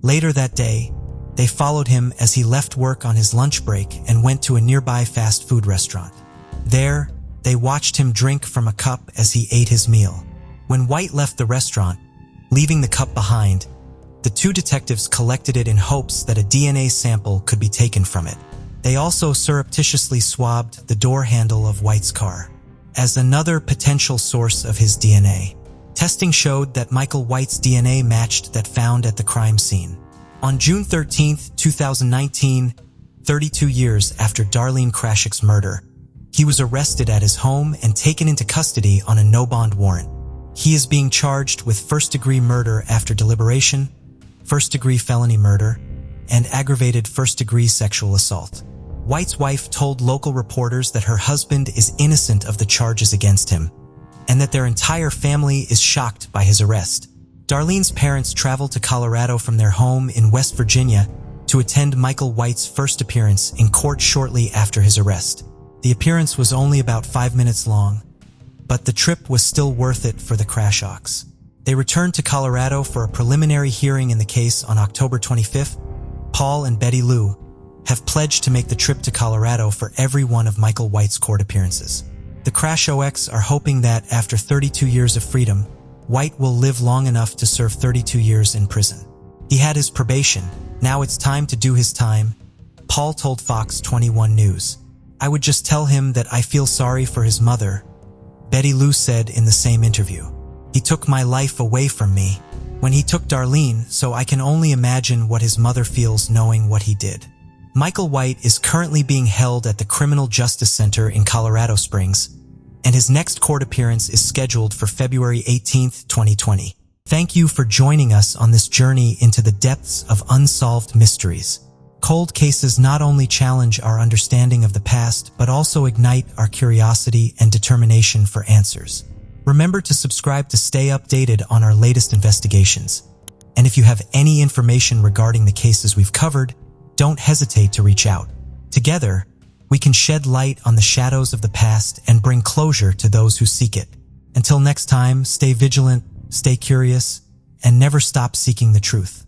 Later that day, they followed him as he left work on his lunch break and went to a nearby fast food restaurant. There, they watched him drink from a cup as he ate his meal. When White left the restaurant, leaving the cup behind, the 2 detectives collected it in hopes that a DNA sample could be taken from it. They also surreptitiously swabbed the door handle of White's car as another potential source of his DNA. Testing showed that Michael White's DNA matched that found at the crime scene. On June 13, 2019, 32 years after Darlene Krashoc's murder, he was arrested at his home and taken into custody on a no-bond warrant. He is being charged with first-degree murder after deliberation, first-degree felony murder, and aggravated first-degree sexual assault. White's wife told local reporters that her husband is innocent of the charges against him, and that their entire family is shocked by his arrest. Darlene's parents traveled to Colorado from their home in West Virginia to attend Michael White's first appearance in court shortly after his arrest. The appearance was only about 5 minutes long, but the trip was still worth it for the Krashocs. They returned to Colorado for a preliminary hearing in the case on October 25th. Paul and Betty Lou have pledged to make the trip to Colorado for every one of Michael White's court appearances. The Krashocs are hoping that after 32 years of freedom, White will live long enough to serve 32 years in prison. He had his probation. Now it's time to do his time, Paul told Fox 21 News. I would just tell him that I feel sorry for his mother, Betty Lou said in the same interview. He took my life away from me when he took Darlene, so I can only imagine what his mother feels knowing what he did. Michael White is currently being held at the Criminal Justice Center in Colorado Springs, and his next court appearance is scheduled for February 18, 2020. Thank you for joining us on this journey into the depths of unsolved mysteries. Cold cases not only challenge our understanding of the past, but also ignite our curiosity and determination for answers. Remember to subscribe to stay updated on our latest investigations. And if you have any information regarding the cases we've covered, don't hesitate to reach out. Together, we can shed light on the shadows of the past and bring closure to those who seek it. Until next time, stay vigilant, stay curious, and never stop seeking the truth.